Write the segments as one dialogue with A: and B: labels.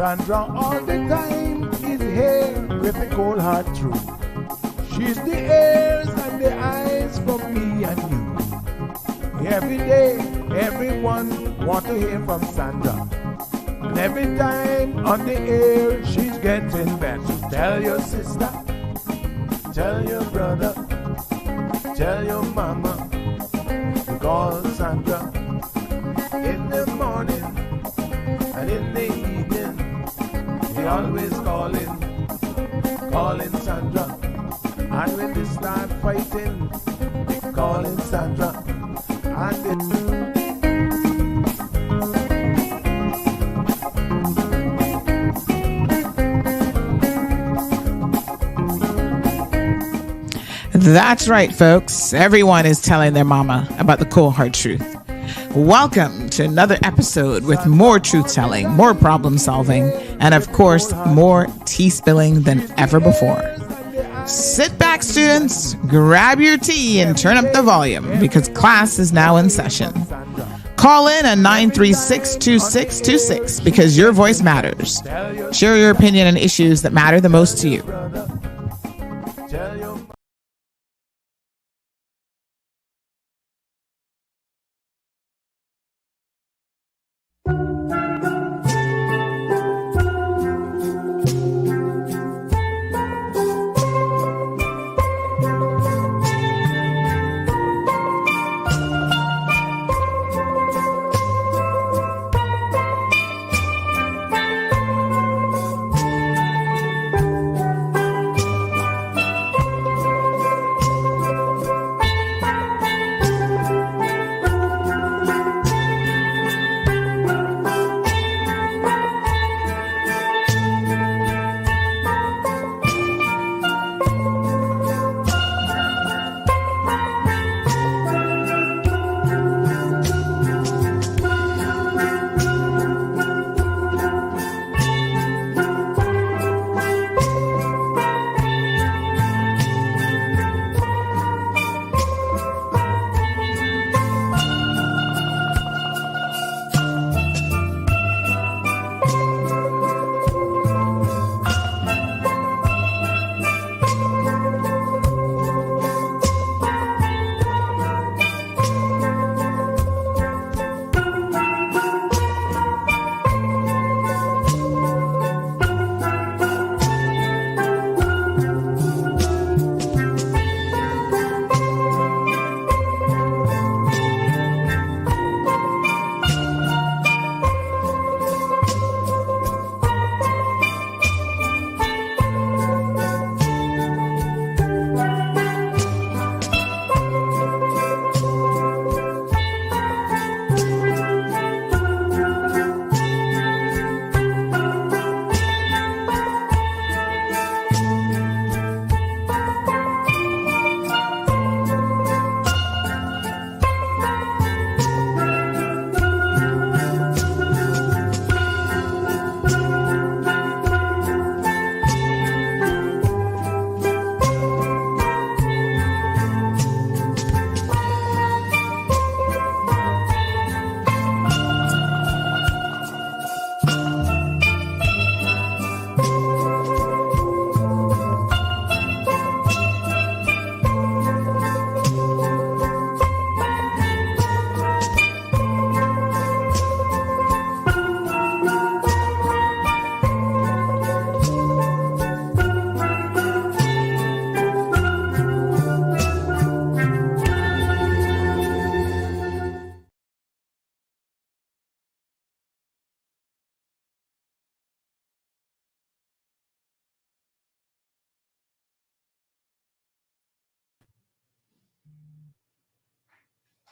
A: Sandra all the time is here with the cold hard truth. She's the ears and the eyes for me and you. Every day, everyone want to hear from Sandra. And every time on the air, she's getting better. Tell your sister, tell your brother, tell your mama to call Sandra in the morning and in the evening. They always calling Sandra. And when they start fighting, they calling Sandra. And
B: That's right, folks. Everyone is telling their mama about the cold hard truth. Welcome to another episode with more truth telling, more problem solving, and of course, more tea spilling than ever before. Sit back, students, grab your tea and turn up the volume because class is now in session. Call in at 936-2626 because your voice matters. Share your opinion on issues that matter the most to you.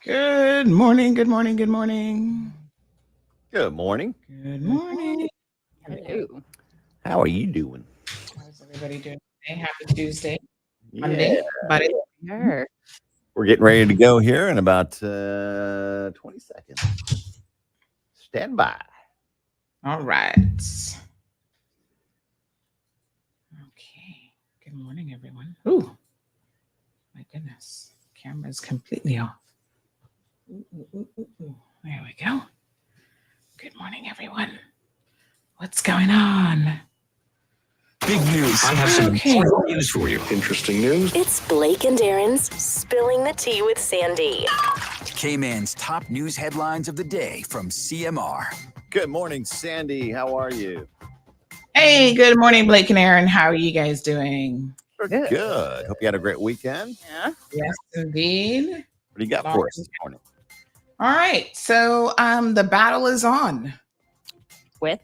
B: Good morning, good morning, good morning.
C: Good morning.
B: Good morning.
D: Hello.
C: How are you doing?
B: How's everybody doing today? Happy Tuesday. Monday. But
D: Sure.
C: We're getting ready to go here in about 20 seconds. Stand by.
B: all right. Okay. Good morning, everyone. Ooh, my goodness. Camera's completely off. Ooh. There we go. Good morning, everyone. What's going on?
E: Big news. I have some important news for you.
F: Interesting news.
G: It's Blake and Aaron's Spilling the Tea with Sandy.
E: Cayman's top news headlines of the day from CMR.
C: Good morning, Sandy. How are you?
B: Hey, good morning, Blake and Aaron. How are you guys doing?
C: We're good. Hope you had a great weekend.
D: Yeah.
B: Yes, indeed.
C: What do you got for us this morning?
B: All right. So the battle is on.
D: With?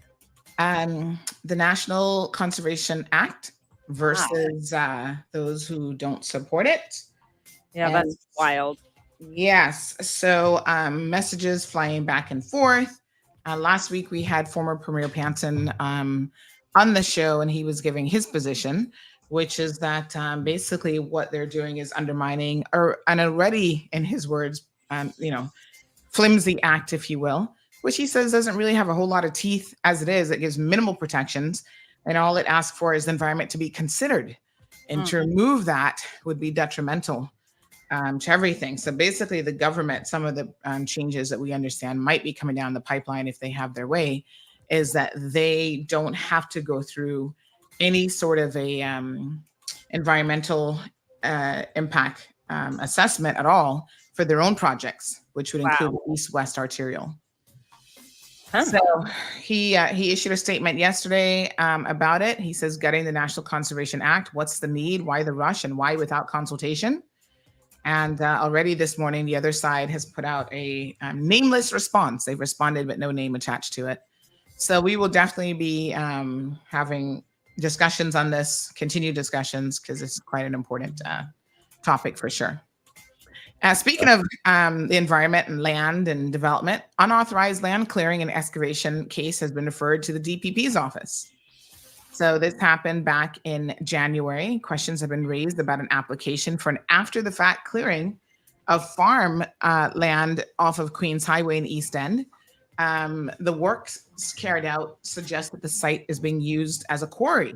B: The National Conservation Act versus those who don't support it.
D: Yeah,
B: And-
D: that's wild.
B: Yes. So messages flying back and forth. Last week we had former Premier Panton on the show, and he was giving his position, which is that basically what they're doing is undermining an already, in his words, flimsy act, if you will, which he says doesn't really have a whole lot of teeth as it is. It gives minimal protections, and all it asks for is the environment to be considered. And to remove that would be detrimental to everything. So basically the government, some of the changes that we understand might be coming down the pipeline if they have their way, is that they don't have to go through any sort of a environmental impact assessment at all for their own projects, which would include the East-West Arterial.
D: Huh.
B: So he issued a statement yesterday about it. He says, gutting the National Conservation Act, what's the need, why the rush, and why without consultation? And already this morning, the other side has put out a nameless response. They've responded, but no name attached to it. So we will definitely be having discussions on this, continued discussions, because it's quite an important topic for sure. Speaking of the environment and land and development, unauthorized land clearing and excavation case has been referred to the DPP's office. So this happened back in January. Questions have been raised about an application for an after-the-fact clearing of farm land off of Queens Highway in East End. The works carried out suggest that the site is being used as a quarry.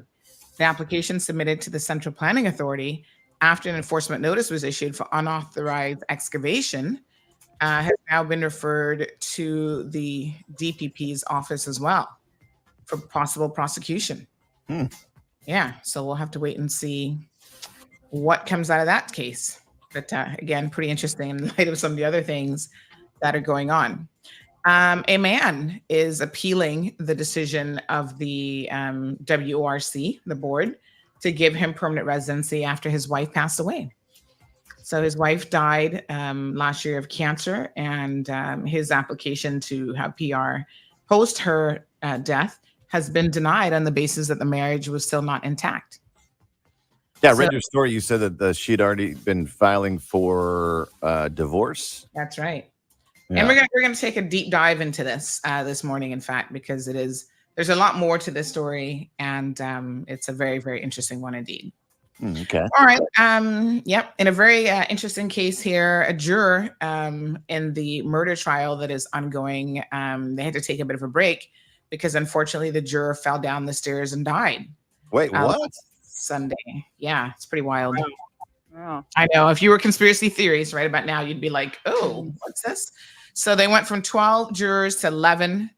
B: The application submitted to the Central Planning Authority after an enforcement notice was issued for unauthorized excavation has now been referred to the DPP's office as well for possible prosecution. Yeah, so we'll have to wait and see what comes out of that case. But again, pretty interesting in light of some of the other things that are going on. A man is appealing the decision of the WRC, the board, to give him permanent residency after his wife passed away. So his wife died last year of cancer, and his application to have PR post her death has been denied on the basis that the marriage was still not intact.
C: Yeah, I read your story. You said that she'd already been filing for divorce.
B: That's right.
C: Yeah.
B: And we're gonna take a deep dive into this this morning, in fact, because there's a lot more to this story, and it's a very, very interesting one indeed.
C: Okay.
B: All right. Yep. In a very interesting case here, a juror in the murder trial that is ongoing, they had to take a bit of a break because unfortunately the juror fell down the stairs and died.
C: Wait, what?
B: Sunday. Yeah, it's pretty wild.
D: Oh.
B: I know. If you were conspiracy theories right about now, you'd be like, oh, what's this? So they went from 12 jurors to 11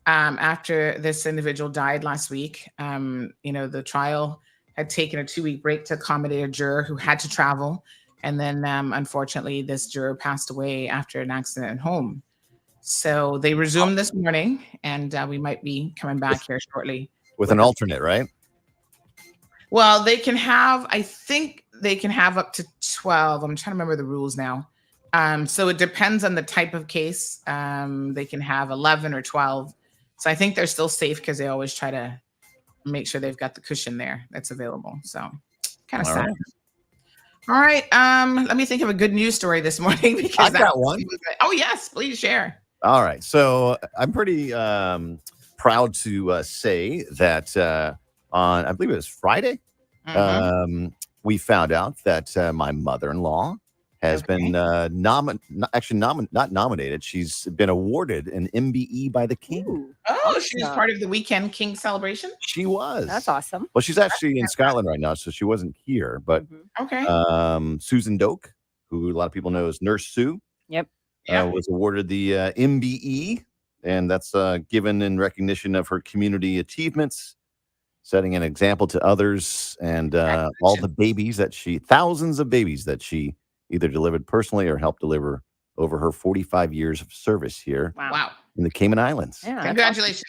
B: after this individual died last week. The trial had taken a 2-week break to accommodate a juror who had to travel. And then unfortunately, this juror passed away after an accident at home. So they resumed this morning, and we might be coming back here shortly.
C: With an alternate, right?
B: Well, I think they can have up to 12. I'm trying to remember the rules now. So it depends on the type of case. They can have 11 or 12. So I think they're still safe because they always try to make sure they've got the cushion there that's available. So kind of sad. All right. Let me think of a good news story this morning because
C: I've got one.
B: Oh, yes. Please share.
C: All right. So I'm pretty proud to say that on, I believe it was Friday, we found out that my mother-in-law has been not nominated. She's been awarded an MBE by the King.
D: Ooh,
B: Oh, she was part of the Weekend King celebration?
C: She was.
D: that's awesome.
C: Well, she's actually in Scotland right now, so she wasn't here. But
B: Okay.
C: Susan Doak, who a lot of people know as Nurse Sue,
D: Yep.
B: Yeah.
C: was awarded the MBE. and that's given in recognition of her community achievements, setting an example to others, and all the babies thousands of babies that she either delivered personally or helped deliver over her 45 years of service here
D: Wow.
C: in the Cayman Islands.
D: Yeah,
B: Congratulations.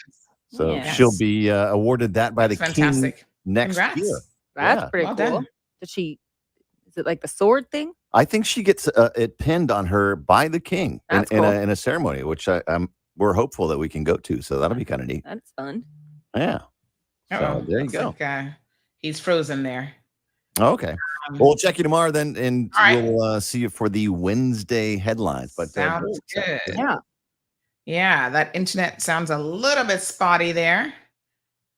C: So
D: Yes.
C: she'll be awarded that by
B: That's
C: the
B: fantastic.
C: king next
B: Congrats.
C: year.
D: That's
C: Yeah.
D: pretty
B: Well
D: cool.
B: done.
D: Is it like the sword thing?
C: I think she gets it pinned on her by the king
D: That's
C: in
D: cool.
C: a ceremony, which we're hopeful that we can go to. So that'll be kind of neat.
D: That's fun.
C: Yeah. So
B: Uh-oh.
C: there you
B: Looks
C: go.
B: like, he's frozen there.
C: Okay. Well, we'll check you tomorrow then, and
B: All right.
C: we'll see you for the Wednesday headlines. But
B: Sounds good.
D: Yeah.
B: Yeah, that internet sounds a little bit spotty there.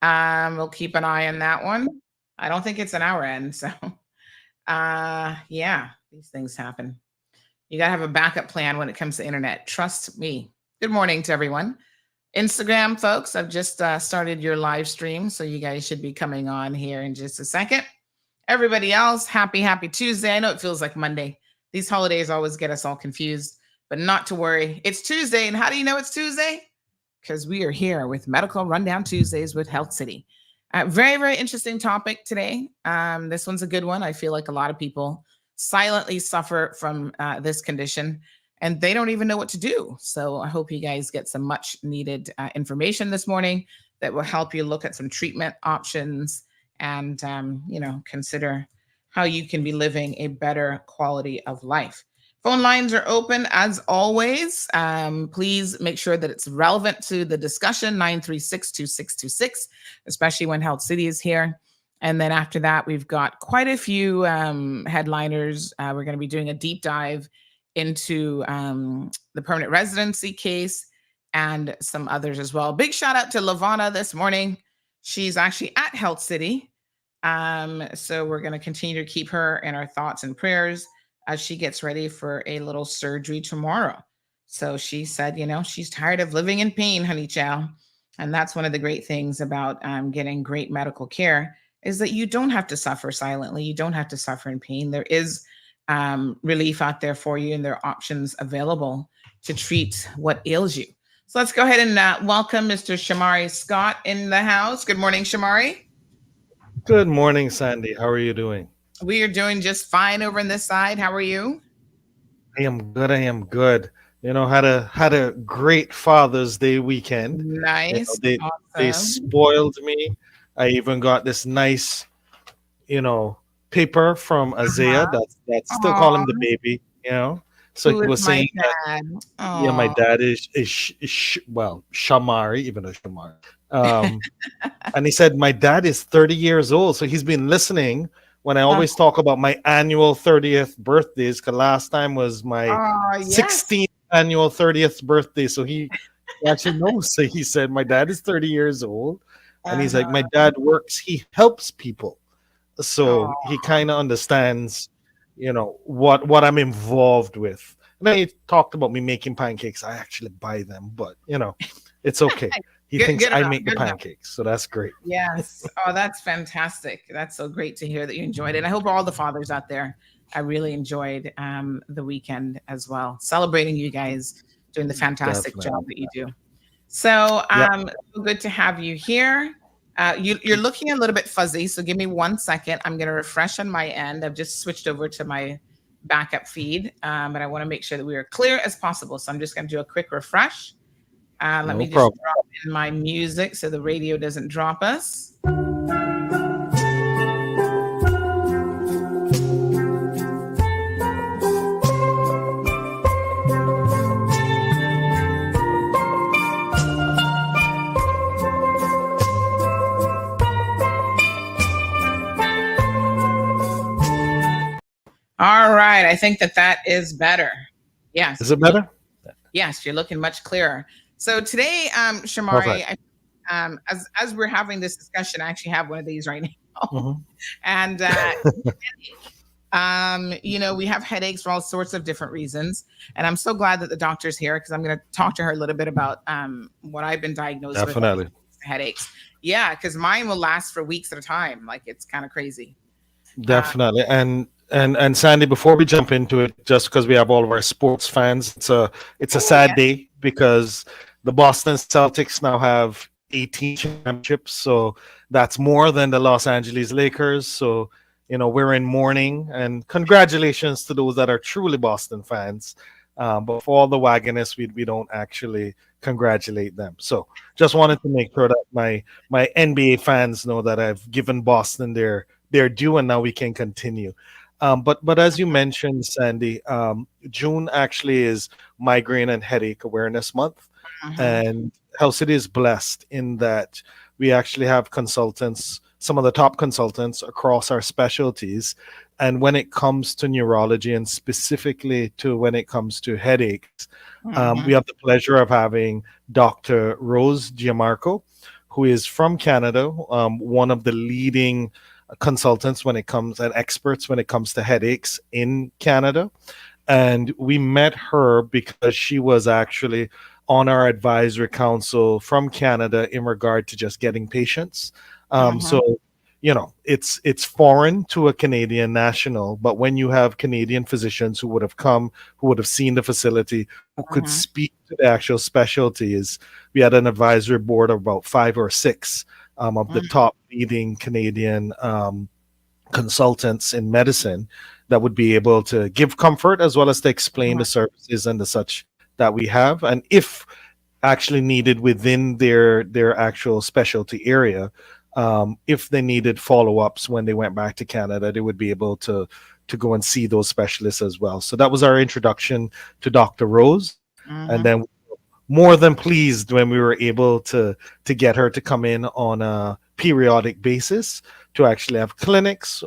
B: We'll keep an eye on that one. I don't think it's an our end, so yeah, these things happen. You gotta have a backup plan when it comes to internet. Trust me. Good morning to everyone. Instagram folks, I've just started your live stream, so you guys should be coming on here in just a second. Everybody else, happy Tuesday. I know it feels like Monday. These holidays always get us all confused, but not to worry. It's Tuesday, and how do you know it's Tuesday? Because we are here with Medical Rundown Tuesdays with Health City. Very, very interesting topic today. This one's a good one. I feel like a lot of people silently suffer from this condition, and they don't even know what to do. So I hope you guys get some much needed information this morning that will help you look at some treatment options and, consider how you can be living a better quality of life. Phone lines are open as always. Please make sure that it's relevant to the discussion, 936-2626, especially when Health City is here. And then after that, we've got quite a few headliners. We're going to be doing a deep dive into the permanent residency case and some others as well. Big shout out to Lavana this morning. She's actually at Health City. So we're going to continue to keep her in our thoughts and prayers as she gets ready for a little surgery tomorrow. So she said, she's tired of living in pain, honey child. And that's one of the great things about getting great medical care is that you don't have to suffer silently. You don't have to suffer in pain. There is relief out there for you, and there are options available to treat what ails you. So let's go ahead and welcome Mr. Shamari Scott in the house. Good morning, Shamari.
F: Good morning, Sandy. How are you doing?
B: We are doing just fine over on this side. How are you?
F: I am good. Had a great Father's Day weekend.
B: Nice.
F: They spoiled me. I even got this nice, paper from Isaiah that's still calling the baby, So
B: Who
F: he was
B: is
F: saying
B: my
F: that,
B: dad?
F: my dad is Shamari, even though Shamari. And he said, my dad is 30 years old. So he's been listening when I always talk about my annual 30th birthdays, because last time was my 16th annual 30th birthday. So he actually knows. So he said, my dad is 30 years old. And he's like, my dad works, he helps people. So he kind of understands, what I'm involved with. And then he talked about me making pancakes. I actually buy them, but, it's okay. He thinks I make the pancakes, so that's great.
B: Yes. Oh, that's fantastic. That's so great to hear that you enjoyed it. I hope all the fathers out there, I really enjoyed the weekend as well. Celebrating you guys doing the fantastic job that you do. So so good to have you here. You're looking a little bit fuzzy, so give me 1 second. I'm going to refresh on my end. I've just switched over to my backup feed, but I want to make sure that we are clear as possible. So I'm just going to do a quick refresh. Let me just drop in my music so the radio doesn't drop us. All right. I think that is better. Yes.
F: Is it better?
B: Yes, you're looking much clearer. So today, Shamari, as we're having this discussion, I actually have one of these right now. And, we have headaches for all sorts of different reasons. And I'm so glad that the doctor's here because I'm going to talk to her a little bit about what I've been diagnosed with. Headaches. Yeah, because mine will last for weeks at a time. Like, it's kind of crazy.
F: Definitely. And Sandy, before we jump into it, just because we have all of our sports fans, it's a sad day because The Boston Celtics now have 18 championships, so that's more than the Los Angeles Lakers. So, we're in mourning, and congratulations to those that are truly Boston fans. But for all the wagonists, we don't actually congratulate them. So just wanted to make sure that my NBA fans know that I've given Boston their due, and now we can continue. But as you mentioned, Sandy, June actually is Migraine and Headache Awareness Month, and Health City is blessed in that we actually have consultants, some of the top consultants across our specialties. And when it comes to neurology, and specifically to when it comes to headaches, we have the pleasure of having Dr. Rose Giamarco, who is from Canada, one of the leading consultants when it comes and experts when it comes to headaches in Canada. And we met her because she was actually on our advisory council from Canada in regard to just getting patients. So, it's foreign to a Canadian national, but when you have Canadian physicians who would have come, who would have seen the facility, who could speak to the actual specialties, we had an advisory board of about 5 or 6 of the top leading Canadian consultants in medicine that would be able to give comfort as well as to explain the services and the such that we have, and if actually needed within their actual specialty area, if they needed follow-ups when they went back to Canada, they would be able to go and see those specialists as well. So that was our introduction to Dr. Rose, and then more than pleased when we were able to get her to come in on a periodic basis to actually have clinics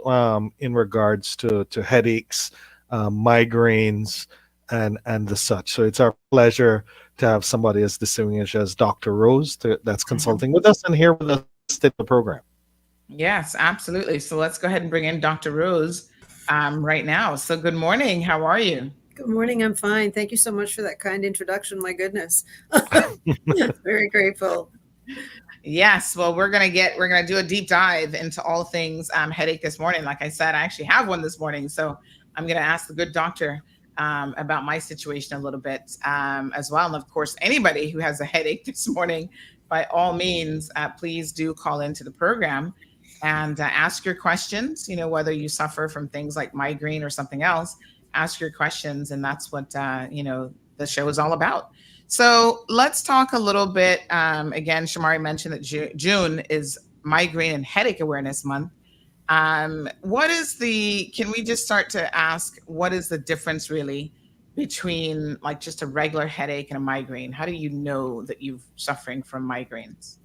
F: in regards to headaches, migraines, and the such. So it's our pleasure to have somebody as distinguished as Dr. Rose that's consulting with us and here with us in the program.
B: Yes, absolutely. So let's go ahead and bring in Dr. Rose right now. So good morning. How are you?
H: Good morning. I'm fine. Thank you so much for that kind introduction. My goodness. Very grateful.
B: Yes. Well, we're going to do a deep dive into all things headache this morning. Like I said, I actually have one this morning. So I'm going to ask the good doctor about my situation a little bit as well. And of course, anybody who has a headache this morning, by all means, please do call into the program and ask your questions, whether you suffer from things like migraine or something else, ask your questions. And that's what, the show is all about. So let's talk a little bit. Again, Shamari mentioned that June is Migraine and Headache Awareness Month. Can we just start to ask, what is the difference really between like just a regular headache and a migraine? How do you know that you're suffering from migraines?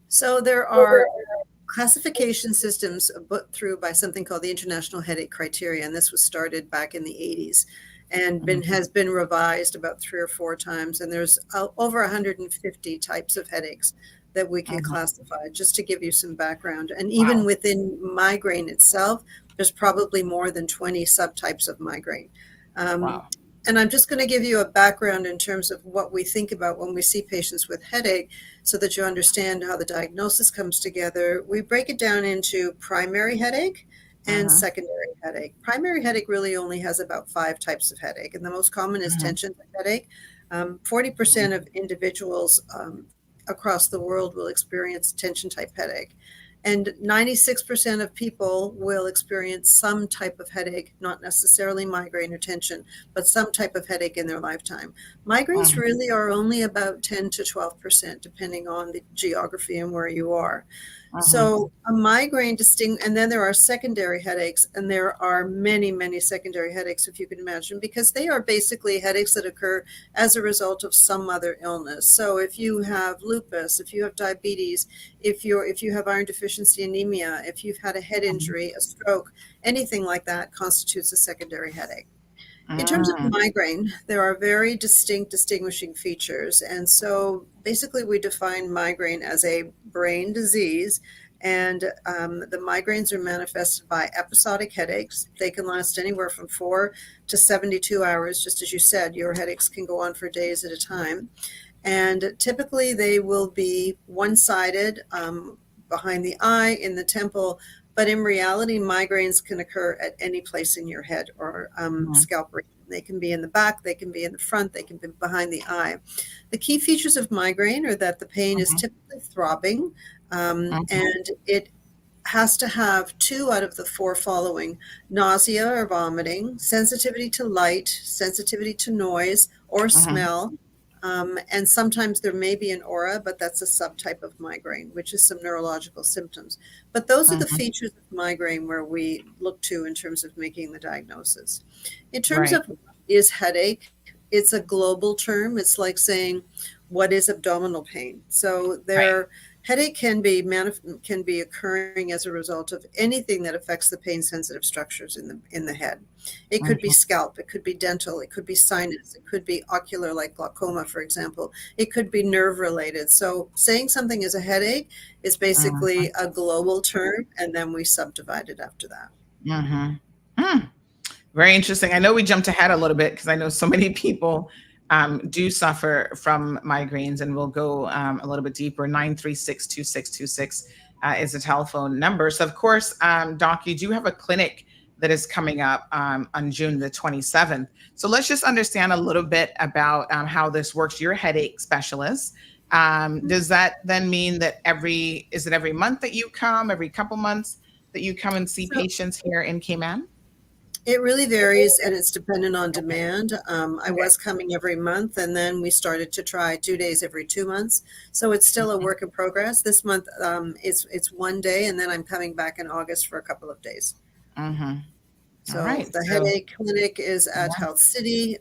H: So there are classification systems put through by something called the International Headache Criteria, and this was started back in the 80s and has been revised about 3 or 4 times. And there's over 150 types of headaches that we can classify, just to give you some background. And even within migraine itself, there's probably more than 20 subtypes of migraine. And I'm just going to give you a background in terms of what we think about when we see patients with headache so that you understand how the diagnosis comes together. We break it down into primary headache and secondary headache. Primary headache really only has about 5 types of headache, and the most common is tension headache. 40% of individuals across the world will experience tension type headache. And 96% of people will experience some type of headache, not necessarily migraine or tension, but some type of headache in their lifetime. Migraines really are only about 10 to 12%, depending on the geography and where you are. So a migraine and then there are secondary headaches, and there are many, many secondary headaches, if you can imagine, because they are basically headaches that occur as a result of some other illness. So if you have lupus, if you have diabetes, if you have iron deficiency anemia, if you've had a head injury, a stroke, anything like that constitutes a secondary headache. In terms of migraine, there are very distinct distinguishing features. And so basically we define migraine as a brain disease, and the migraines are manifested by episodic headaches. They can last anywhere from 4 to 72 hours. Just as you said, your headaches can go on for days at a time. And typically they will be one-sided, behind the eye, in the temple. But in reality, migraines can occur at any place in your head or scalp region. They can be in the back, they can be in the front, they can be behind the eye. The key features of migraine are that the pain is typically throbbing, and it has to have 2 out of the 4 following: nausea or vomiting, sensitivity to light, sensitivity to noise or smell, and sometimes there may be an aura, but that's a subtype of migraine, which is some neurological symptoms. But those are the features of migraine where we look to in terms of making the diagnosis. In terms of what is headache, it's a global term. It's like saying, what is abdominal pain? So headache can be occurring as a result of anything that affects the pain sensitive structures in the head. It could be scalp, it could be dental, it could be sinus, it could be ocular, like glaucoma, for example. It could be nerve related. So saying something is a headache is basically a global term, and then we subdivide it after that.
B: Very interesting. I know we jumped ahead a little bit because I know so many people do suffer from migraines, and we'll go a little bit deeper. 936-2626 is the telephone number. So of course, Doc, you do have a clinic that is coming up on June the 27th. So let's just understand a little bit about how this works. You're a headache specialist. Does that then mean that is it every month that you come, every couple months that you come and see patients here in Cayman?
H: It really varies, and it's dependent on demand. I was coming every month, and then we started to try 2 days every 2 months. So it's still a work in progress. This month, it's 1 day, and then I'm coming back in August for a couple of days. So the headache clinic is at Health City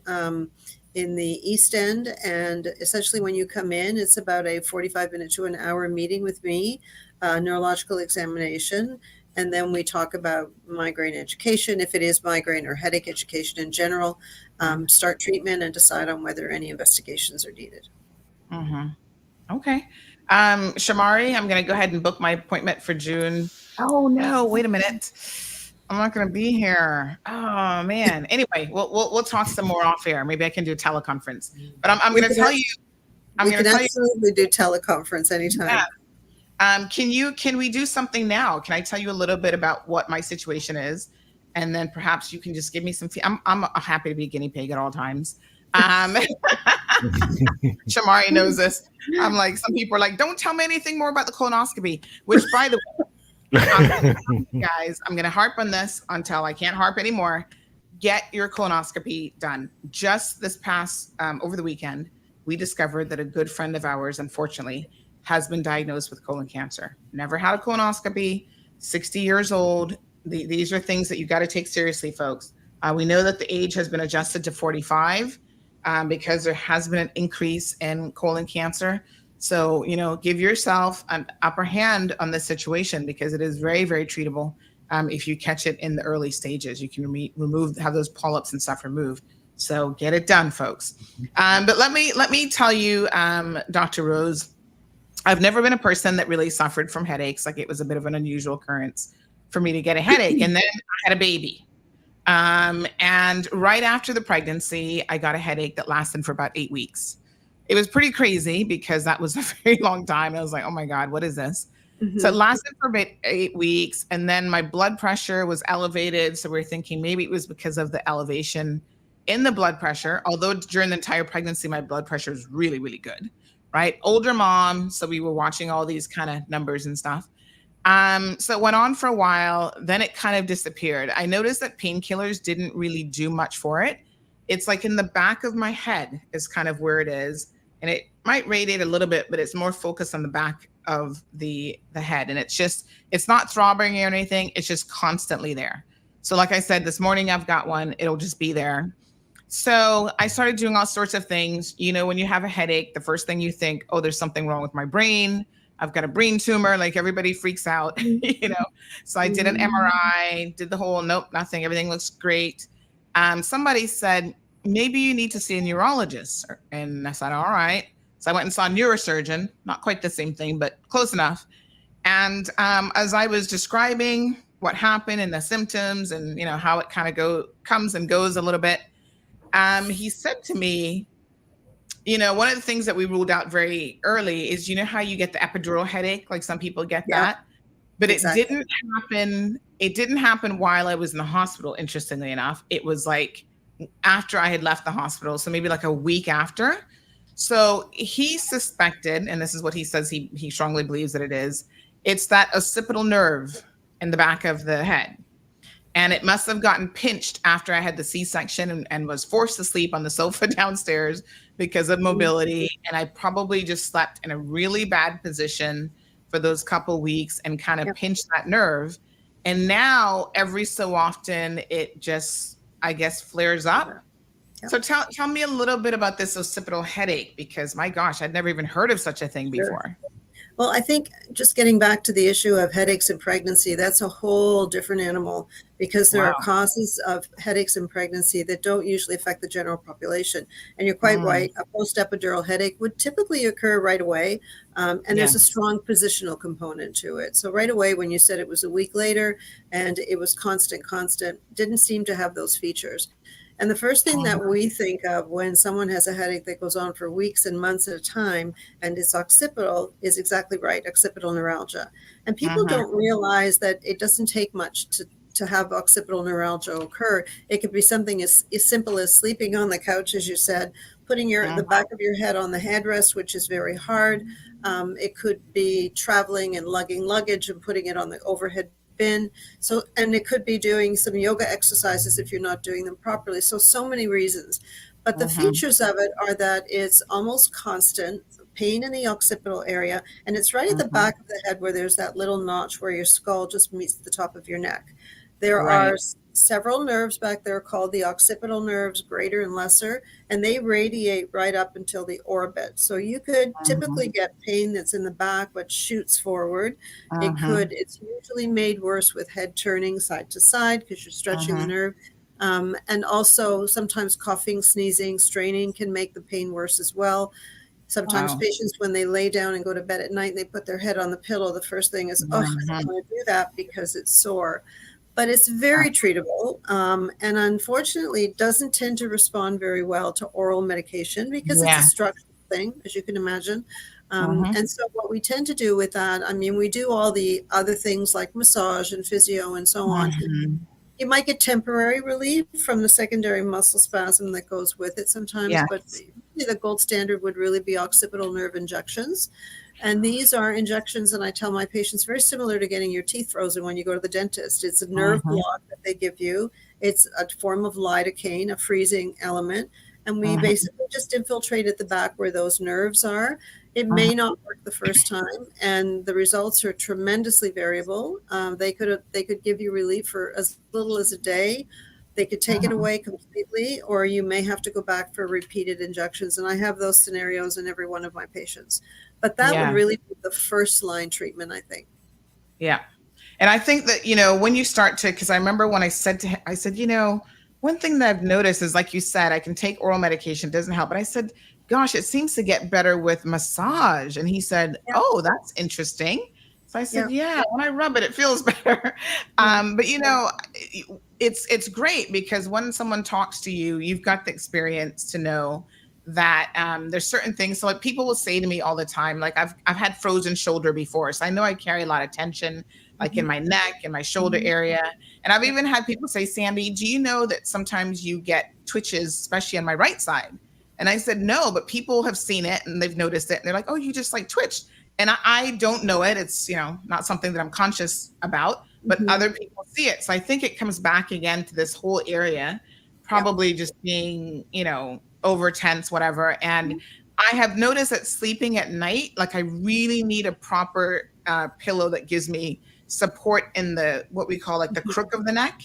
H: in the East End, and essentially when you come in, it's about a 45-minute to an hour meeting with me, neurological examination. And then we talk about migraine education, if it is migraine, or headache education in general, start treatment, and decide on whether any investigations are needed.
B: Okay. Shamari, I'm going to go ahead and book my appointment for June. Oh, no, wait a minute. I'm not going to be here. Oh, man. Anyway, we'll talk some more off air. Maybe I can do a teleconference. But I'm going to tell you.
H: We can absolutely do teleconference anytime.
B: Yeah. Can we do something now? Can I tell you a little bit about what my situation is? And then perhaps you can just give me some I'm happy to be a guinea pig at all times. Shamari knows this. I'm like, some people are like, don't tell me anything more about the colonoscopy, which by the way, guys, I'm going to harp on this until I can't harp anymore. Get your colonoscopy done. Just this past, over the weekend, we discovered that a good friend of ours, unfortunately, has been diagnosed with colon cancer. Never had a colonoscopy, 60 years old. These are things that you got to take seriously, folks. We know that the age has been adjusted to 45 because there has been an increase in colon cancer. So, give yourself an upper hand on this situation, because it is very, very treatable. If you catch it in the early stages, you can have those polyps and stuff removed. So get it done, folks. But let me tell you, Dr. Rose, I've never been a person that really suffered from headaches. Like, it was a bit of an unusual occurrence for me to get a headache. And then I had a baby. And right after the pregnancy, I got a headache that lasted for about 8 weeks. It was pretty crazy because that was a very long time. I was like, oh my God, what is this? So it lasted for about 8 weeks. And then my blood pressure was elevated. So we're thinking maybe it was because of the elevation in the blood pressure. Although during the entire pregnancy, my blood pressure was really, really good. Right? Older mom. So we were watching all these kind of numbers and stuff. So it went on for a while. Then it kind of disappeared. I noticed that painkillers didn't really do much for it. It's like in the back of my head is kind of where it is. And it might radiate a little bit, but it's more focused on the back of the head. And it's not throbbing or anything. It's just constantly there. So like I said, this morning I've got one. It'll just be there. So I started doing all sorts of things. When you have a headache, the first thing you think, oh, there's something wrong with my brain. I've got a brain tumor. Like, everybody freaks out, So I did an MRI, did the whole, nope, nothing. Everything looks great. Somebody said, maybe you need to see a neurologist. And I said, all right. So I went and saw a neurosurgeon, not quite the same thing, but close enough. And as I was describing what happened and the symptoms and, how it kind of comes and goes a little bit, he said to me, one of the things that we ruled out very early is, how you get the epidural headache, like some people get that, but exactly. It didn't happen while I was in the hospital. Interestingly enough, it was like after I had left the hospital. So maybe like a week after. So he suspected, and this is what he says he strongly believes that it is, it's that occipital nerve in the back of the head. And it must have gotten pinched after I had the C-section and was forced to sleep on the sofa downstairs because of mobility. And I probably just slept in a really bad position for those couple weeks and kind of pinched that nerve. And now every so often it just, I guess, flares up. So tell me a little bit about this occipital headache, because my gosh, I'd never even heard of such a thing before.
H: Well, I think just getting back to the issue of headaches in pregnancy, that's a whole different animal, because there are causes of headaches in pregnancy that don't usually affect the general population. And you're quite right. A post-epidural headache would typically occur right away. And there's a strong positional component to it. So right away, when you said it was a week later and it was constant, didn't seem to have those features. And the first thing that we think of when someone has a headache that goes on for weeks and months at a time and it's occipital is exactly right, occipital neuralgia. And people don't realize that it doesn't take much to have occipital neuralgia occur. It could be something as simple as sleeping on the couch, as you said, putting the back of your head on the headrest, which is very hard. It could be traveling and lugging luggage and putting it on the overhead bin. So, and it could be doing some yoga exercises if you're not doing them properly. So many reasons. But the features of it are that it's almost constant pain in the occipital area, and it's right at the back of the head where there's that little notch where your skull just meets the top of your neck. There are several nerves back there called the occipital nerves, greater and lesser, and they radiate right up until the orbit. So you could typically get pain that's in the back but shoots forward. It's usually made worse with head turning side to side because you're stretching the nerve. And also sometimes coughing, sneezing, straining can make the pain worse as well. Sometimes patients, when they lay down and go to bed at night, they put their head on the pillow. The first thing is, I don't want to do that because it's sore. But it's very treatable, and unfortunately, it doesn't tend to respond very well to oral medication because it's a structural thing, as you can imagine. And so what we tend to do with that, I mean, we do all the other things like massage and physio and so on. You might get temporary relief from the secondary muscle spasm that goes with it sometimes, but the gold standard would really be occipital nerve injections. And these are injections, and I tell my patients, very similar to getting your teeth frozen when you go to the dentist. It's a nerve block that they give you. It's a form of lidocaine, a freezing element. And we basically just infiltrate at the back where those nerves are. It may not work the first time, and the results are tremendously variable. They could give you relief for as little as a day. They could take it away completely, or you may have to go back for repeated injections. And I have those scenarios in every one of my patients. But that would really be the first line treatment, I think.
B: Yeah. And I think that, you know, when you start to, because I remember when I said to him, I said, you know, one thing that I've noticed is, like you said, I can take oral medication, it doesn't help. But I said, gosh, it seems to get better with massage. And he said, oh, that's interesting. So I said, when I rub it, it feels better. But, you know, it's great because when someone talks to you, you've got the experience to know that there's certain things. So like people will say to me all the time, like I've had frozen shoulder before. So I know I carry a lot of tension, like in my neck and my shoulder area. And I've even had people say, Sandy, do you know that sometimes you get twitches, especially on my right side? And I said, no, but people have seen it and they've noticed it. And they're like, oh, you just like twitch. And I don't know it. It's, you know, not something that I'm conscious about, but other people see it. So I think it comes back again to this whole area, probably just being, you know, over tense, whatever. And I have noticed that sleeping at night, like I really need a proper pillow that gives me support in the, what we call like the crook of the neck,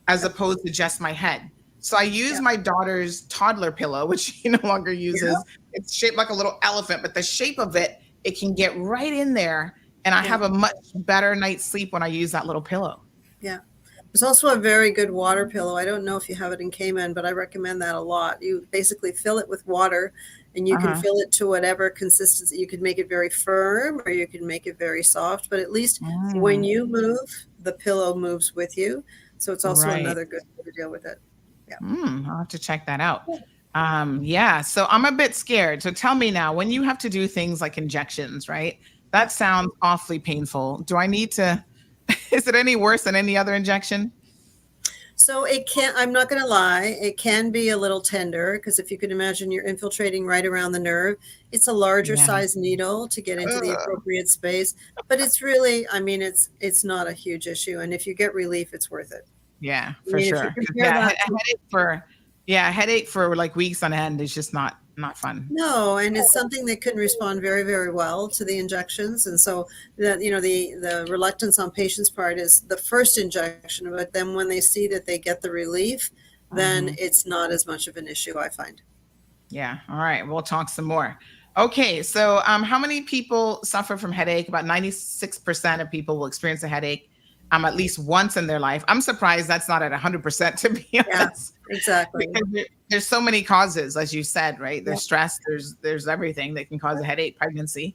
B: as opposed to just my head. So I use my daughter's toddler pillow, which she no longer uses. It's shaped like a little elephant, but the shape of it, it can get right in there. And I have a much better night's sleep when I use that little pillow.
H: Yeah. There's also a very good water pillow. I don't know if you have it in Cayman, but I recommend that a lot. You basically fill it with water, and you can fill it to whatever consistency. You could make it very firm or you can make it very soft, but at least when you move, the pillow moves with you. So it's also another good way to deal with it. Yeah.
B: I'll have to check that out. So I'm a bit scared. So tell me now, when you have to do things like injections, right? That sounds awfully painful. Do I need to, is it any worse than any other injection?
H: So it can, I'm not going to lie, it can be a little tender because if you can imagine you're infiltrating right around the nerve, it's a larger
B: Yeah.
H: size needle to get into the appropriate space. But it's really, I mean, it's not a huge issue. And if you get relief, it's worth it.
B: Yeah,
H: I
B: for
H: mean, if
B: sure.
H: you
B: 'Cause,
H: compare
B: Yeah,
H: that
B: a headache for like weeks on end is just not fun.
H: No, and it's something that can respond very, very well to the injections. And so that, you know, the reluctance on patients' part is the first injection, but then when they see that they get the relief, then it's not as much of an issue, I find.
B: Yeah. All right. We'll talk some more. Okay. So, how many people suffer from headache? About 96% of people will experience a headache at least once in their life. I'm surprised that's not at 100%, to be honest.
H: Yeah, exactly.
B: Because there's so many causes, as you said, right? There's
H: Yep.
B: stress, there's everything that can cause a headache, pregnancy.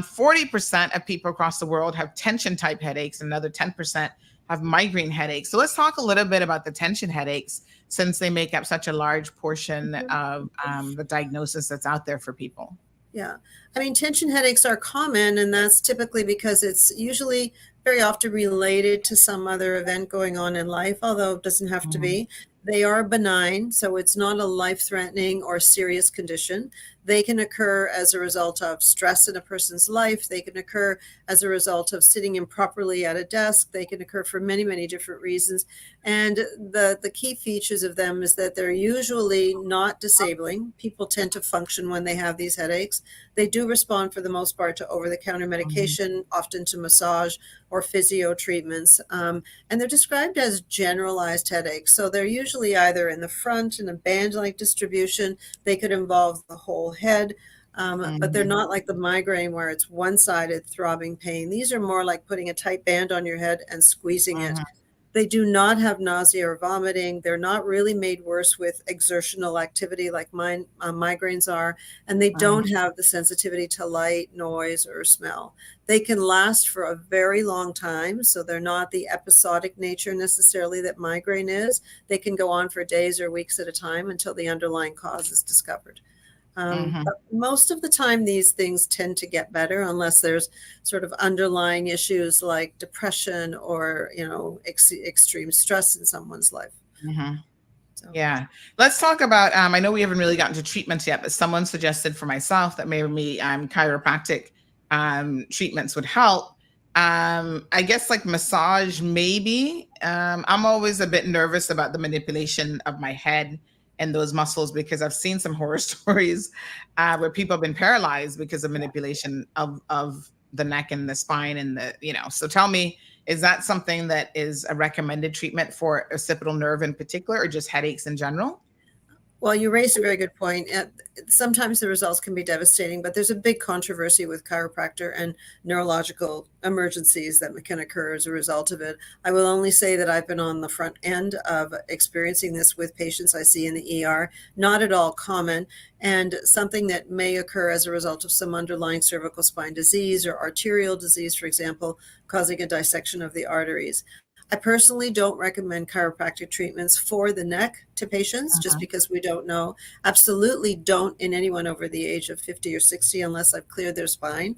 B: 40% of people across the world have tension type headaches, and another 10% have migraine headaches. So let's talk a little bit about the tension headaches, since they make up such a large portion of the diagnosis that's out there for people.
H: Yeah. I mean, tension headaches are common, and that's typically because it's usually very often related to some other event going on in life, although it doesn't have to be. They are benign, so it's not a life-threatening or serious condition. They can occur as a result of stress in a person's life. They can occur as a result of sitting improperly at a desk. They can occur for many, many different reasons. And the key features of them is that they're usually not disabling. People tend to function when they have these headaches. They do respond for the most part to over-the-counter medication, often to massage or physio treatments. And they're described as generalized headaches. So they're usually either in the front in a band-like distribution. They could involve the whole head, but they're not like the migraine where it's one-sided throbbing pain. These are more like putting a tight band on your head and squeezing it. They do not have nausea or vomiting. They're not really made worse with exertional activity like migraines are, and they don't have the sensitivity to light, noise, or smell. They can last for a very long time, so they're not the episodic nature necessarily that migraine is. They can go on for days or weeks at a time until the underlying cause is discovered. But most of the time, these things tend to get better unless there's sort of underlying issues like depression or, you know, extreme stress in someone's life. So.
B: Yeah. Let's talk about, I know we haven't really gotten to treatments yet, but someone suggested for myself that maybe chiropractic treatments would help. I guess like massage, maybe. I'm always a bit nervous about the manipulation of my head and those muscles because I've seen some horror stories where people have been paralyzed because of manipulation of the neck and the spine and the, you know. So tell me, is that something that is a recommended treatment for occipital nerve in particular, or just headaches in general?
H: Well, you raised a very good point. Sometimes the results can be devastating, but there's a big controversy with chiropractor and neurological emergencies that can occur as a result of it. I will only say that I've been on the front end of experiencing this with patients I see in the ER, not at all common, and something that may occur as a result of some underlying cervical spine disease or arterial disease, for example, causing a dissection of the arteries. I personally don't recommend chiropractic treatments for the neck to patients just because we don't know. Absolutely don't in anyone over the age of 50 or 60 unless I've cleared their spine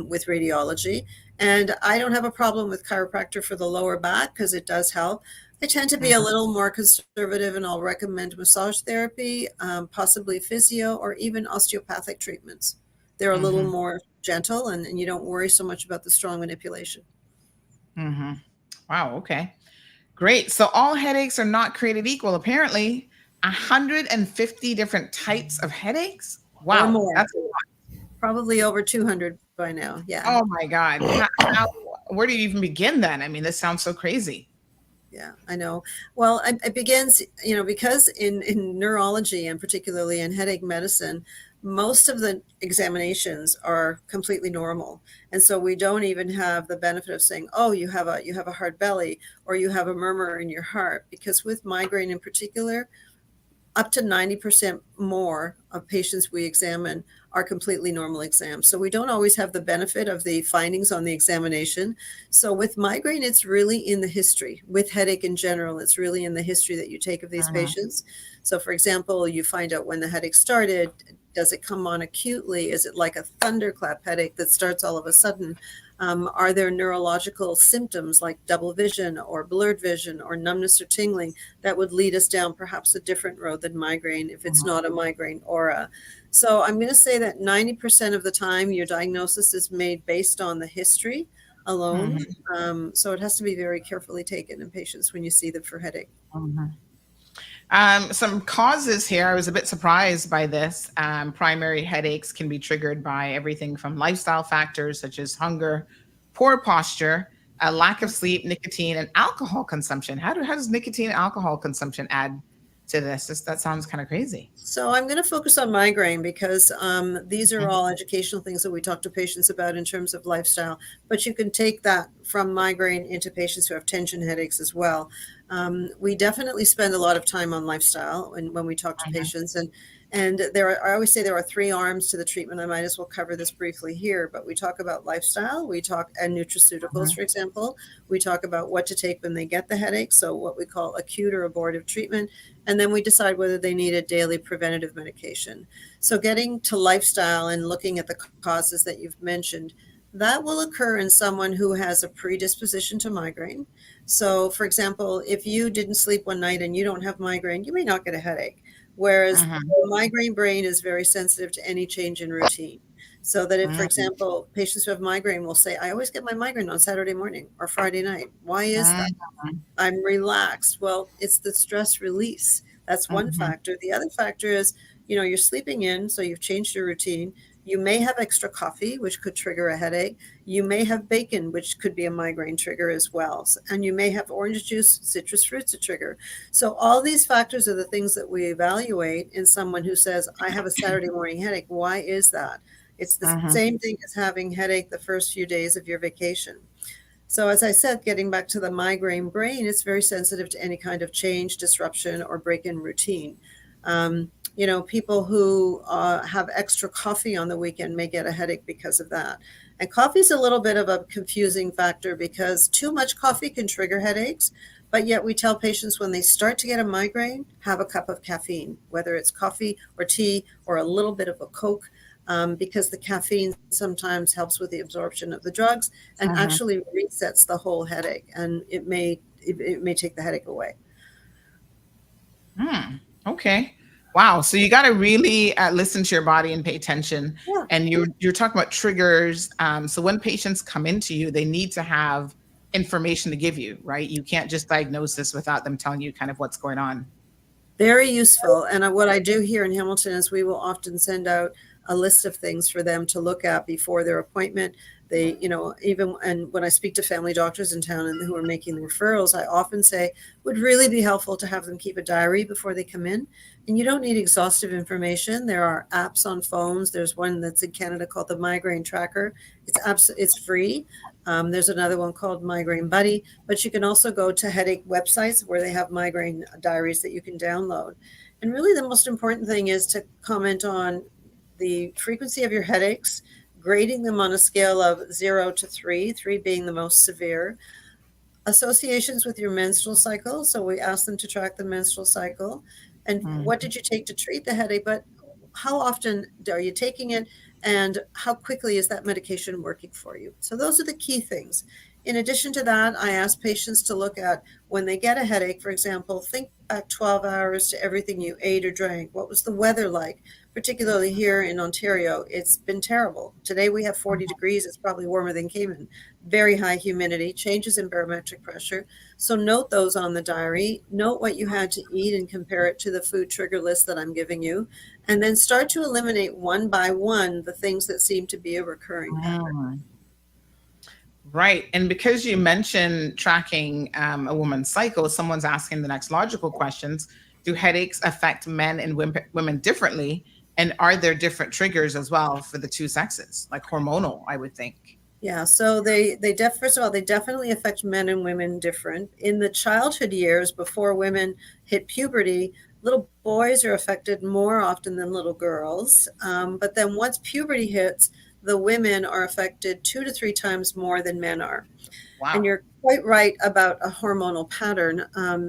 H: with radiology. And I don't have a problem with chiropractor for the lower back because it does help. I tend to be a little more conservative and I'll recommend massage therapy, possibly physio, or even osteopathic treatments. They're a little more gentle and you don't worry so much about the strong manipulation.
B: Wow. Okay. Great. So all headaches are not created equal. Apparently, 150 different types of headaches. Wow.
H: Or more.
B: That's a lot.
H: Probably over 200 by now. Yeah.
B: Oh my God. Where do you even begin then? I mean, this sounds so crazy.
H: Yeah, I know. Well, it begins, you know, because in neurology and particularly in headache medicine, most of the examinations are completely normal. And so we don't even have the benefit of saying, oh, you have a hard belly or you have a murmur in your heart, because with migraine in particular, up to 90% more of patients we examine are completely normal exams. So we don't always have the benefit of the findings on the examination. So with migraine, it's really in the history. With headache in general, it's really in the history that you take of these patients. So for example, you find out when the headache started. Does it come on acutely? Is it like a thunderclap headache that starts all of a sudden? Are there neurological symptoms like double vision or blurred vision or numbness or tingling that would lead us down perhaps a different road than migraine if it's not a migraine aura? So I'm going to say that 90% of the time your diagnosis is made based on the history alone. So it has to be very carefully taken in patients when you see them for headache.
B: Some causes here. I was a bit surprised by this. Primary headaches can be triggered by everything from lifestyle factors such as hunger, poor posture, a lack of sleep, nicotine, and alcohol consumption. How does nicotine and alcohol consumption add to this? That sounds kind of crazy.
H: So I'm going to focus on migraine because these are all educational things that we talk to patients about in terms of lifestyle, but you can take that from migraine into patients who have tension headaches as well. We definitely spend a lot of time on lifestyle when we talk to patients, and I always say there are three arms to the treatment. I might as well cover this briefly here, but we talk about lifestyle, and nutraceuticals, for example. We talk about what to take when they get the headache, so what we call acute or abortive treatment, and then we decide whether they need a daily preventative medication. So getting to lifestyle and looking at the causes that you've mentioned, that will occur in someone who has a predisposition to migraine. So, for example, if you didn't sleep one night and you don't have migraine, you may not get a headache. Whereas the migraine brain is very sensitive to any change in routine. So that if, for example, patients who have migraine will say, I always get my migraine on Saturday morning or Friday night. Why is that? I'm relaxed. Well, it's the stress release. That's one factor. The other factor is, you're sleeping in, so you've changed your routine. You may have extra coffee, which could trigger a headache. You may have bacon, which could be a migraine trigger as well. And you may have orange juice, citrus fruits a trigger. So all these factors are the things that we evaluate in someone who says, I have a Saturday morning headache. Why is that? It's the same thing as having headache the first few days of your vacation. So as I said, getting back to the migraine brain, it's very sensitive to any kind of change, disruption, or break in routine. People who have extra coffee on the weekend may get a headache because of that. And coffee is a little bit of a confusing factor because too much coffee can trigger headaches. But yet we tell patients when they start to get a migraine, have a cup of caffeine, whether it's coffee or tea or a little bit of a Coke, because the caffeine sometimes helps with the absorption of the drugs and actually resets the whole headache. And it may take the headache away.
B: Okay. Wow. So you got to really listen to your body and pay attention.
H: Yeah.
B: And you're talking about triggers. So when patients come into you, they need to have information to give you, right? You can't just diagnose this without them telling you kind of what's going on.
H: Very useful. And what I do here in Hamilton is we will often send out a list of things for them to look at before their appointment. And when I speak to family doctors in town and who are making the referrals, I often say, would really be helpful to have them keep a diary before they come in. And you don't need exhaustive information. There are apps on phones. There's one that's in Canada called the Migraine Tracker. It's free. There's another one called Migraine Buddy, but you can also go to headache websites where they have migraine diaries that you can download. And really the most important thing is to comment on the frequency of your headaches, grading them on a scale of 0 to 3, 3 being the most severe. Associations with your menstrual cycle. So we ask them to track the menstrual cycle. And what did you take to treat the headache? But how often are you taking it? And how quickly is that medication working for you? So those are the key things. In addition to that, I ask patients to look at when they get a headache, for example, think back 12 hours to everything you ate or drank. What was the weather like? Particularly here in Ontario, it's been terrible. Today we have 40 degrees. It's probably warmer than Cayman. Very high humidity, changes in barometric pressure. So note those on the diary. Note what you had to eat and compare it to the food trigger list that I'm giving you. And then start to eliminate one by one the things that seem to be a recurring pattern.
B: Right. And because you mentioned tracking a woman's cycle, someone's asking the next logical questions. Do headaches affect men and women differently? And are there different triggers as well for the two sexes, like hormonal, I would think?
H: Yeah, so first of all, they definitely affect men and women different. In the childhood years before women hit puberty, little boys are affected more often than little girls. But then once puberty hits, the women are affected 2 to 3 times more than men are.
B: Wow.
H: And you're quite right about a hormonal pattern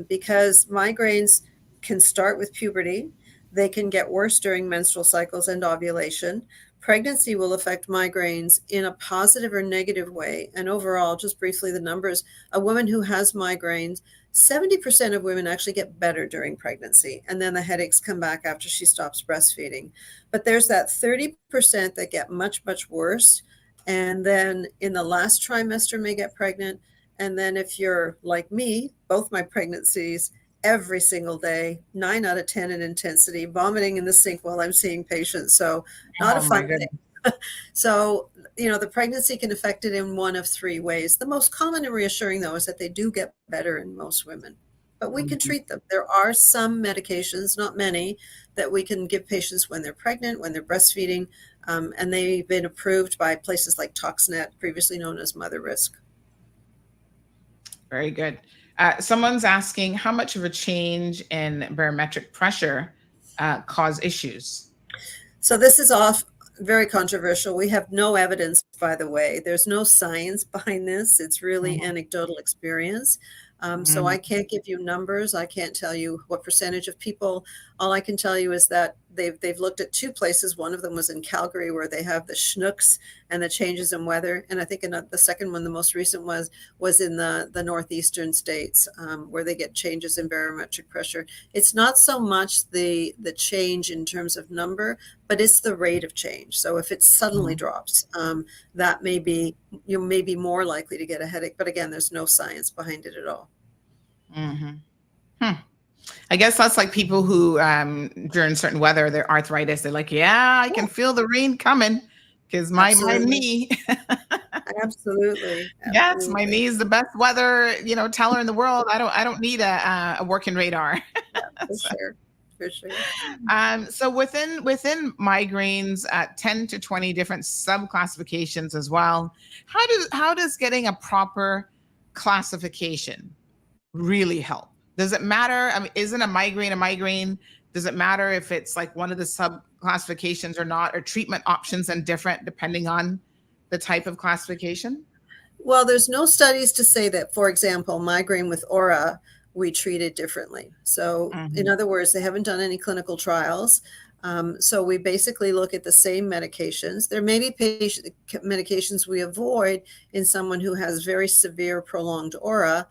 H: because migraines can start with puberty. They can get worse during menstrual cycles and ovulation. pregnancy will affect migraines in a positive or negative way. And overall, just briefly, the numbers, a woman who has migraines, 70% of women actually get better during pregnancy, and then the headaches come back after she stops breastfeeding. But there's that 30% that get much, much worse, and then in the last trimester may get pregnant. And then if you're like me, both my pregnancies, every single day, 9 out of 10 in intensity, vomiting in the sink while I'm seeing patients. So not a fun thing. So, the pregnancy can affect it in one of 3 ways. The most common and reassuring, though, is that they do get better in most women, but we can treat them. There are some medications, not many, that we can give patients when they're pregnant, when they're breastfeeding, and they've been approved by places like Toxnet, previously known as Mother Risk.
B: Very good. Someone's asking how much of a change in barometric pressure cause issues? So
H: this is very controversial. We have no evidence, by the way. There's no science behind this. It's really anecdotal experience. So I can't give you numbers. I can't tell you what percentage of people. All I can tell you is that they've looked at 2 places. One of them was in Calgary, where they have the Chinooks and the changes in weather. And I think the second one, the most recent, was in the northeastern states, where they get changes in barometric pressure. It's not so much the change in terms of number, but it's the rate of change. So if it suddenly drops, that may be, you may be more likely to get a headache. But again, there's no science behind it at all.
B: I guess that's like people who, during certain weather, their arthritis, they're like, yeah, I can feel the rain coming because my knee.
H: Absolutely.
B: Yes, my knee is the best weather, teller in the world. I don't need a working radar.
H: For sure.
B: So within migraines, 10 to 20 different subclassifications as well. How does getting a proper classification really help? Does it matter? I mean, isn't a migraine? Does it matter if it's like one of the subclassifications or not? Or treatment options and different depending on the type of classification?
H: Well, there's no studies to say that, for example, migraine with aura, we treat it differently. So in other words, they haven't done any clinical trials. So we basically look at the same medications. There may be medications we avoid in someone who has very severe prolonged aura,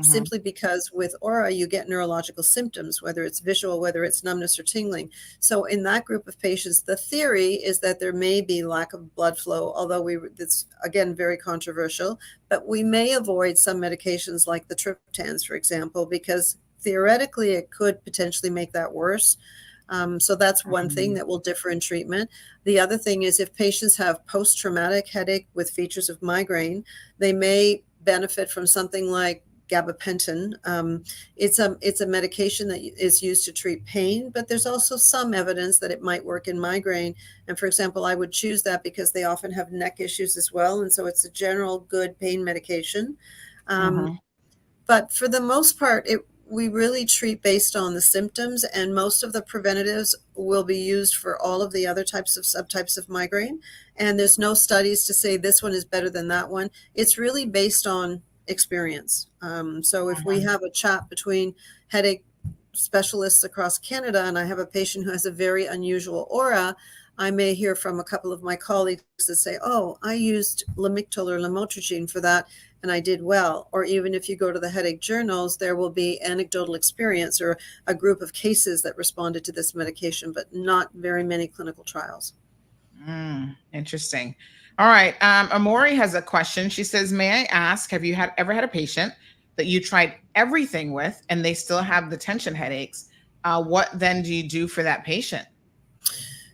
H: simply because with aura, you get neurological symptoms, whether it's visual, whether it's numbness or tingling. So in that group of patients, the theory is that there may be lack of blood flow, although it's, again, very controversial, but we may avoid some medications like the triptans, for example, because theoretically it could potentially make that worse. So that's one thing that will differ in treatment. The other thing is if patients have post-traumatic headache with features of migraine, they may benefit from something like gabapentin. It's a medication that is used to treat pain, but there's also some evidence that it might work in migraine. And for example, I would choose that because they often have neck issues as well. And so it's a general good pain medication. But for the most part, we really treat based on the symptoms, and most of the preventatives will be used for all of the other subtypes of migraine. And there's no studies to say this one is better than that one. It's really based on experience. So if we have a chat between headache specialists across Canada, and I have a patient who has a very unusual aura, I may hear from a couple of my colleagues that say, oh, I used Lamictal or lamotrigine for that, and I did well. Or even if you go to the headache journals, there will be anecdotal experience or a group of cases that responded to this medication, but not very many clinical trials.
B: Interesting. All right. Amori has a question. She says, may I ask, have you ever had a patient that you tried everything with and they still have the tension headaches? What then do you do for that patient?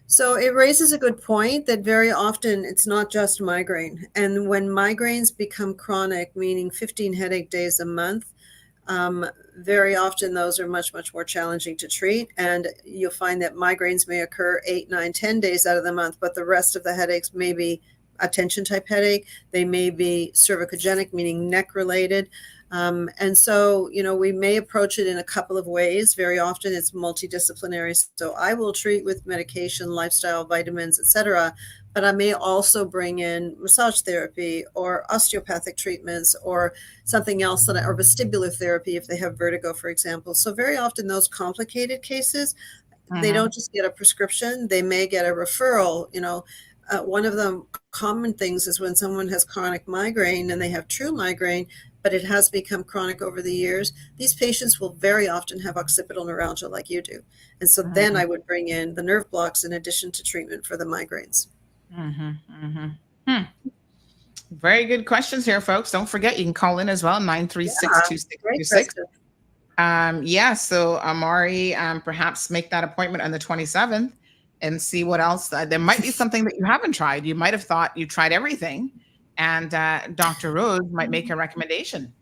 H: So it raises a good point that very often it's not just migraine. And when migraines become chronic, meaning 15 headache days a month, very often those are much, much more challenging to treat. And you'll find that migraines may occur 8, 9, 10 days out of the month, but the rest of the headaches may be a tension type headache. They may be cervicogenic, meaning neck related. And so, we may approach it in a couple of ways. Very often it's multidisciplinary. So I will treat with medication, lifestyle, vitamins, etc. But I may also bring in massage therapy or osteopathic treatments or something else or vestibular therapy if they have vertigo, for example. So very often those complicated cases, they don't just get a prescription, they may get a referral. One of the common things is when someone has chronic migraine and they have true migraine, but it has become chronic over the years, these patients will very often have occipital neuralgia like you do. And so then I would bring in the nerve blocks in addition to treatment for the migraines.
B: Very good questions here, folks. Don't forget, you can call in as well, 936-2626. So Amari, perhaps make that appointment on the 27th and see what else. There might be something that you haven't tried. You might have thought you tried everything, and Dr. Rose might make a recommendation.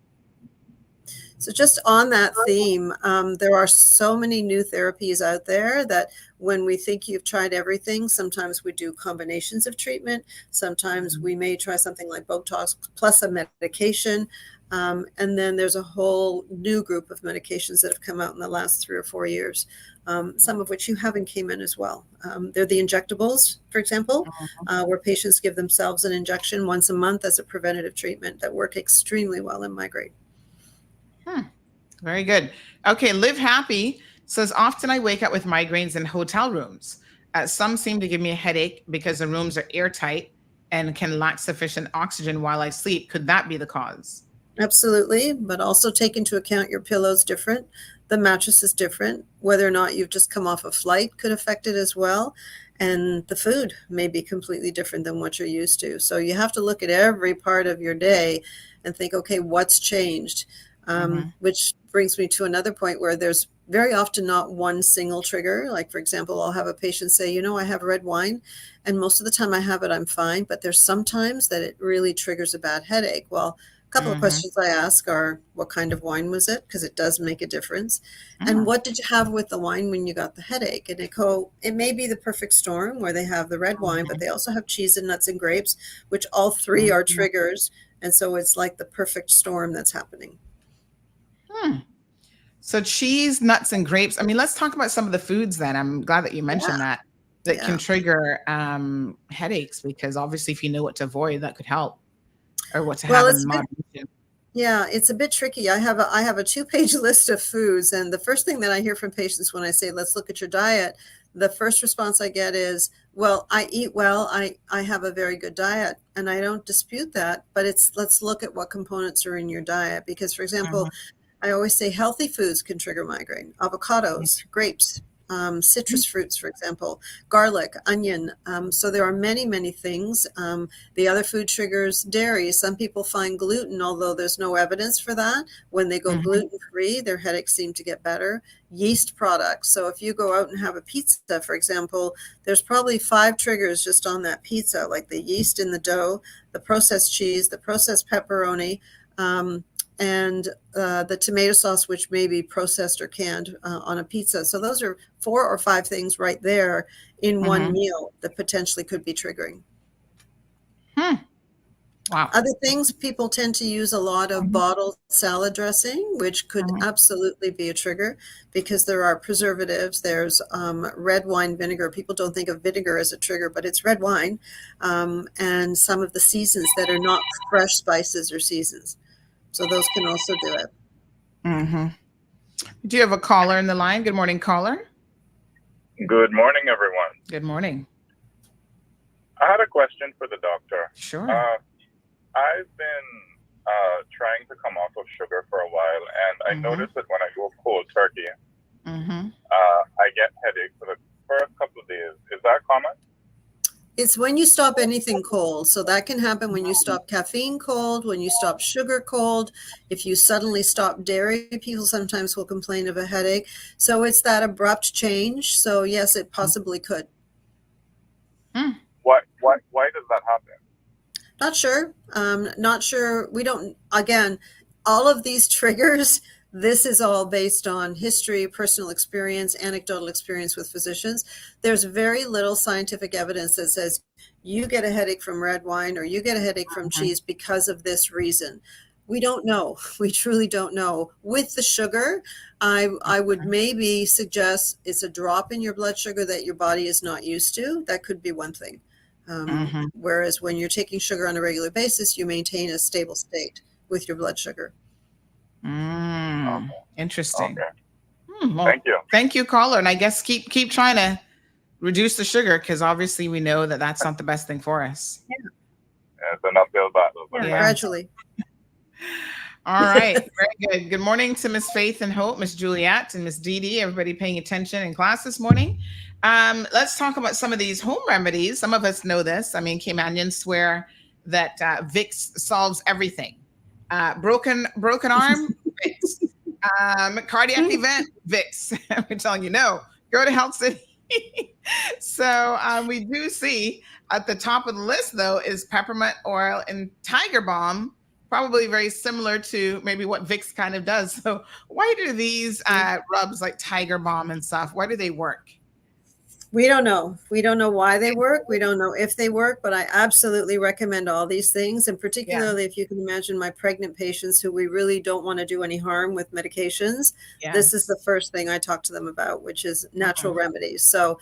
H: So just on that theme, there are so many new therapies out there that when we think you've tried everything, sometimes we do combinations of treatment. Sometimes we may try something like Botox plus a medication. And then there's a whole new group of medications that have come out in the last 3 or 4 years, some of which you have in Cayman as well. They're the injectables, for example, where patients give themselves an injection once a month as a preventative treatment that work extremely well in migraine.
B: Very good. Okay, Live Happy says, often I wake up with migraines in hotel rooms. Some seem to give me a headache because the rooms are airtight and can lack sufficient oxygen while I sleep. Could that be the cause?
H: Absolutely, but also take into account your pillow's different. The mattress is different. Whether or not you've just come off a flight could affect it as well. And the food may be completely different than what you're used to. So you have to look at every part of your day and think, okay, what's changed? Which brings me to another point where there's very often not one single trigger. Like, for example, I'll have a patient say, I have red wine, and most of the time I have it, I'm fine. But there's sometimes that it really triggers a bad headache. Well, a couple of questions I ask are, what kind of wine was it? Because it does make a difference. And what did you have with the wine when you got the headache? And it may be the perfect storm where they have the red wine, but they also have cheese and nuts and grapes, which all three are triggers. And so it's like the perfect storm that's happening.
B: So cheese, nuts, and grapes. I mean, let's talk about some of the foods then. I'm glad that you mentioned that can trigger headaches, because obviously if you know what to avoid, that could help, or what to have in moderation.
H: Yeah, it's a bit tricky. I have a 2-page list of foods, and the first thing that I hear from patients when I say, let's look at your diet, the first response I get is, well, I eat well, I have a very good diet, and I don't dispute that, but let's look at what components are in your diet. Because, for example, I always say healthy foods can trigger migraine. Avocados, grapes, citrus fruits, for example, garlic, onion. So there are many, many things. The other food triggers dairy. Some people find gluten, although there's no evidence for that. When they go gluten-free, their headaches seem to get better. Yeast products. So if you go out and have a pizza, for example, there's probably 5 triggers just on that pizza, like the yeast in the dough, the processed cheese, the processed pepperoni, and the tomato sauce, which may be processed or canned on a pizza. So those are 4 or 5 things right there in one meal that potentially could be triggering.
B: Wow.
H: Other things, people tend to use a lot of bottled salad dressing, which could absolutely be a trigger, because there are preservatives. There's red wine vinegar. People don't think of vinegar as a trigger, but it's red wine. And some of the seasons that are not fresh spices or seasons. So those can also do it.
B: Do you have a caller in the line? Good morning, caller.
I: Good morning, everyone.
B: Good morning.
I: I had a question for the doctor.
B: Sure.
I: I've been trying to come off of sugar for a while, and I noticed that when I go cold turkey, I get headaches for the first couple of days. Is that common?
H: It's when you stop anything cold. So that can happen when you stop caffeine cold, when you stop sugar cold. If you suddenly stop dairy, people sometimes will complain of a headache. So it's that abrupt change. So yes, it possibly could.
I: Why does that happen?
H: Not sure. Not sure. We don't, again, all of these triggers, this is all based on history, personal experience, anecdotal experience with physicians. There's very little scientific evidence that says you get a headache from red wine or you get a headache from cheese because of this reason. We don't know. We truly don't know. With the sugar, I would maybe suggest it's a drop in your blood sugar that your body is not used to. That could be one thing. Whereas when you're taking sugar on a regular basis, you maintain a stable state with your blood sugar.
B: Interesting. Well,
I: Thank you.
B: Thank you, caller. And I guess keep trying to reduce the sugar, because obviously we know that that's not the best thing for us.
I: Yeah, it's an uphill battle. But
B: Yeah.
H: Gradually.
B: All right. Very good. Good morning to Miss Faith and Hope, Miss Juliet, and Miss Dee Dee, everybody paying attention in class this morning. Let's talk about some of these home remedies. Some of us know this. I mean, Caymanians swear that Vicks solves everything. Broken arm, Vicks. Cardiac event, Vicks. We're telling you, no, go to Health City. So we do see at the top of the list, though, is peppermint oil and Tiger Balm, probably very similar to maybe what Vicks kind of does. So why do these rubs like Tiger Balm and stuff, why do they work?
H: We don't know. We don't know why they work. We don't know if they work, but I absolutely recommend all these things. And particularly if you can imagine my pregnant patients who we really don't want to do any harm with medications. This is the first thing I talk to them about, which is natural remedies. So,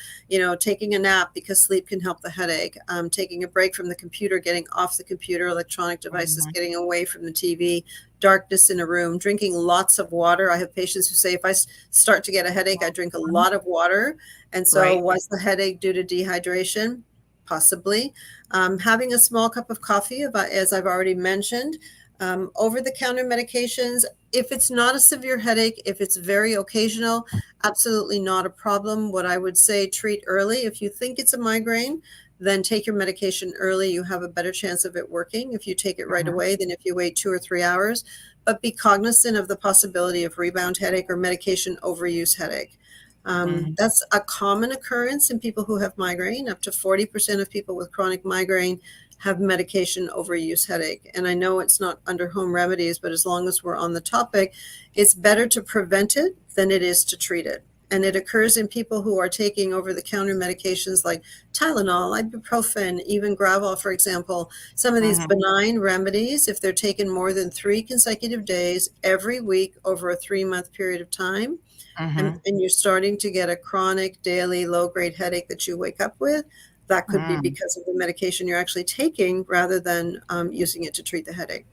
H: taking a nap because sleep can help the headache, taking a break from the computer, getting off the computer, electronic devices, getting away from the TV, darkness in a room, drinking lots of water. I have patients who say, if I start to get a headache, I drink a lot of water. And so was the headache due to dehydration? Possibly. Having a small cup of coffee, as I've already mentioned. Over-the-counter medications, if it's not a severe headache, if it's very occasional, absolutely not a problem. What I would say, treat early. If you think it's a migraine, then take your medication early. You have a better chance of it working if you take it right away than if you wait 2 or 3 hours. But be cognizant of the possibility of rebound headache or medication overuse headache. That's a common occurrence in people who have migraine. Up to 40% of people with chronic migraine have medication overuse headache. And I know it's not under home remedies, but as long as we're on the topic, it's better to prevent it than it is to treat it. And it occurs in people who are taking over-the-counter medications like Tylenol, ibuprofen, even Gravol, for example. Some of these benign remedies, if they're taken more than 3 consecutive days every week over a 3-month period of time, and you're starting to get a chronic, daily, low-grade headache that you wake up with, that could be because of the medication you're actually taking rather than using it to treat the headache.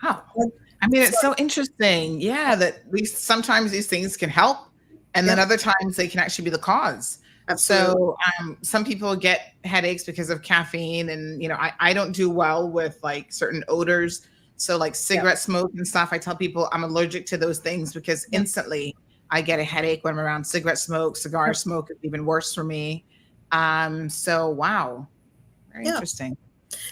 B: Wow. I mean, it's so interesting. Yeah, that sometimes these things can help, and then other times they can actually be the cause.
H: Absolutely.
B: So some people get headaches because of caffeine, and I don't do well with like certain odors. So like cigarette smoke and stuff, I tell people I'm allergic to those things because instantly I get a headache when I'm around cigarette smoke. Cigar smoke is even worse for me. So wow, very interesting.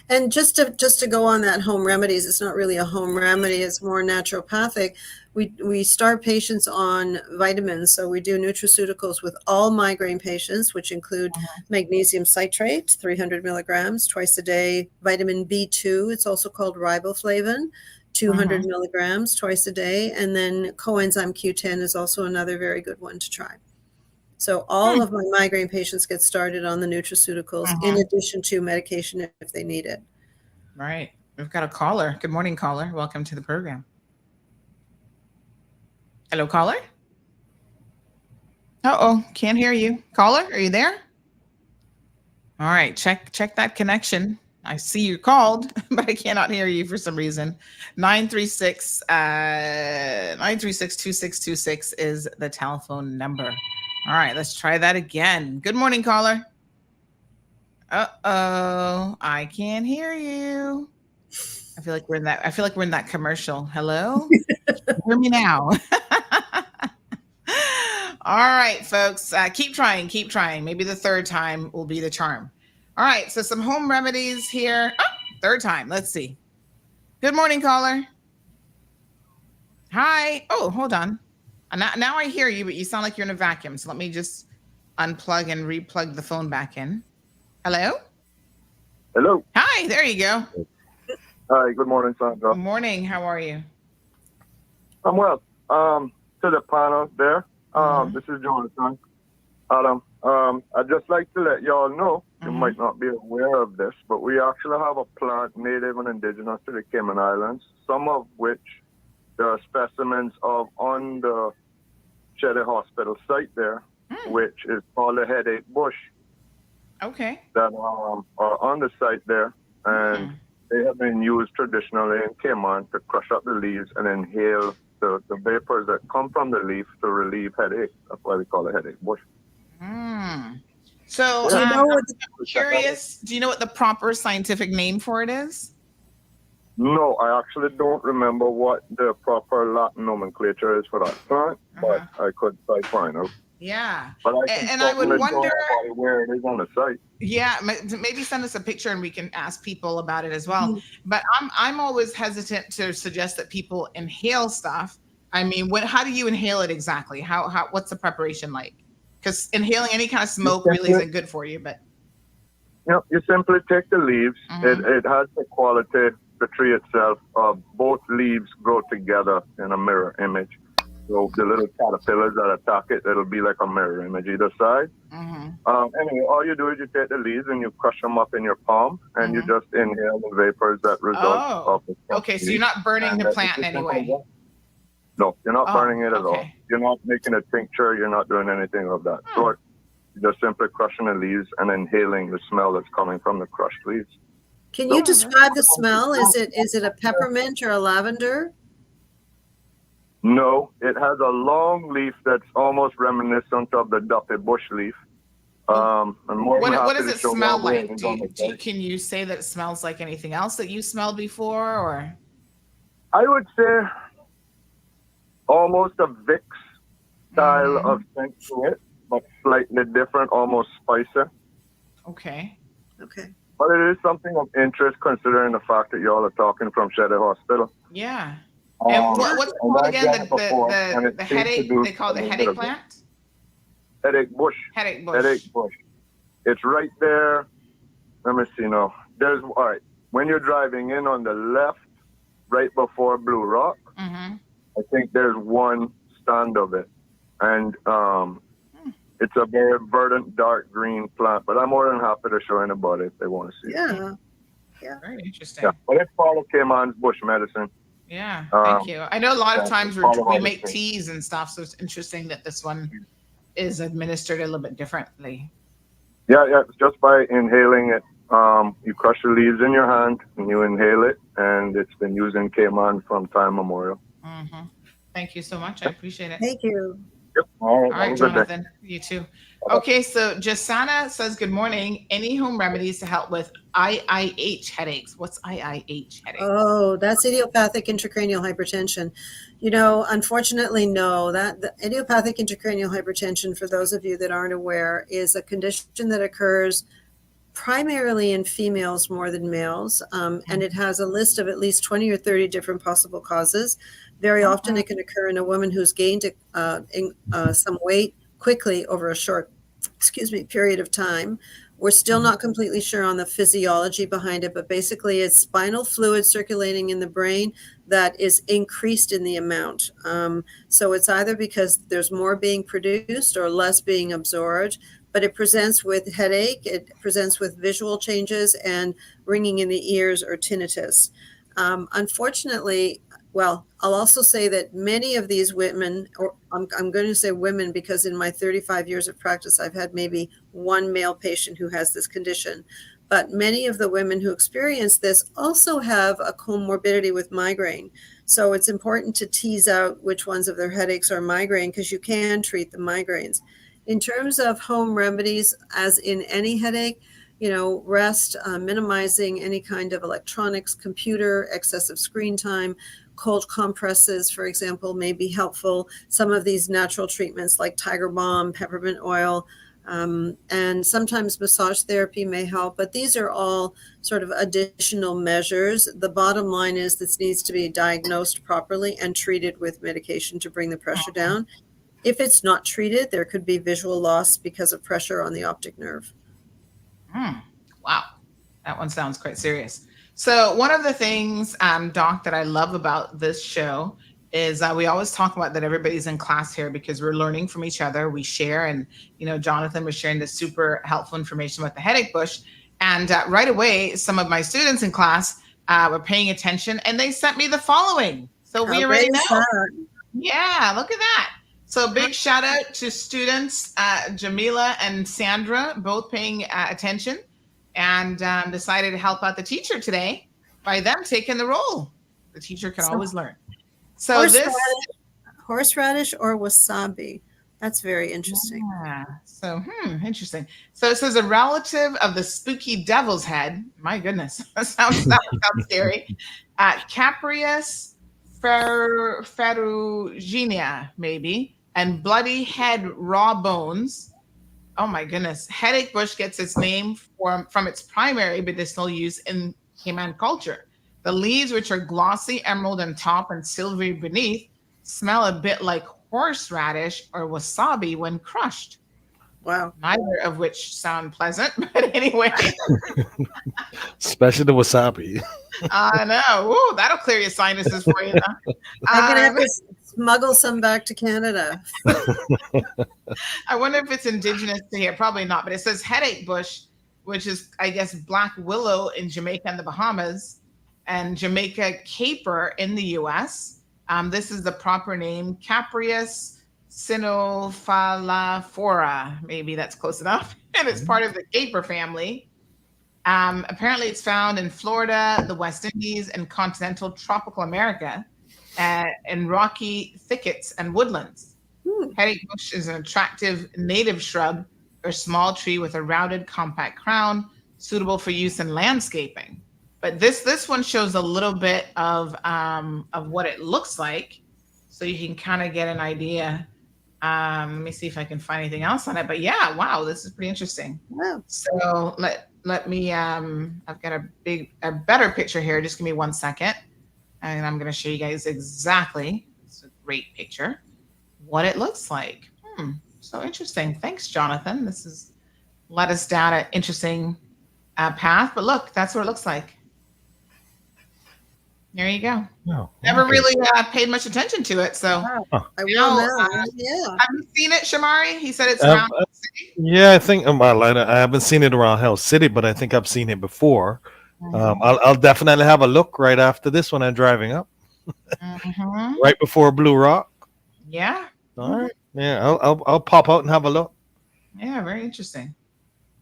H: And just to go on that home remedies, it's not really a home remedy, it's more naturopathic. We start patients on vitamins. So we do nutraceuticals with all migraine patients, which include magnesium citrate, 300 milligrams twice a day, vitamin B2, it's also called riboflavin, 200 milligrams twice a day. And then coenzyme Q10 is also another very good one to try. So all of my migraine patients get started on the nutraceuticals in addition to medication if they need it.
B: Right. We've got a caller. Good morning, caller. Welcome to the program. Hello, caller. Uh-oh, can't hear you. Caller, are you there? All right, check that connection. I see you called, but I cannot hear you for some reason. 936-2626 is the telephone number. All right, let's try that again. Good morning, caller. Uh-oh, I can't hear you. I feel like we're in that commercial. Hello? Hear me now. All right, folks, keep trying. Maybe the third time will be the charm. All right, so some home remedies here. Oh, third time. Let's see. Good morning, caller. Hi. Oh, hold on. Now I hear you, but you sound like you're in a vacuum. So let me just unplug and replug the phone back in. Hello?
J: Hello.
B: Hi, there you go.
J: Hi, good morning, Sandra.
B: Good morning. How are you?
J: I'm well. To the panel there, this is Jonathan. Adam, I'd just like to let y'all know, you might not be aware of this, but we actually have a plant native and indigenous to the Cayman Islands, some of which there are specimens of on the Cheddar Hospital site there, which is called the headache bush.
B: Okay.
J: That are on the site there, and they have been used traditionally in Cayman to crush up the leaves and inhale the vapors that come from the leaf to relieve headache. That's why we call it headache bush.
B: So
H: Do you know what
B: I'm curious, do you know what the proper scientific name for it is?
J: No, I actually don't remember what the proper Latin nomenclature is for that plant, but I could try find out.
B: Yeah.
J: But I can
B: And I would
J: certainly
B: wonder
J: tell where it is on the site.
B: Yeah, maybe send us a picture and we can ask people about it as well. But I'm always hesitant to suggest that people inhale stuff. I mean, how do you inhale it exactly? How what's the preparation like? Because inhaling any kind of smoke really isn't good for you. But
J: You simply take the leaves. It has the quality, the tree itself, of both leaves grow together in a mirror image. So the little caterpillars that attack it, it'll be like a mirror image either side. Anyway, all you do is you take the leaves and you crush them up in your palm, and you just inhale the vapors that result of the
B: okay, so you're not burning the plant in any way.
J: No, you're not burning it at all. You're not making a tincture. You're not doing anything of that sort. You're just simply crushing the leaves and inhaling the smell that's coming from the crushed leaves.
H: Can you describe the smell? Is it a peppermint or a lavender?
J: No, it has a long leaf that's almost reminiscent of the duffy bush leaf.
B: What does it smell like? Can you say that it smells like anything else that you smelled before, or?
J: I would say almost a Vicks style of scent to it, but slightly different, almost spicy.
B: Okay.
J: But it is something of interest considering the fact that y'all are talking from Shedder Hospital.
B: Yeah. And what's it called again? The headache, they call it the headache plant?
J: Headache bush.
B: Headache bush.
J: Headache bush. It's right there. Let me see now. All right. When you're driving in on the left, right before Blue Rock, I think there's one stand of it. And it's a very verdant, dark green plant. But I'm more than happy to show anybody if they want to see it.
H: Yeah.
B: Very interesting.
J: Yeah. But it's part of Cayman's bush medicine.
B: Yeah, thank you. I know a lot of times we make teas and stuff, so it's interesting that this one is administered a little bit differently.
J: Yeah, it's just by inhaling it. You crush the leaves in your hand and you inhale it, and it's been used in Cayman from time memorial.
B: Thank you so much. I appreciate it.
H: Thank you.
J: Yep. All
B: right, Jonathan. You too. Okay, so Jasana says, good morning. Any home remedies to help with IIH headaches? What's IIH headaches?
H: Oh, that's idiopathic intracranial hypertension. Unfortunately, no. The idiopathic intracranial hypertension, for those of you that aren't aware, is a condition that occurs primarily in females more than males, and it has a list of at least 20 or 30 different possible causes. Very often it can occur in a woman who's gained some weight quickly over a short period of time. We're still not completely sure on the physiology behind it, but basically it's spinal fluid circulating in the brain that is increased in the amount. So it's either because there's more being produced or less being absorbed, but it presents with headache, it presents with visual changes and ringing in the ears or tinnitus. Unfortunately, well, I'll also say that many of these women, or I'm going to say women because in my 35 years of practice, I've had maybe one male patient who has this condition. But many of the women who experience this also have a comorbidity with migraine. So it's important to tease out which ones of their headaches are migraine because you can treat the migraines. In terms of home remedies, as in any headache, rest, minimizing any kind of electronics, computer, excessive screen time. Cold compresses, for example, may be helpful. Some of these natural treatments like tiger balm, peppermint oil, and sometimes massage therapy may help, but these are all sort of additional measures. The bottom line is this needs to be diagnosed properly and treated with medication to bring the pressure down. If it's not treated, there could be visual loss because of pressure on the optic nerve.
B: Wow, that one sounds quite serious. So one of the things, Doc, that I love about this show is we always talk about that everybody's in class here because we're learning from each other. We share, and Jonathan was sharing the super helpful information about the headache bush. And right away, some of my students in class were paying attention, and they sent me the following. So we already know. Yeah, look at that. So big shout out to students, Jamila and Sandra, both paying attention. And decided to help out the teacher today by them taking the role. The teacher can always learn. So
H: horseradish or wasabi. That's very interesting.
B: Yeah. So, interesting. So it says a relative of the spooky devil's head. My goodness, that sounds scary. Caprius ferruginea, maybe, and bloody head raw bones. Oh my goodness. Headache bush gets its name from its primary medicinal use in Cayman culture. The leaves, which are glossy emerald on top and silvery beneath, smell a bit like horseradish or wasabi when crushed.
H: Wow.
B: Neither of which sound pleasant, but anyway.
F: Especially the wasabi.
B: I know. Ooh, that'll clear your sinuses for you.
H: I'm going to have to smuggle some back to Canada.
B: I wonder if it's indigenous to here. Probably not, but it says headache bush, which is, I guess, black willow in Jamaica and the Bahamas, and Jamaica caper in the U.S. This is the proper name, Caprius cynophalaphora. Maybe that's close enough. And it's part of the caper family. Apparently, it's found in Florida, the West Indies, and continental tropical America, in rocky thickets and woodlands. Headache bush is an attractive native shrub or small tree with a rounded, compact crown, suitable for use in landscaping. But this one shows a little bit of what it looks like, so you can kind of get an idea. Let me see if I can find anything else on it. But yeah, wow, this is pretty interesting.
H: Wow.
B: So let me. I've got a better picture here. Just give me 1 second, and I'm going to show you guys exactly. It's a great picture. What it looks like. So interesting. Thanks, Jonathan. This has led us down an interesting path. But look, that's what it looks like. There you go.
F: Oh,
B: Never really paid much attention to it. So
H: I will now. Yeah.
B: Have you seen it, Shamari? He said it's around the city.
F: Yeah, I think I haven't seen it around Hell City, but I think I've seen it before. I'll definitely have a look right after this when I'm driving up. Right before Blue Rock.
B: Yeah.
F: All right. Yeah, I'll pop out and have a look.
B: Yeah, very interesting.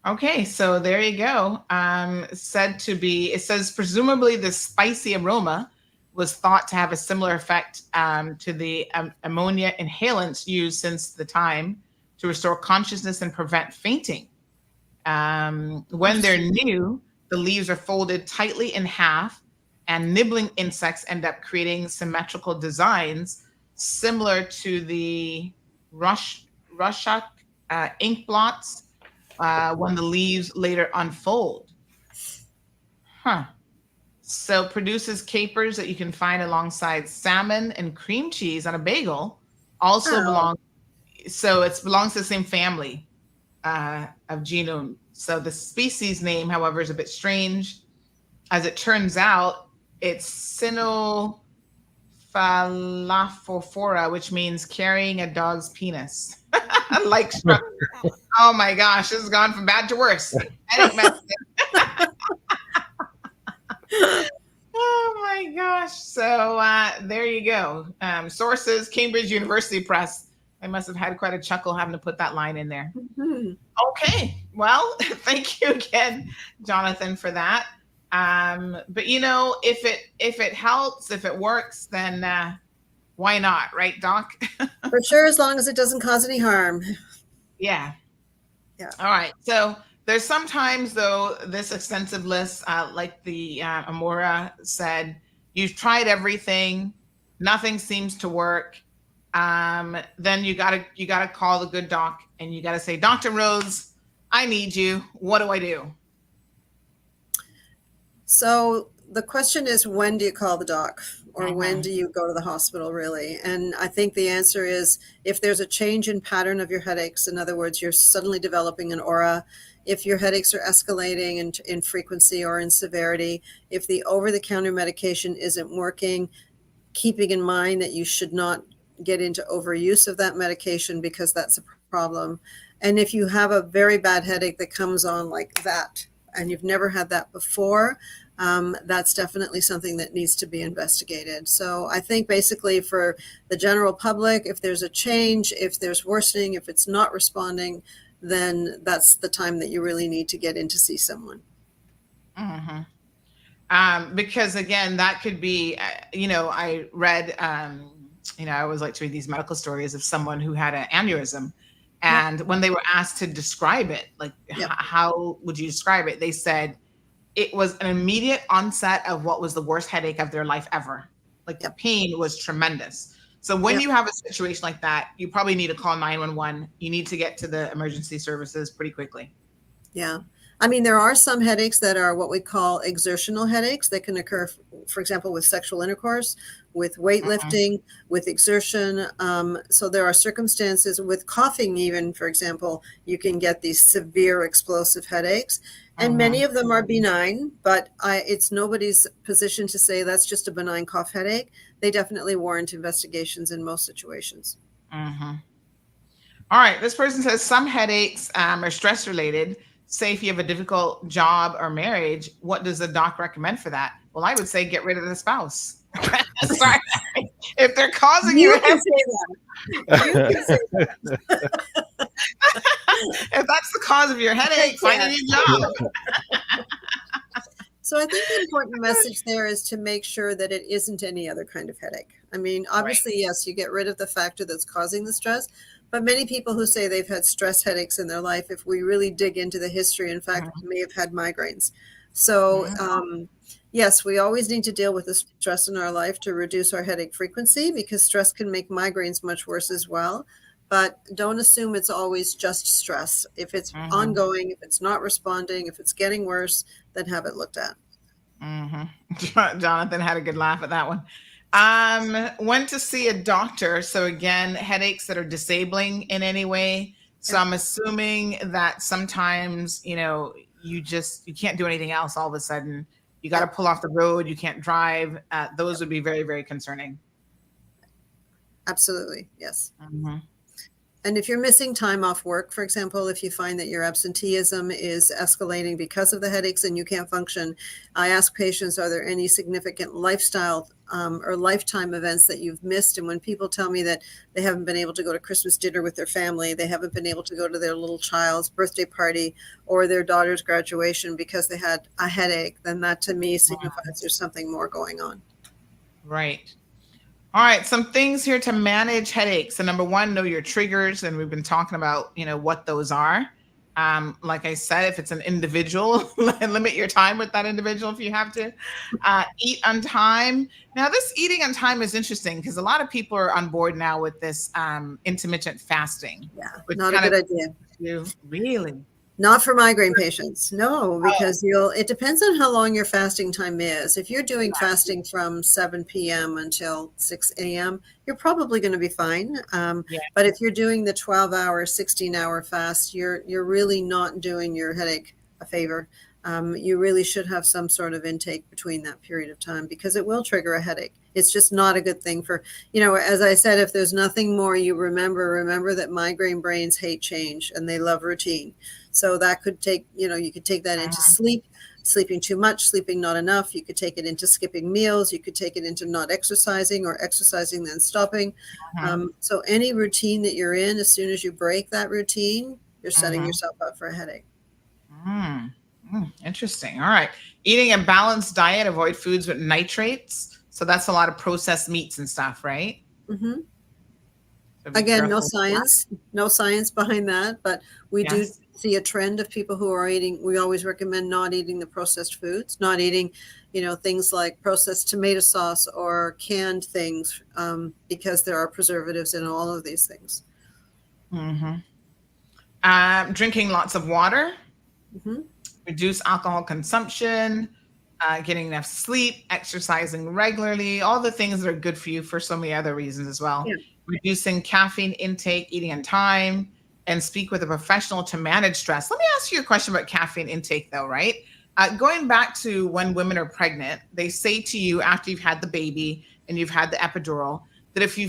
B: Okay, so there you go. It says presumably the spicy aroma was thought to have a similar effect to the ammonia inhalants used since the time to restore consciousness and prevent fainting. When they're new, the leaves are folded tightly in half, and nibbling insects end up creating symmetrical designs similar to the Rorschach ink blots when the leaves later unfold. So produces capers that you can find alongside salmon and cream cheese on a bagel. Also belongs to the same family of genome. So the species name, however, is a bit strange. As it turns out, it's Cynophalaphora, which means carrying a dog's penis. Like, oh my gosh, this has gone from bad to worse. Oh my gosh. So there you go. Sources, Cambridge University Press. I must have had quite a chuckle having to put that line in there. Okay. Well, thank you again, Jonathan, for that. But if it helps, if it works, then why not, right, Doc?
H: For sure, as long as it doesn't cause any harm.
B: Yeah. All right. So there's sometimes, though, this extensive list, like the Amora said, you've tried everything, nothing seems to work. Then you gotta call the good doc, and you gotta say, Dr. Rose, I need you. What do I do?
H: So the question is, when do you call the doc, or when do you go to the hospital, really? And I think the answer is if there's a change in pattern of your headaches. In other words, you're suddenly developing an aura. If your headaches are escalating in frequency or in severity, if the over-the-counter medication isn't working, keeping in mind that you should not get into overuse of that medication because that's a problem. And if you have a very bad headache that comes on like that, and you've never had that before, that's definitely something that needs to be investigated. So I think basically for the general public, if there's a change, if there's worsening, if it's not responding, then that's the time that you really need to get in to see someone.
B: Because again, that could be, I read, I always like to read these medical stories of someone who had an aneurysm. And when they were asked to describe it, like how would you describe it? They said it was an immediate onset of what was the worst headache of their life ever. Like the pain was tremendous. So when you have a situation like that, you probably need to call 911. You need to get to the emergency services pretty quickly.
H: Yeah. I mean, there are some headaches that are what we call exertional headaches that can occur, for example, with sexual intercourse, with weightlifting, with exertion. So there are circumstances with coughing, even, for example, you can get these severe explosive headaches. And many of them are benign, but it's nobody's position to say that's just a benign cough headache. They definitely warrant investigations in most situations.
B: All right. This person says some headaches are stress related. Say if you have a difficult job or marriage, what does the doc recommend for that? Well, I would say get rid of the spouse. Sorry. If they're causing you
H: can say that. You can say that.
B: If that's the cause of your headache, find a new job.
H: So I think the important message there is to make sure that it isn't any other kind of headache. I mean, obviously, yes, you get rid of the factor that's causing the stress, but many people who say they've had stress headaches in their life, if we really dig into the history, in fact, may have had migraines. So yes, we always need to deal with the stress in our life to reduce our headache frequency, because stress can make migraines much worse as well. But don't assume it's always just stress. If it's ongoing, if it's not responding, if it's getting worse, then have it looked at.
B: Jonathan had a good laugh at that one. Went to see a doctor. So again, headaches that are disabling in any way. So I'm assuming that sometimes, you can't do anything else all of a sudden. You got to pull off the road. You can't drive. Those would be very, very concerning.
H: Absolutely. Yes. And if you're missing time off work, for example, if you find that your absenteeism is escalating because of the headaches and you can't function, I ask patients, are there any significant lifestyle or lifetime events that you've missed? And when people tell me that they haven't been able to go to Christmas dinner with their family, they haven't been able to go to their little child's birthday party or their daughter's graduation because they had a headache, then that to me signifies there's something more going on.
B: Right. All right, some things here to manage headaches. So number one, know your triggers, and we've been talking about, what those are. Like I said, if it's an individual, limit your time with that individual if you have to. Eat on time. Now, this eating on time is interesting because a lot of people are on board now with this intermittent fasting.
H: Yeah, not a good idea.
B: Really?
H: Not for migraine patients. No, because it depends on how long your fasting time is. If you're doing fasting from 7 p.m. until 6 a.m., you're probably going to be fine. But if you're doing the 12-hour, 16-hour fast, you're really not doing your headache a favor. You really should have some sort of intake between that period of time because it will trigger a headache. It's just not a good thing for, as I said, if there's nothing more you remember that migraine brains hate change and they love routine. So that could take, you could take that into sleeping too much, sleeping not enough. You could take it into skipping meals. You could take it into not exercising or exercising then stopping. So any routine that you're in, as soon as you break that routine, you're setting yourself up for a headache.
B: Interesting. All right. Eating a balanced diet, avoid foods with nitrates. So that's a lot of processed meats and stuff, right?
H: So again, no science behind that, but we do see a trend of people who are eating. We always recommend not eating the processed foods, not eating, things like processed tomato sauce or canned things, because there are preservatives in all of these things.
B: Drinking lots of water, reduce alcohol consumption, getting enough sleep, exercising regularly, all the things that are good for you for so many other reasons as well. Reducing caffeine intake, eating on time, and speak with a professional to manage stress. Let me ask you a question about caffeine intake though, right? Going back to when women are pregnant, they say to you after you've had the baby and you've had the epidural, that if you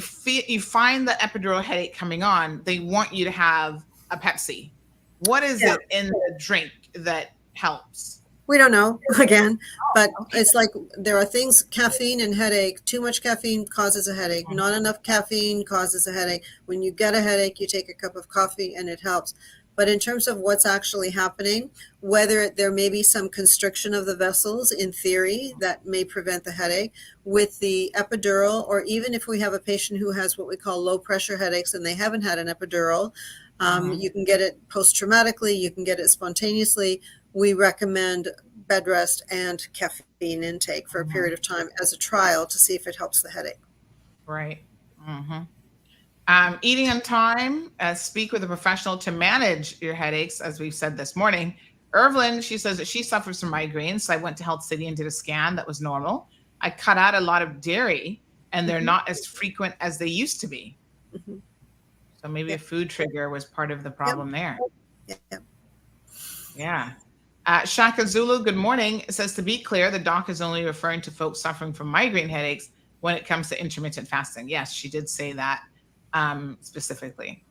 B: find the epidural headache coming on, they want you to have a Pepsi. What is it in the drink that helps?
H: We don't know, again, but it's like there are things, caffeine and headache. Too much caffeine causes a headache. Not enough caffeine causes a headache. When you get a headache, you take a cup of coffee and it helps. But in terms of what's actually happening, whether there may be some constriction of the vessels in theory that may prevent the headache with the epidural, or even if we have a patient who has what we call low pressure headaches and they haven't had an epidural, you can get it post-traumatically, you can get it spontaneously. We recommend bed rest and caffeine intake for a period of time as a trial to see if it helps the headache.
B: Right. Eating on time, speak with a professional to manage your headaches, as we've said this morning. Evelyn, she says that she suffers from migraines. So I went to Health City and did a scan that was normal. I cut out a lot of dairy and they're not as frequent as they used to be. So maybe a food trigger was part of the problem there. Yeah. Shaka Zulu, good morning. It says, to be clear, the doc is only referring to folks suffering from migraine headaches when it comes to intermittent fasting. Yes, she did say that specifically.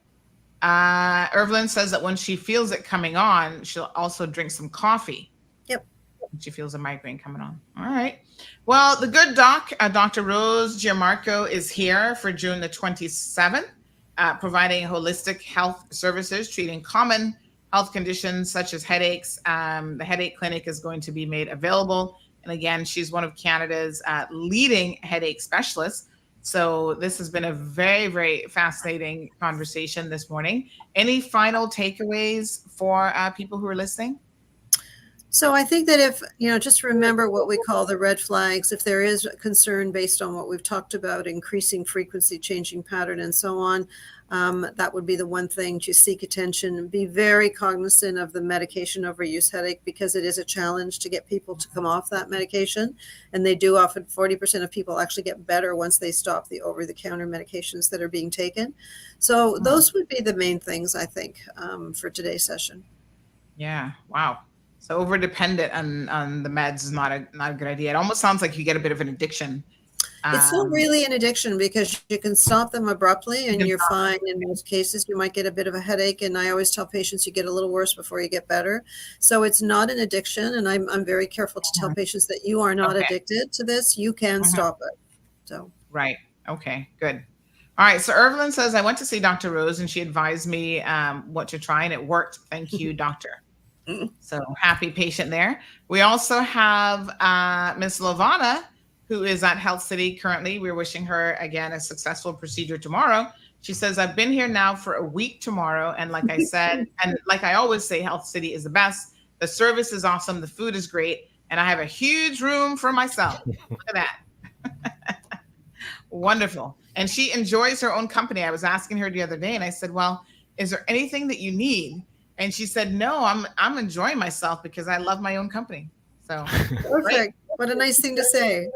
B: Evelyn says that when she feels it coming on, she'll also drink some coffee.
H: Yep.
B: When she feels a migraine coming on. All right. Well, the good doc, Dr. Rose Gianmarco, is here for June the 27th, providing holistic health services, treating common health conditions such as headaches. The headache clinic is going to be made available. And again, she's one of Canada's leading headache specialists. So this has been a very, very fascinating conversation this morning. Any final takeaways for people who are listening?
H: So I think that if, just remember what we call the red flags. If there is a concern based on what we've talked about, increasing frequency, changing pattern, and so on, that would be the one thing to seek attention. Be very cognizant of the medication overuse headache, because it is a challenge to get people to come off that medication. And they do often, 40% of people actually get better once they stop the over-the-counter medications that are being taken. So those would be the main things, I think, for today's session.
B: Yeah. Wow. So over-dependent on the meds is not a good idea. It almost sounds like you get a bit of an addiction.
H: It's not really an addiction, because you can stop them abruptly and you're fine. In most cases, you might get a bit of a headache. And I always tell patients you get a little worse before you get better. So it's not an addiction. And I'm very careful to tell patients that you are not addicted to this. You can stop it. So.
B: Right. Okay, good. All right. So Evelyn says, I went to see Dr. Rose and she advised me what to try and it worked. Thank you, doctor. So happy patient there. We also have Miss Lavana, who is at Health City currently. We're wishing her, again, a successful procedure tomorrow. She says, I've been here now for a week tomorrow. And like I said, and like I always say, Health City is the best. The service is awesome. The food is great. And I have a huge room for myself. Look at that. Wonderful. And she enjoys her own company. I was asking her the other day and I said, well, is there anything that you need? And she said, no, I'm enjoying myself because I love my own company. So
H: perfect. Right. What a nice thing to say.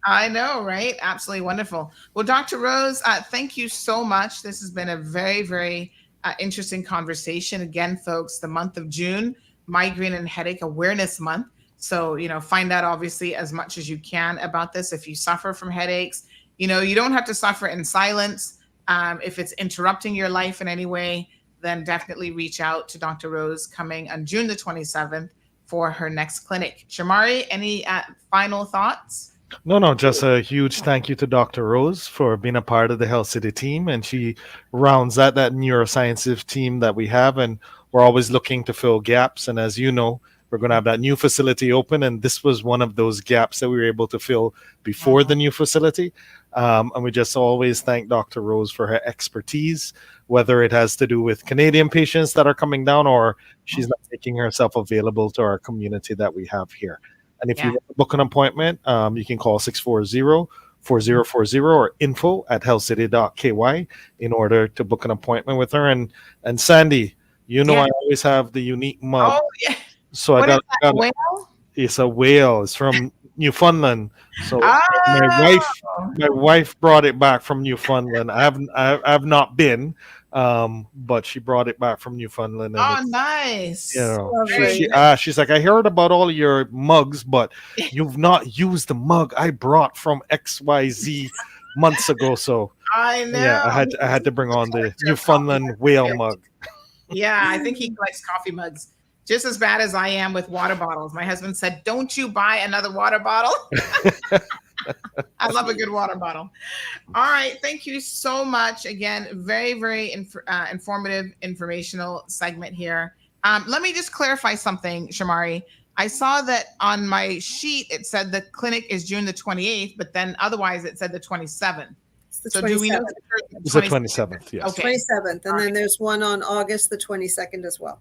B: I know, right? Absolutely wonderful. Well, Dr. Rose, thank you so much. This has been a very, very interesting conversation. Again, folks, the month of June, Migraine and Headache Awareness Month. So, find out obviously as much as you can about this. If you suffer from headaches, you don't have to suffer in silence. If it's interrupting your life in any way, then definitely reach out to Dr. Rose coming on June the 27th for her next clinic. Shamari, any final thoughts?
F: No, just a huge thank you to Dr. Rose for being a part of the Health City team. And she rounds out that neurosciences team that we have. And we're always looking to fill gaps. And as you know, we're going to have that new facility open. And this was one of those gaps that we were able to fill before the new facility. And we just always thank Dr. Rose for her expertise, whether it has to do with Canadian patients that are coming down or she's not making herself available to our community that we have here. And if you want to book an appointment, you can call 640-4040 or info@healthcity.ky in order to book an appointment with her. And Sandy, I always have the unique mug.
B: Oh, yeah.
F: So
B: what
F: I got
B: whale?
F: It's a whale. It's from Newfoundland. So my wife brought it back from Newfoundland. I've not been, but she brought it back from Newfoundland. And
B: nice.
F: She's like, I heard about all your mugs, but you've not used the mug I brought from XYZ months ago. So
B: I know.
F: Yeah, I had to bring on the Newfoundland whale mug.
B: Yeah, I think he collects coffee mugs. Just as bad as I am with water bottles. My husband said, don't you buy another water bottle? I love a good water bottle. All right. Thank you so much. Again, very, very informative, informational segment here. Let me just clarify something, Shamari. I saw that on my sheet, it said the clinic is June the 28th, but then otherwise it said the 27th. So do we know?
F: It's the 27th, yes.
B: Okay.
H: 27th. And then there's one on August the 22nd as well.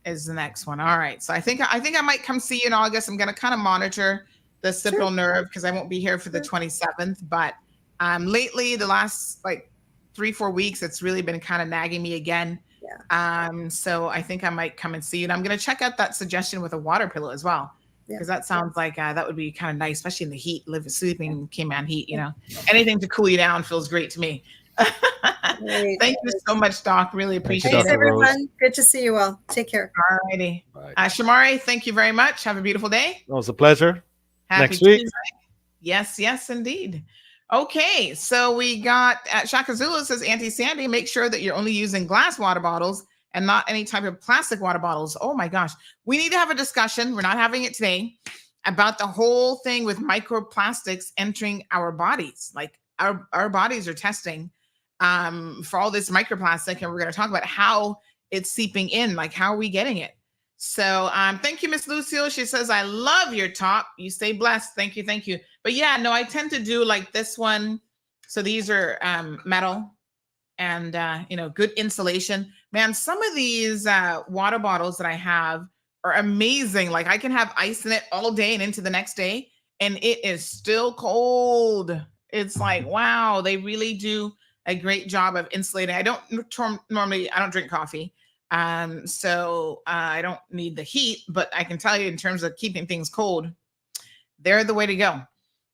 B: Is the next one. All right. So I think I might come see you in August. I'm going to kind of monitor the occipital nerve because I won't be here for the 27th. But lately, the last like 3-4 weeks, it's really been kind of nagging me again. Yeah. So I think I might come and see you. And I'm going to check out that suggestion with a water pillow as well. Because that sounds like that would be kind of nice, especially in the heat, sleeping in Cayman heat, you know. Anything to cool you down feels great to me. Thank you so much, Doc. Really appreciate it.
H: Thanks, everyone. Good to see you all. Take care.
B: All righty. Shamari, thank you very much. Have a beautiful day.
F: It was a pleasure.
B: Happy
F: Next week.
B: Tuesday. Yes, indeed. Okay, so we got Shaka Zulu says, Auntie Sandy, make sure that you're only using glass water bottles and not any type of plastic water bottles. Oh my gosh. We need to have a discussion. We're not having it today about the whole thing with microplastics entering our bodies. Like our bodies are testing for all this microplastic, and we're going to talk about how it's seeping in, like how are we getting it? So thank you, Miss Lucille. She says, I love your top. You stay blessed. Thank you. But yeah, no, I tend to do like this one. So these are metal and, good insulation. Man, some of these water bottles that I have are amazing. Like I can have ice in it all day and into the next day, and it is still cold. It's like, wow, they really do a great job of insulating. I don't drink coffee. So I don't need the heat, but I can tell you in terms of keeping things cold, they're the way to go.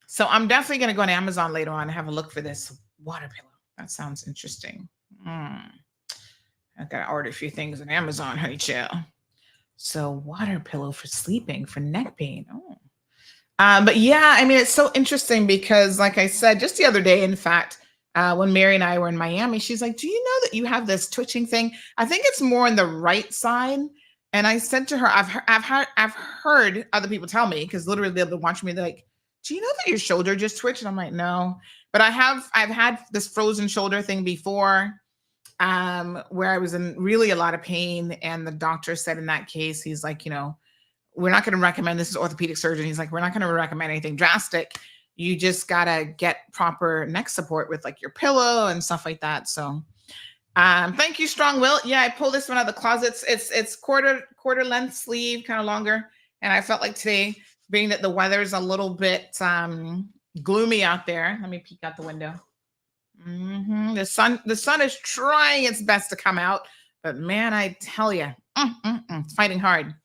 B: So I'm definitely going to go on Amazon later on and have a look for this water pillow. That sounds interesting. I've got to order a few things on Amazon, honey chill. So water pillow for sleeping, for neck pain. Oh. But yeah, I mean, it's so interesting because like I said, just the other day, in fact, when Mary and I were in Miami, she's like, do you know that you have this twitching thing? I think it's more on the right side. And I said to her, I've heard other people tell me, because literally they'll be watching me, they're like, do you know that your shoulder just twitched? And I'm like, no, but I've had this frozen shoulder thing before, where I was in really a lot of pain. And the doctor said in that case, he's like, we're not going to recommend, this is orthopedic surgeon. He's like, we're not going to recommend anything drastic. You just got to get proper neck support with like your pillow and stuff like that. So thank you, Strong Will. Yeah, I pulled this one out of the closet. It's quarter length sleeve, kind of longer. And I felt like today, being that the weather's a little bit gloomy out there. Let me peek out the window. The sun is trying its best to come out, but man, I tell you, it's fighting hard.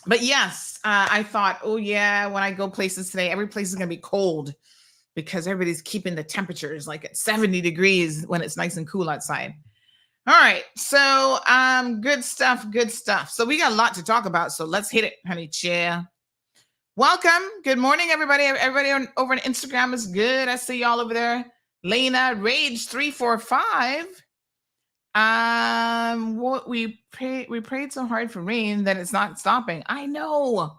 B: But yes, I thought, oh yeah, when I go places today, every place is going to be cold because everybody's keeping the temperatures like at 70 degrees when it's nice and cool outside. All right. So, good stuff. So we got a lot to talk about. So let's hit it, honey. Cheer. Welcome. Good morning, everybody. Everybody over on Instagram is good. I see y'all over there. Lena, Rage 345. What we prayed so hard for rain that it's not stopping. I know.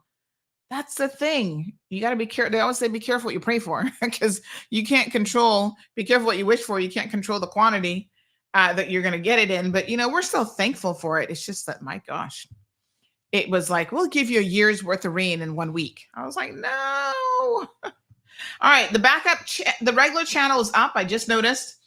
B: That's the thing. You got to be careful. They always say, be careful what you pray for, because you can't control, be careful what you wish for. You can't control the quantity that you're going to get it in. But, we're still thankful for it. It's just that, my gosh, it was like, we'll give you a year's worth of rain in 1 week. I was like, no. All right. The backup, the regular channel is up. I just noticed.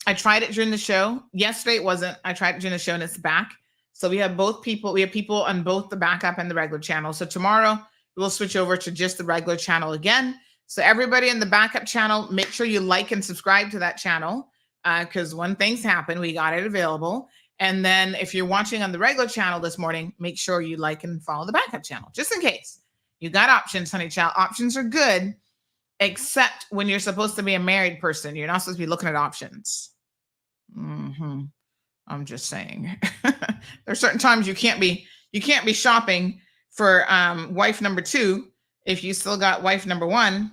B: I tried it during the show. Yesterday it wasn't. I tried it during the show and it's back. So we have people on both the backup and the regular channel. So tomorrow we'll switch over to just the regular channel again. So everybody in the backup channel, make sure you like and subscribe to that channel, because when things happen, we got it available. And then if you're watching on the regular channel this morning, make sure you like and follow the backup channel, just in case. You got options, honey child. Options are good, except when you're supposed to be a married person. You're not supposed to be looking at options. I'm just saying. There's certain times you can't be shopping for wife number 2 if you still got wife number 1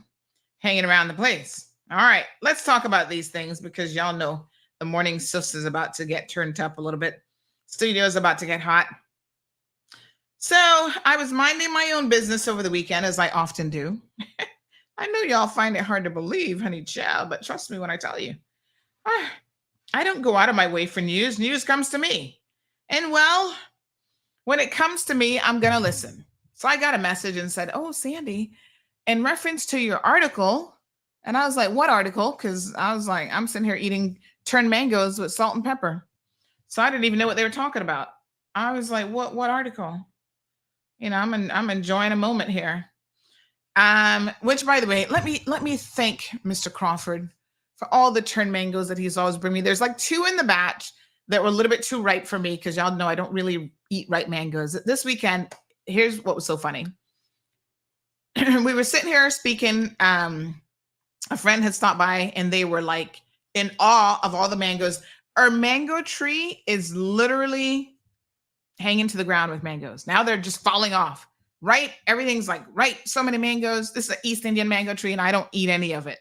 B: hanging around the place. All right, let's talk about these things, because y'all know the morning sis is about to get turned up a little bit. Studio is about to get hot. So I was minding my own business over the weekend, as I often do. I know y'all find it hard to believe, honey child, but trust me when I tell you. I don't go out of my way for news. News comes to me. And well, when it comes to me, I'm going to listen. So I got a message and said, oh, Sandy, in reference to your article. And I was like, what article? Because I was like, I'm sitting here eating turned mangoes with salt and pepper. So I didn't even know what they were talking about. I was like, what article? You know, I'm enjoying a moment here. Which, by the way, let me thank Mr. Crawford for all the turned mangoes that he's always bringing me. There's like 2 in the batch that were a little bit too ripe for me because y'all know I don't really eat ripe mangoes. This weekend, here's what was so funny. We were sitting here speaking. A friend had stopped by and they were like in awe of all the mangoes. Our mango tree is literally hanging to the ground with mangoes. Now they're just falling off. Right? Everything's like, right, so many mangoes. This is an East Indian mango tree and I don't eat any of it.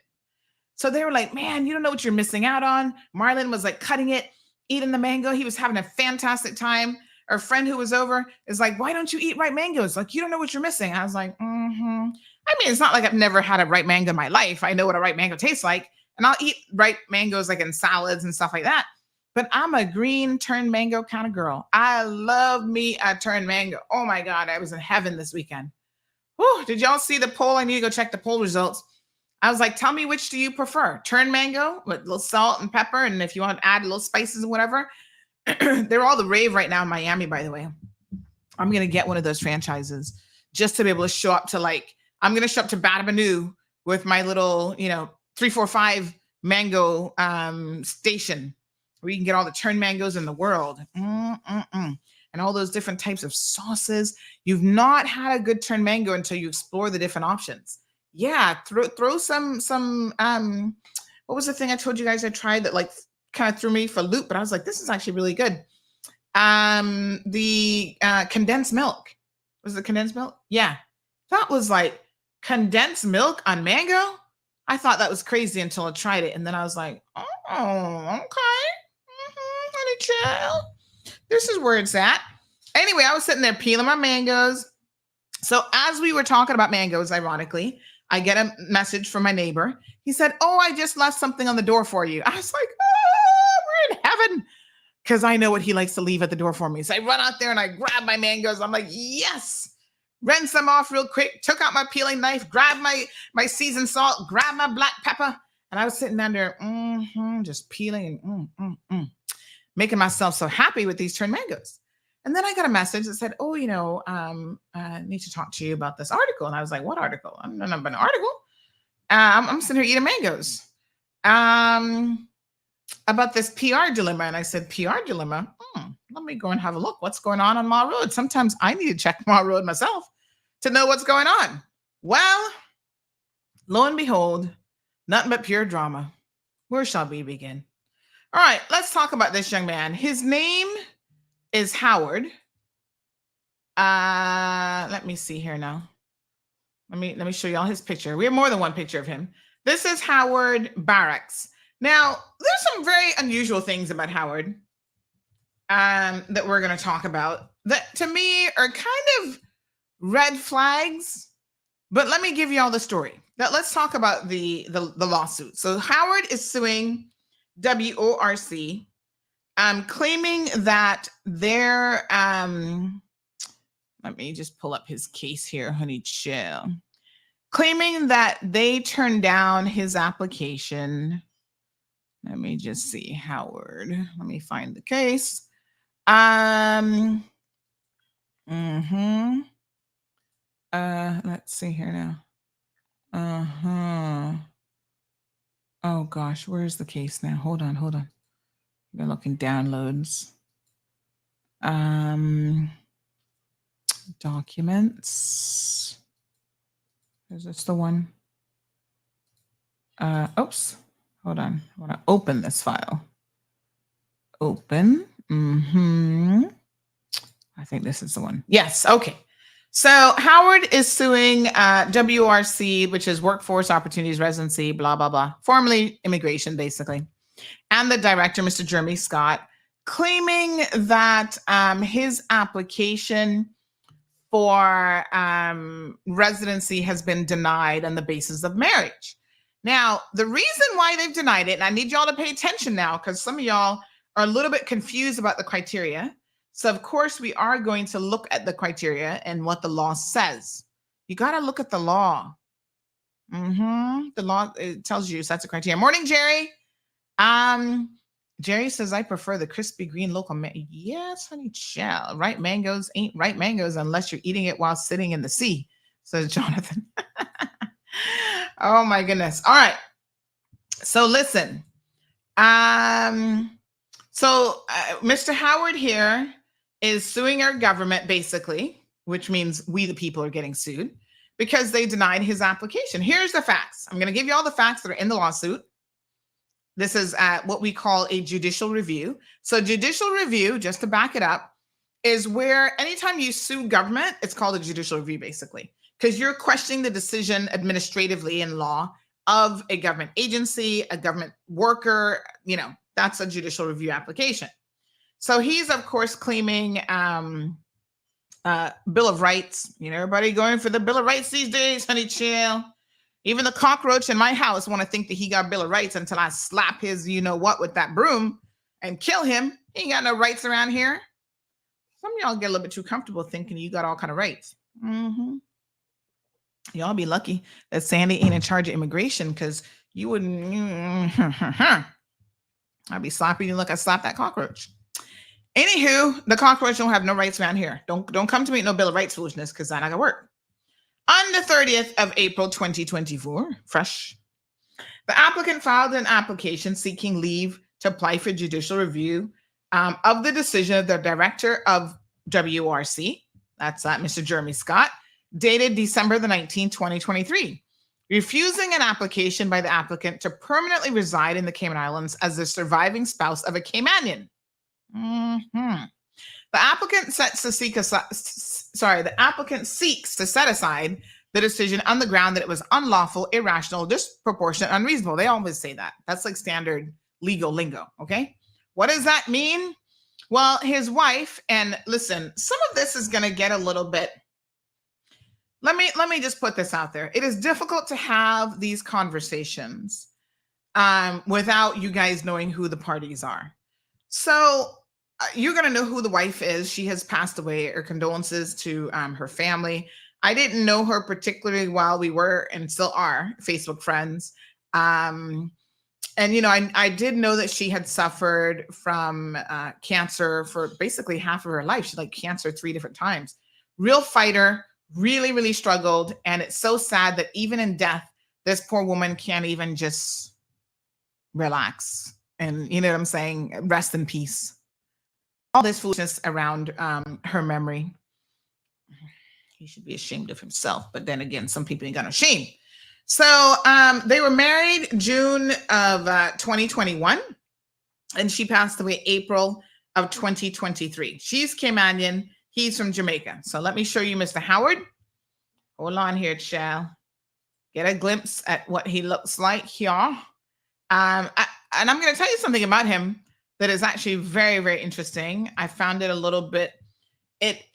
B: So they were like, man, you don't know what you're missing out on. Marlon was like cutting it, eating the mango. He was having a fantastic time. Our friend who was over is like, why don't you eat ripe mangoes? Like, you don't know what you're missing. I was like, I mean, it's not like I've never had a ripe mango in my life. I know what a ripe mango tastes like. And I'll eat ripe mangoes like in salads and stuff like that. But I'm a green turned mango kind of girl. I love me a turned mango. Oh my God, I was in heaven this weekend. Whew, did y'all see the poll? I need to go check the poll results. I was like, tell me which do you prefer? Turned mango with a little salt and pepper. And if you want to add a little spices and whatever. They're all the rave right now in Miami, by the way. I'm going to get one of those franchises just to be able to show up to I'm going to show up to Badabanu with my little, 345 mango station where you can get all the turned mangoes in the world. And all those different types of sauces. You've not had a good turned mango until you explore the different options. Yeah, throw some what was the thing I told you guys I tried that kind of threw me for a loop, but I was like, this is actually really good. The condensed milk. Was it condensed milk? Yeah. That was like condensed milk on mango. I thought that was crazy until I tried it. And then I was like, oh, okay. Honey child. This is where it's at. Anyway, I was sitting there peeling my mangoes. So as we were talking about mangoes, ironically, I get a message from my neighbor. He said, oh, I just left something on the door for you. I was like, we're in heaven. Because I know what he likes to leave at the door for me. So I run out there and I grab my mangoes. I'm like, yes. Rinse them off real quick. Took out my peeling knife. Grabbed my seasoned salt. Grabbed my black pepper. And I was sitting down there, just peeling and making myself so happy with these turned mangoes. And then I got a message that said, oh, I need to talk to you about this article. And I was like, what article? I'm not an article. I'm sitting here eating mangoes. About this PR dilemma. And I said, PR dilemma? Let me go and have a look. What's going on Ma Road? Sometimes I need to check Ma Road myself to know what's going on. Well, lo and behold, nothing but pure drama. Where shall we begin? All right, let's talk about this young man. His name is Howard. Let me see here now. Let me show y'all his picture. We have more than one picture of him. This is Howard Barracks. Now, there's some very unusual things about Howard that we're going to talk about that to me are kind of red flags. But let me give you all the story. Now, let's talk about the lawsuit. So Howard is suing WORC, claiming that they're let me just pull up his case here, honey chill. Claiming that they turned down his application. Let me just see, Howard. Let me find the case. Let's see here now. Oh gosh, where's the case now? Hold on. We're looking downloads. Documents. Is this the one? Oops. Hold on. I want to open this file. Open. I think this is the one. Yes. Okay. So Howard is suing WRC, which is Workforce Opportunities Residency, blah, blah, blah, formerly immigration, basically. And the director, Mr. Jeremy Scott, claiming that his application for residency has been denied on the basis of marriage. Now, the reason why they've denied it, and I need y'all to pay attention now because some of y'all are a little bit confused about the criteria. So, of course, we are going to look at the criteria and what the law says. You got to look at the law. The law, it tells you, so that's a criteria. Morning, Jerry. Jerry says, I prefer the crispy green local. Yes, honey, child. Ripe mangoes ain't ripe mangoes unless you're eating it while sitting in the sea, says Jonathan. Oh, my goodness. All right. So listen. Mr. Howard here is suing our government, basically, which means we, the people, are getting sued because they denied his application. Here's the facts. I'm going to give you all the facts that are in the lawsuit. This is what we call a judicial review. So judicial review, just to back it up, is where anytime you sue government, it's called a judicial review, basically, because you're questioning the decision administratively in law of a government agency, a government worker, that's a judicial review application. So he's, of course, claiming Bill of Rights. Everybody going for the Bill of Rights these days, honey, chill. Even the cockroach in my house want to think that he got Bill of Rights until I slap his you-know-what with that broom and kill him. He ain't got no rights around here. Some of y'all get a little bit too comfortable thinking you got all kind of rights. Y'all be lucky that Sandy ain't in charge of immigration because you wouldn't. I'd be slapping you like I slapped that cockroach. Anywho, the cockroach don't have no rights around here. Don't come to me with no Bill of Rights foolishness because that not gonna work. On the 30th of April, 2024, fresh, the applicant filed an application seeking leave to apply for judicial review of the decision of the director of WRC, that's Mr. Jeremy Scott, dated December the 19th, 2023, refusing an application by the applicant to permanently reside in the Cayman Islands as the surviving spouse of a Caymanian. The applicant seeks to set aside the decision on the ground that it was unlawful, irrational, disproportionate, unreasonable. They always say that. That's like standard legal lingo, okay? What does that mean? Well, his wife, and listen, some of this is going to get a little bit. Let me just put this out there. It is difficult to have these conversations without you guys knowing who the parties are. So you're going to know who the wife is. She has passed away. Her condolences to her family. I didn't know her particularly well. We were and still are Facebook friends. And, I did know that she had suffered from cancer for basically half of her life. She had cancer 3 different times. Real fighter, really, really struggled. And it's so sad that even in death, this poor woman can't even just relax. And you know what I'm saying? Rest in peace. All this foolishness around her memory. He should be ashamed of himself. But then again, some people ain't got no shame. So they were married June of 2021. And she passed away April of 2023. She's Caymanian. He's from Jamaica. So let me show you Mr. Howard. Hold on here, child. Get a glimpse at what he looks like here. And I'm going to tell you something about him that is actually very, very interesting. I found it a little bit, it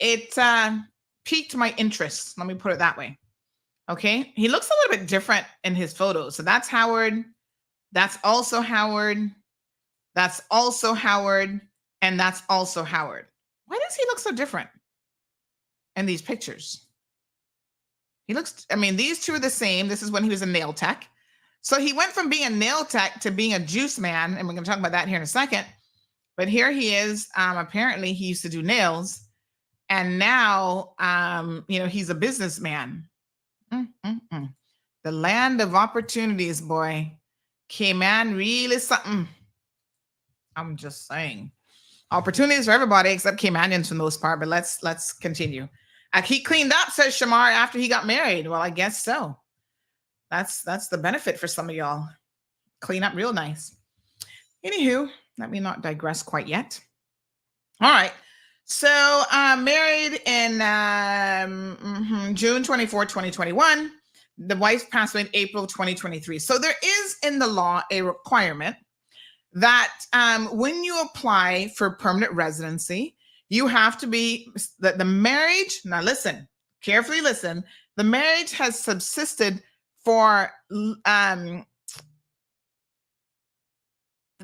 B: piqued my interest. Let me put it that way. Okay. He looks a little bit different in his photos. So that's Howard. That's also Howard. That's also Howard. And that's also Howard. Why does he look so different in these pictures? These two are the same. This is when he was a nail tech. So he went from being a nail tech to being a juice man, and we're going to talk about that here in a second. But here he is. Apparently, he used to do nails, and now, he's a businessman. The land of opportunities, boy. Cayman really something. I'm just saying, opportunities for everybody except Caymanians for the most part. But let's continue. He cleaned up, says Shamar, after he got married. Well, I guess so. That's the benefit for some of y'all. Clean up real nice. Anywho, let me not digress quite yet. All right. So married in June 24, 2021. The wife passed away in April 2023. So there is in the law a requirement that when you apply for permanent residency, you have to be the marriage. Now listen, carefully listen, the marriage has subsisted for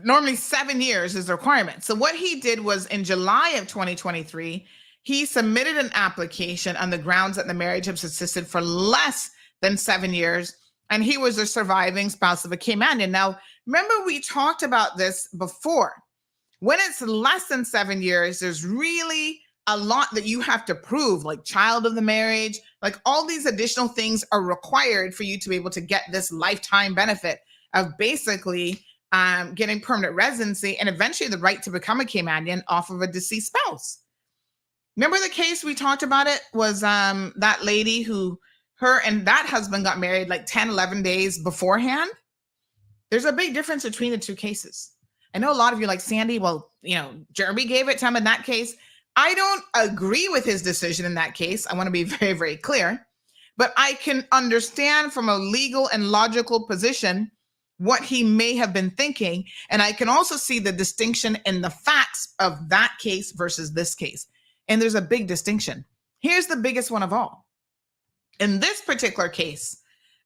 B: normally 7 years is the requirement. So what he did was in July of 2023, he submitted an application on the grounds that the marriage had subsisted for less than 7 years, and he was a surviving spouse of a Caymanian. Now, remember we talked about this before. When it's less than 7 years, there's really a lot that you have to prove, like child of the marriage, like all these additional things are required for you to be able to get this lifetime benefit of basically getting permanent residency and eventually the right to become a Caymanian off of a deceased spouse. Remember the case we talked about? It was that lady who her and that husband got married like 10, 11 days beforehand. There's a big difference between the two cases. I know a lot of you like, Sandy, well, Jeremy gave it to him in that case. I don't agree with his decision in that case. I want to be very, very clear. But I can understand from a legal and logical position what he may have been thinking. And I can also see the distinction in the facts of that case versus this case. And there's a big distinction. Here's the biggest one of all. In this particular case,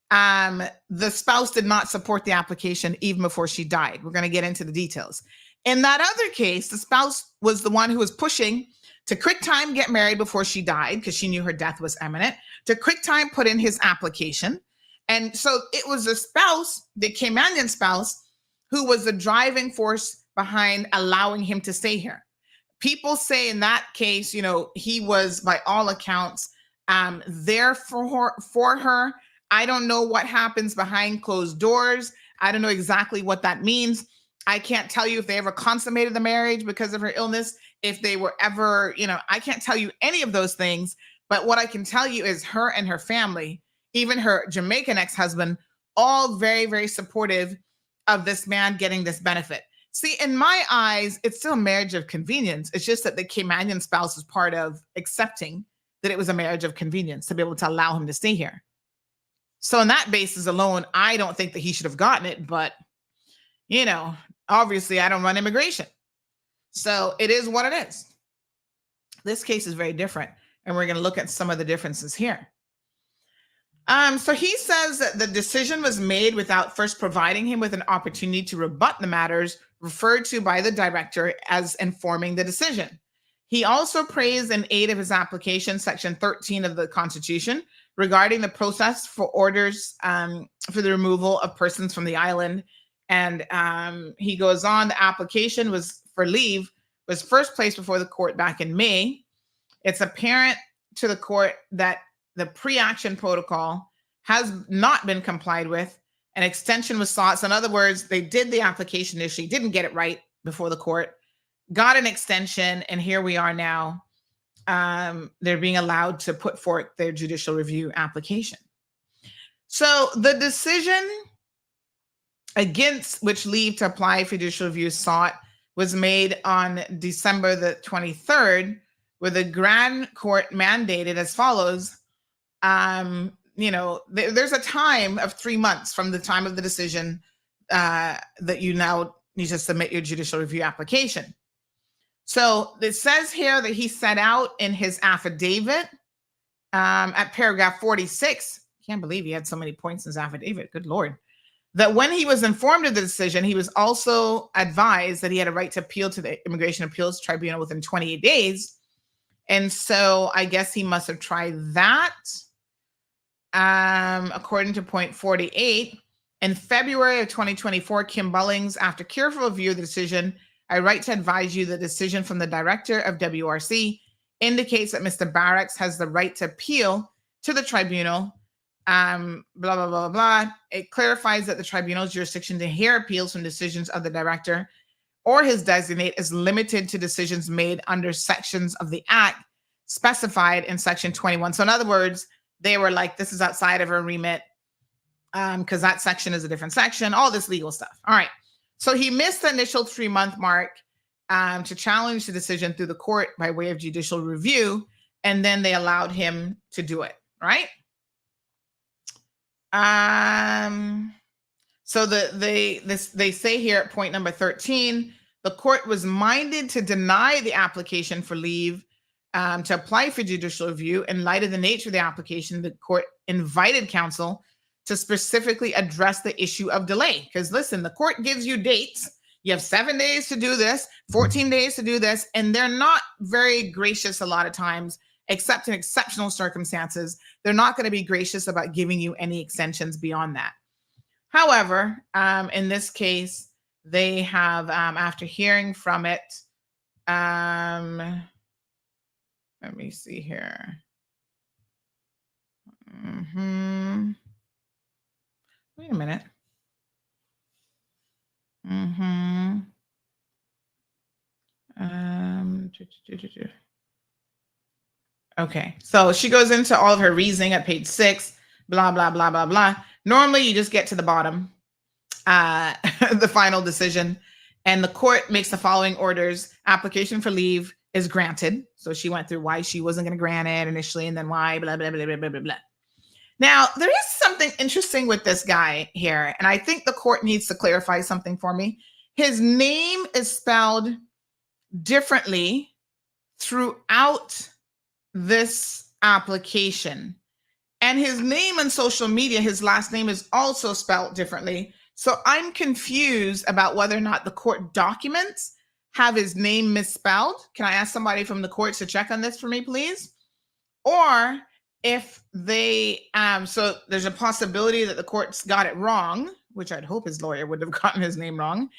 B: the spouse did not support the application even before she died. We're going to get into the details. In that other case, the spouse was the one who was pushing to quick time get married before she died because she knew her death was imminent, to quick time put in his application. And so it was the spouse, the Caymanian spouse, who was the driving force behind allowing him to stay here. People say in that case, he was by all accounts there for her. I don't know what happens behind closed doors. I don't know exactly what that means. I can't tell you if they ever consummated the marriage because of her illness, if they were ever, I can't tell you any of those things. But what I can tell you is her and her family, even her Jamaican ex-husband, all very, very supportive of this man getting this benefit. See, in my eyes, it's still a marriage of convenience. It's just that the Caymanian spouse was part of accepting that it was a marriage of convenience to be able to allow him to stay here. So on that basis alone, I don't think that he should have gotten it. But, obviously I don't run immigration. So it is what it is. This case is very different. And we're going to look at some of the differences here. So he says that the decision was made without first providing him with an opportunity to rebut the matters referred to by the director as informing the decision. He also praised in aid of his application, Section 13 of the Constitution, regarding the process for orders for the removal of persons from the island. And he goes on, the application was for leave was first placed before the court back in May. It's apparent to the court that the pre-action protocol has not been complied with. An extension was sought. So in other words, they did the application initially, didn't get it right before the court, got an extension, and here we are now. They're being allowed to put forth their judicial review application. So the decision against which leave to apply for judicial review sought was made on December the 23rd, where the Grand Court mandated as follows. There's a time of 3 months from the time of the decision that you now need to submit your judicial review application. So it says here that he set out in his affidavit at paragraph 46. Can't believe he had so many points in his affidavit. Good Lord. That when he was informed of the decision, he was also advised that he had a right to appeal to the Immigration Appeals Tribunal within 28 days. And so I guess he must have tried that. According to point 48, in February of 2024, Kim Bullings, after careful review of the decision, I write to advise you the decision from the director of WRC indicates that Mr. Barracks has the right to appeal to the tribunal. Blah, blah, blah, blah. It clarifies that the tribunal's jurisdiction to hear appeals from decisions of the director or his designate is limited to decisions made under sections of the act specified in section 21. So in other words, they were like, this is outside of her remit because that section is a different section, all this legal stuff. All right. So he missed the initial 3-month mark to challenge the decision through the court by way of judicial review. And then they allowed him to do it. Right. So they say here at point number 13, the court was minded to deny the application for leave to apply for judicial review. In light of the nature of the application, the court invited counsel to specifically address the issue of delay. Because listen, the court gives you dates. You have 7 days to do this, 14 days to do this, and they're not very gracious a lot of times, except in exceptional circumstances. They're not going to be gracious about giving you any extensions beyond that. However, in this case, they have, after hearing from it, let me see here. Wait a minute. Okay, so she goes into all of her reasoning at page 6, blah, blah, blah, blah, blah. Normally, you just get to the bottom, the final decision, and the court makes the following orders. Application for leave is granted. So she went through why she wasn't going to grant it initially, and then why, blah, blah, blah, blah, blah, blah, blah. Now, there is something interesting with this guy here, and I think the court needs to clarify something for me. His name is spelled differently throughout this application. And his name on social media, his last name is also spelled differently. So I'm confused about whether or not the court documents have his name misspelled. Can I ask somebody from the courts to check on this for me, please? Or if they, so there's a possibility that the courts got it wrong, which I'd hope his lawyer would have gotten his name wrong,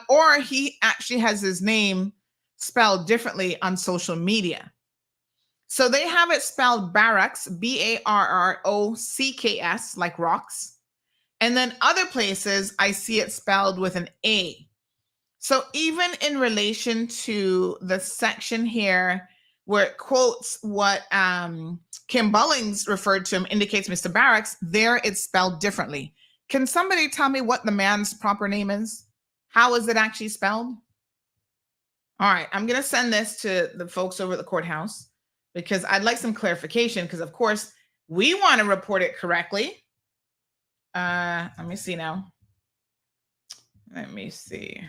B: or he actually has his name spelled differently on social media. So they have it spelled Barrocks, Barrocks, like rocks. And then other places, I see it spelled with an A. So even in relation to the section here where it quotes what Kim Bullings referred to him, indicates Mr. Barrocks, there it's spelled differently. Can somebody tell me what the man's proper name is? How is it actually spelled? All right, I'm going to send this to the folks over at the courthouse because I'd like some clarification because, of course, we want to report it correctly. Let me see now. Let me see.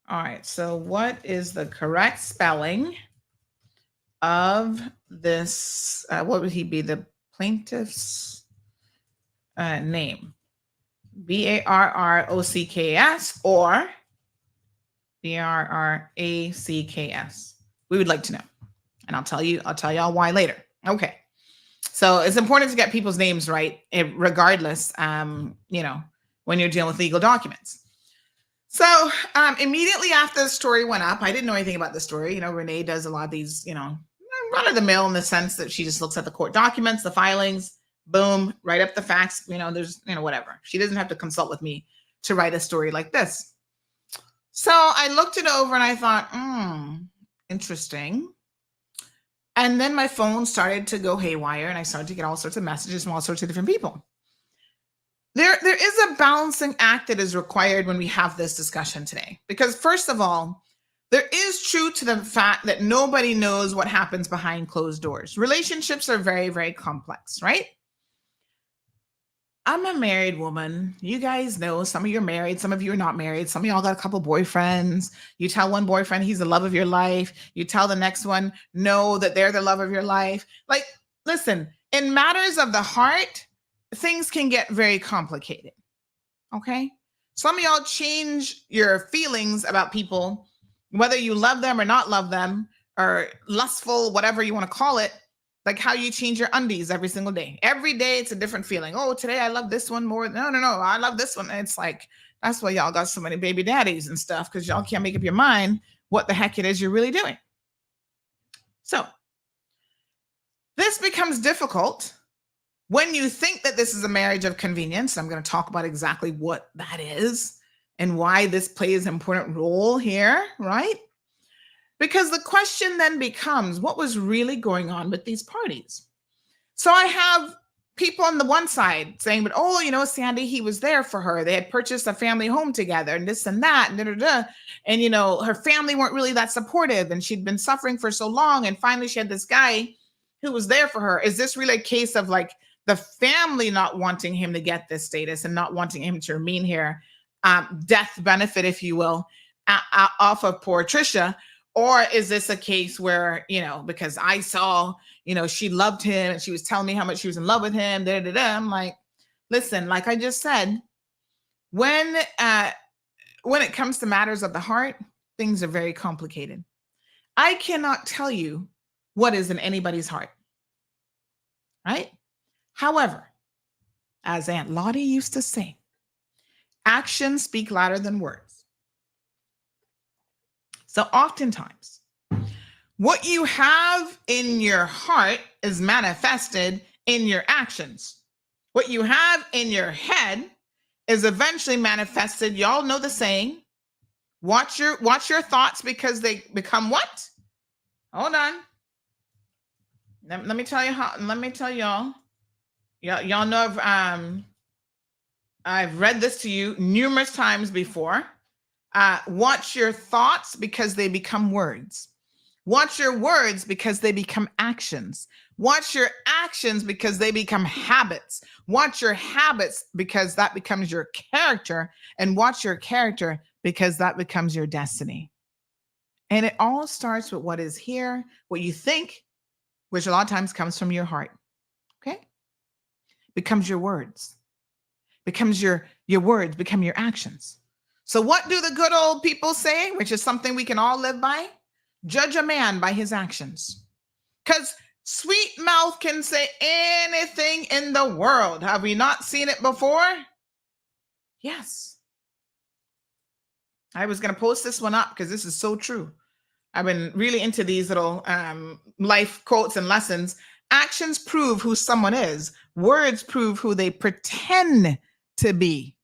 B: All right, so what is the correct spelling of this? What would he be? The plaintiff's name? Barrocks or Brracks? We would like to know, and I'll tell y'all why later. Okay, so it's important to get people's names right, regardless. When you're dealing with legal documents. So immediately after the story went up, I didn't know anything about the story. Renee does a lot of these, run of the mill in the sense that she just looks at the court documents, the filings. Boom, write up the facts, there's, whatever. She doesn't have to consult with me to write a story like this. So I looked it over and I thought, interesting. And then my phone started to go haywire and I started to get all sorts of messages from all sorts of different people. There is a balancing act that is required when we have this discussion today. Because first of all, there is truth to the fact that nobody knows what happens behind closed doors. Relationships are very, very complex, right? I'm a married woman. You guys know some of you are married, some of you are not married. Some of y'all got a couple boyfriends. You tell one boyfriend he's the love of your life. You tell the next one, no, that they're the love of your life. Like, listen, in matters of the heart, things can get very complicated. Okay? Some of y'all change your feelings about people, whether you love them or not love them, or lustful, whatever you want to call it. Like how you change your undies every single day. Every day it's a different feeling. Oh, today I love this one more. No, I love this one. And it's like, that's why y'all got so many baby daddies and stuff, because y'all can't make up your mind what the heck it is you're really doing. So this becomes difficult when you think that this is a marriage of convenience. I'm going to talk about exactly what that is and why this plays an important role here, right? Because the question then becomes, what was really going on with these parties? So I have people on the one side saying, but Sandy, he was there for her. They had purchased a family home together and this and that. And her family weren't really that supportive and she'd been suffering for so long. And finally she had this guy who was there for her. Is this really a case of like the family not wanting him to get this status and not wanting him to remain here, death benefit, if you will, off of poor Trisha? Or is this a case where, because I saw, she loved him and she was telling me how much she was in love with him, I'm like, listen, like I just said, when it comes to matters of the heart, things are very complicated. I cannot tell you what is in anybody's heart, right? However, as Aunt Lottie used to say, actions speak louder than words. So oftentimes, what you have in your heart is manifested in your actions. What you have in your head is eventually manifested. Y'all know the saying, watch your thoughts because they become what? Hold on. Let me tell you how. Let me tell y'all. Y'all know I've read this to you numerous times before. Watch your thoughts because they become words. Watch your words because they become actions. Watch your actions because they become habits. Watch your habits because that becomes your character. And watch your character because that becomes your destiny. And it all starts with what is here, what you think, which a lot of times comes from your heart. Okay? Becomes your words. Becomes your words, become your actions. So what do the good old people say, which is something we can all live by? Judge a man by his actions. Because sweet mouth can say anything in the world. Have we not seen it before? Yes. I was going to post this one up because this is so true. I've been really into these little life quotes and lessons. Actions prove who someone is. Words prove who they pretend to be.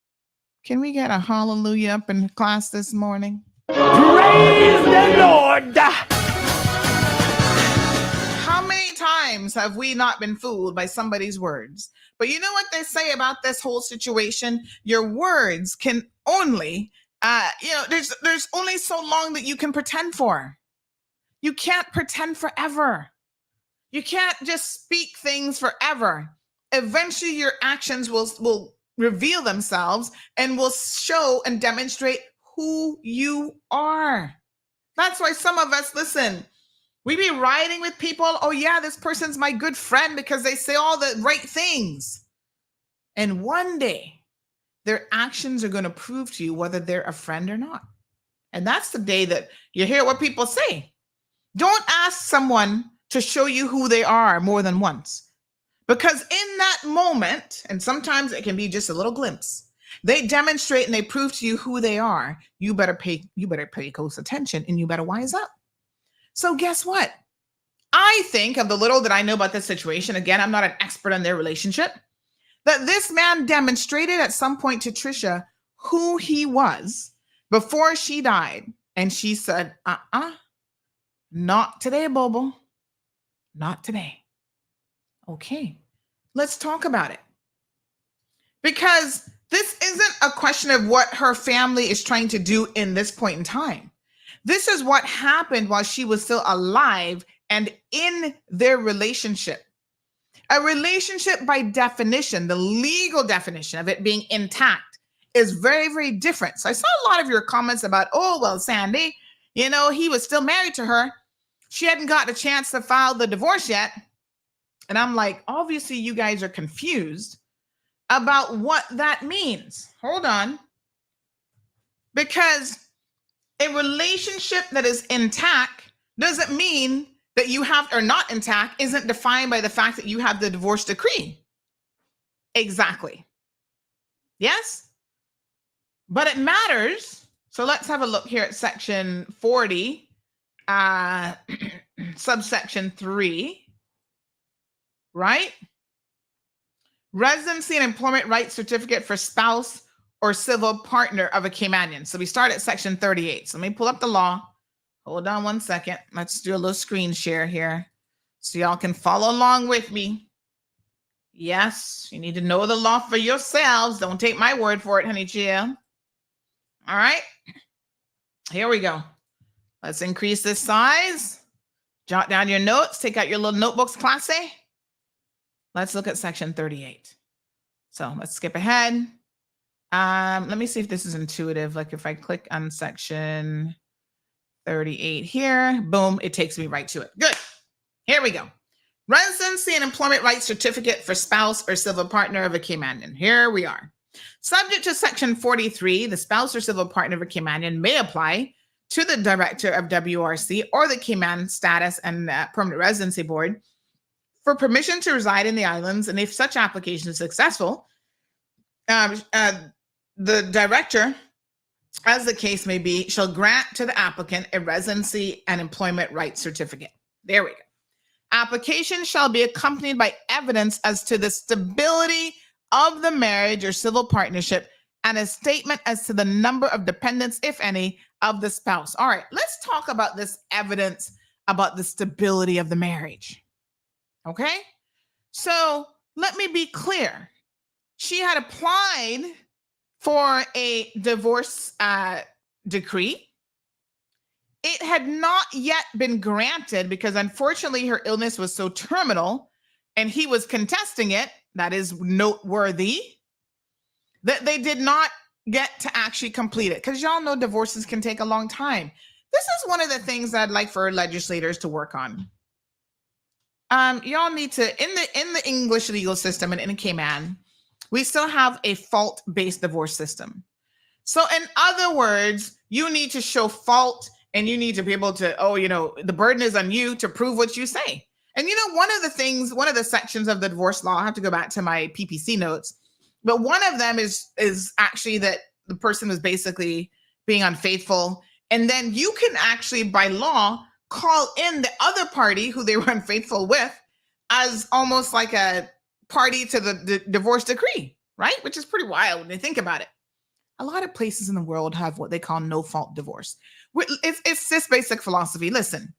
B: Can we get a hallelujah up in class this morning?
A: Praise the Lord.
B: How many times have we not been fooled by somebody's words? But you know what they say about this whole situation? Your words can only, there's only so long that you can pretend for. You can't pretend forever. You can't just speak things forever. Eventually, your actions will reveal themselves and will show and demonstrate who you are. That's why some of us, listen, we be riding with people. Oh yeah, this person's my good friend because they say all the right things. And one day, their actions are going to prove to you whether they're a friend or not. And that's the day that you hear what people say. Don't ask someone to show you who they are more than once. Because in that moment, and sometimes it can be just a little glimpse, they demonstrate and they prove to you who they are. You better pay close attention and you better wise up. So guess what? I think of the little that I know about this situation. Again, I'm not an expert on their relationship. That this man demonstrated at some point to Trisha who he was before she died. And she said, not today, Bobo. Not today. Okay, let's talk about it. Because this isn't a question of what her family is trying to do in this point in time. This is what happened while she was still alive and in their relationship. A relationship, by definition, the legal definition of it being intact, is very, very different. So I saw a lot of your comments about, oh, well, Sandy, he was still married to her. She hadn't gotten a chance to file the divorce yet. And I'm like, obviously, you guys are confused about what that means. Hold on. Because a relationship that is intact doesn't mean that you have, or not intact, isn't defined by the fact that you have the divorce decree. Exactly. Yes? But it matters. So let's have a look here at section 40, subsection 3. Right? Residency and employment rights certificate for spouse or civil partner of a Caymanian. So we start at section 38. So let me pull up the law. Hold on one second. Let's do a little screen share here so y'all can follow along with me. Yes, you need to know the law for yourselves. Don't take my word for it, honey chill. All right. Here we go. Let's increase this size. Jot down your notes. Take out your little notebooks, classy. Let's look at section 38. So let's skip ahead. Let me see if this is intuitive. Like if I click on section 38 here. Boom, it takes me right to it. Good. Here we go. Residency and employment rights certificate for spouse or civil partner of a Caymanian. Here we are. Subject to Section 43, the spouse or civil partner of a Caymanian may apply to the director of WRC or the Cayman Status and Permanent Residency Board for permission to reside in the islands. And if such application is successful, the director, as the case may be, shall grant to the applicant a residency and employment rights certificate. There we go. Application shall be accompanied by evidence as to the stability of the marriage or civil partnership and a statement as to the number of dependents, if any, of the spouse. All right, let's talk about this evidence about the stability of the marriage. Okay? So let me be clear. She had applied for a divorce decree. It had not yet been granted because unfortunately her illness was so terminal and he was contesting it. That is noteworthy that they did not get to actually complete it, because y'all know divorces can take a long time. This is one of the things I'd like for legislators to work on. Y'all need to, in the English legal system and in Cayman, we still have a fault-based divorce system. So in other words, you need to show fault and you need to be able to, the burden is on you to prove what you say. And one of the sections of the divorce law, I have to go back to my PPC notes, but one of them is actually that the person was basically being unfaithful. And then you can actually, by law, call in the other party who they were unfaithful with as almost like a party to the divorce decree, right? Which is pretty wild when you think about it. A lot of places in the world have what they call no-fault divorce. It's this basic philosophy. Listen,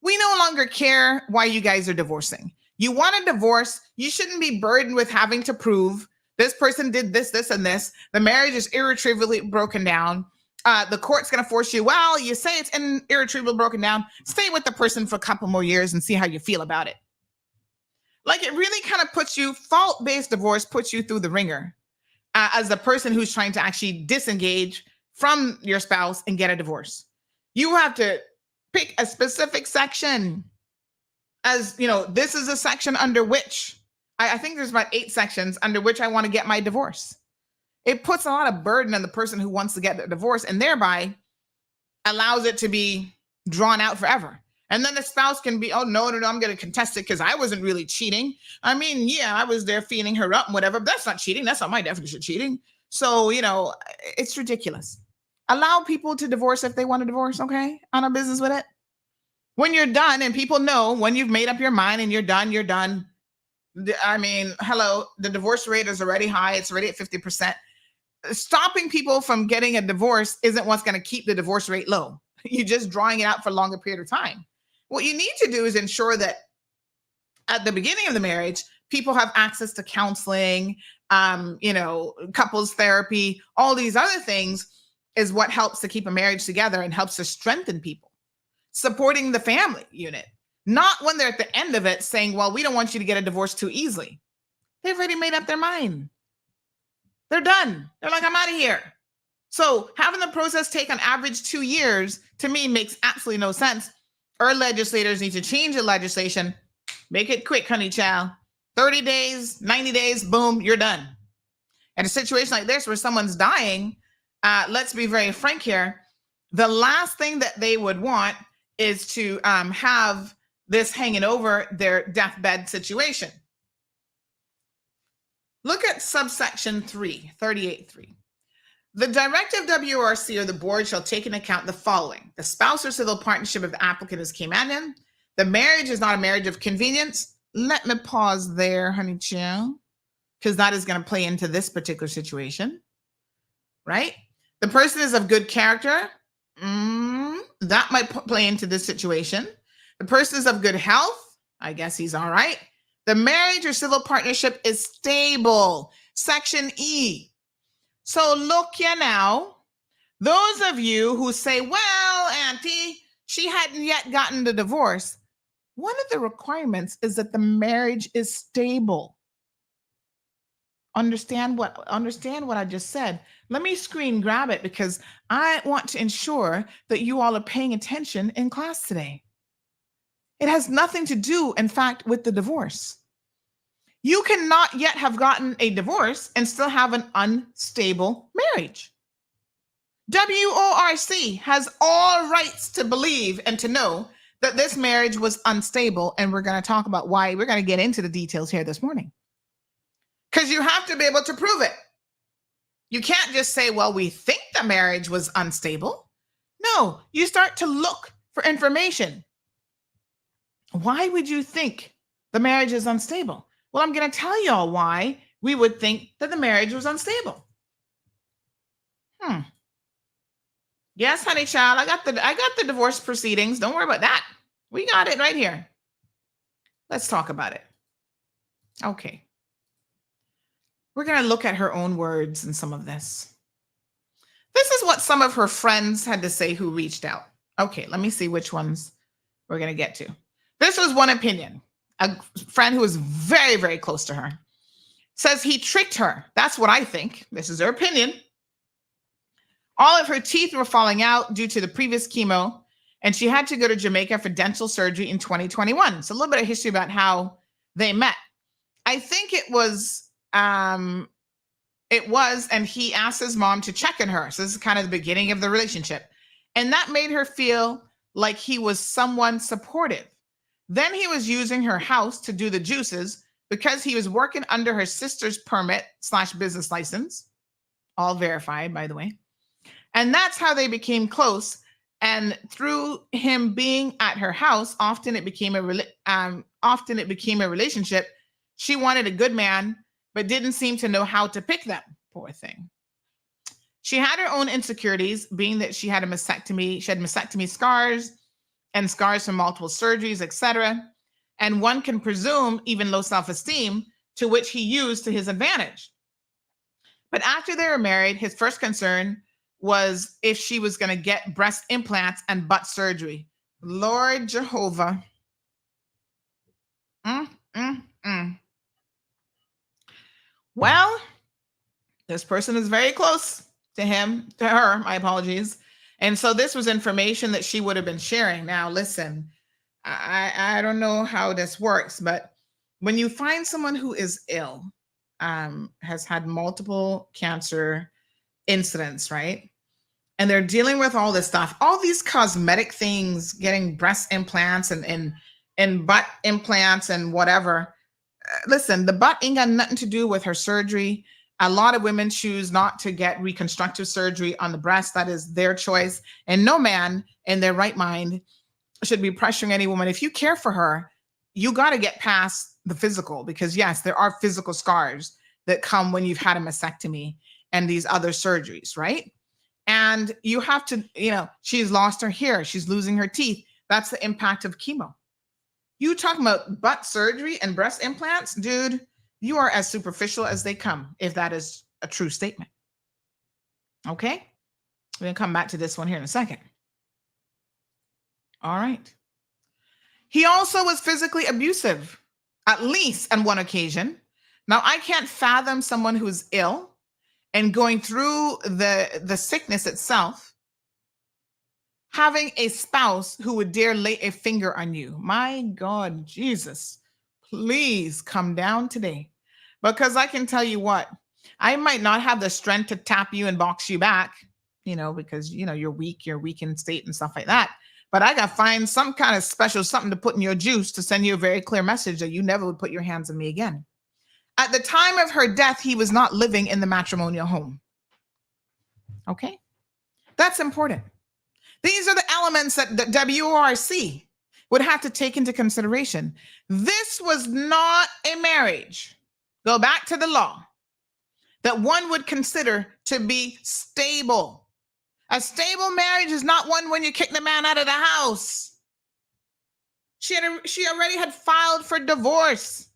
B: we no longer care why you guys are divorcing. You want a divorce, you shouldn't be burdened with having to prove this person did this, this, and this. The marriage is irretrievably broken down. The court's going to force you, well, you say it's irretrievably broken down. Stay with the person for a couple more years and see how you feel about it. Like, it really kind of puts you, fault-based divorce puts you through the ringer as the person who's trying to actually disengage from your spouse and get a divorce. You have to pick a specific section as, this is a section under which, I think there's about 8 sections under which I want to get my divorce. It puts a lot of burden on the person who wants to get the divorce and thereby allows it to be drawn out forever. And then the spouse can be, oh, no, I'm going to contest it because I wasn't really cheating. I mean, yeah, I was there feeding her up and whatever, but that's not cheating. That's not my definition of cheating. So, it's ridiculous. Allow people to divorce if they want to divorce, okay? On a business with it. When you're done, and people know when you've made up your mind and you're done, you're done. I mean, hello, the divorce rate is already high. It's already at 50%. Stopping people from getting a divorce isn't what's going to keep the divorce rate low. You're just drawing it out for a longer period of time. What you need to do is ensure that at the beginning of the marriage, people have access to counseling, couples therapy, all these other things is what helps to keep a marriage together and helps to strengthen people. Supporting the family unit, not when they're at the end of it saying, well, we don't want you to get a divorce too easily. They've already made up their mind. They're done. They're like, I'm out of here. So having the process take on average 2 years, to me, makes absolutely no sense. Our legislators need to change the legislation. Make it quick, honey child. 30 days, 90 days, boom, you're done. In a situation like this where someone's dying, let's be very frank here. The last thing that they would want is to have this hanging over their deathbed situation. Look at subsection 3, 38.3. The directive WRC or the board shall take into account the following. The spouse or civil partnership of the applicant is Caymanian. The marriage is not a marriage of convenience. Let me pause there, honey child, because that is going to play into this particular situation, right? The person is of good character. That might play into this situation. The person is of good health. I guess he's all right. The marriage or civil partnership is stable. Section E. So look here now, those of you who say, well, Auntie, she hadn't yet gotten the divorce. One of the requirements is that the marriage is stable. understand what I just said. Let me screen grab it because I want to ensure that you all are paying attention in class today. It has nothing to do, in fact, with the divorce. You cannot yet have gotten a divorce and still have an unstable marriage. WORC has all rights to believe and to know that this marriage was unstable, and we're going to talk about why. We're going to get into the details here this morning. Because you have to be able to prove it. You can't just say, well, we think the marriage was unstable. No, you start to look for information. Why would you think the marriage is unstable? Well, I'm going to tell y'all why we would think that the marriage was unstable. Yes, honey child, I got the divorce proceedings. Don't worry about that. We got it right here. Let's talk about it. Okay. We're going to look at her own words in some of this. This is what some of her friends had to say who reached out. Okay, let me see which ones we're going to get to. This was one opinion. A friend who was very, very close to her says he tricked her. That's what I think. This is her opinion. All of her teeth were falling out due to the previous chemo, and she had to go to Jamaica for dental surgery in 2021. So a little bit of history about how they met. I think it was, and he asked his mom to check on her. So this is kind of the beginning of the relationship. And that made her feel like he was someone supportive. Then he was using her house to do the juices because he was working under her sister's permit/business license, all verified, by the way. And that's how they became close. And through him being at her house, often it became a relationship. She wanted a good man, but didn't seem to know how to pick them. Poor thing. She had her own insecurities, being that she had a mastectomy. She had mastectomy scars and scars from multiple surgeries, etc. And one can presume even low self-esteem, to which he used to his advantage. But after they were married, his first concern was if she was going to get breast implants and butt surgery. Lord Jehovah. Well, this person is very close to her, my apologies. And so this was information that she would have been sharing. Now, listen, I don't know how this works, but when you find someone who is ill, has had multiple cancer incidents, right? And they're dealing with all this stuff, all these cosmetic things, getting breast implants and butt implants and whatever. Listen, the butt ain't got nothing to do with her surgery. A lot of women choose not to get reconstructive surgery on the breast. That is their choice. And no man in their right mind should be pressuring any woman. If you care for her, you got to get past the physical, because yes, there are physical scars that come when you've had a mastectomy and these other surgeries, right? And you have to, she's lost her hair. She's losing her teeth. That's the impact of chemo. You talking about butt surgery and breast implants, dude, you are as superficial as they come, if that is a true statement. Okay? We're going to come back to this one here in a second. All right. He also was physically abusive, at least on one occasion. Now, I can't fathom someone who's ill and going through the sickness itself, having a spouse who would dare lay a finger on you. My God, Jesus, please come down today. Because I can tell you what, I might not have the strength to tap you and box you back, because, you're weak in state and stuff like that. But I got to find some kind of special something to put in your juice to send you a very clear message that you never would put your hands on me again. At the time of her death, he was not living in the matrimonial home. Okay? That's important. These are the elements that the WORC would have to take into consideration. This was not a marriage. Go back to the law that one would consider to be stable. A stable marriage is not one when you kick the man out of the house. She already had filed for divorce.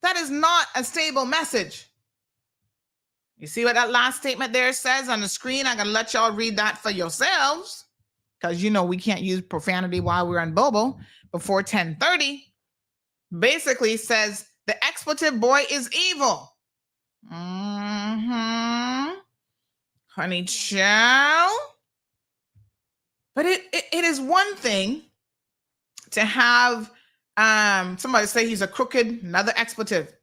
B: That is not a stable message. You see what that last statement there says on the screen? I'm going to let y'all read that for yourselves, because we can't use profanity while we're on Bobo before 10:30. Basically says the expletive boy is evil. Honey child. But it is one thing to have somebody say he's a crooked, another expletive.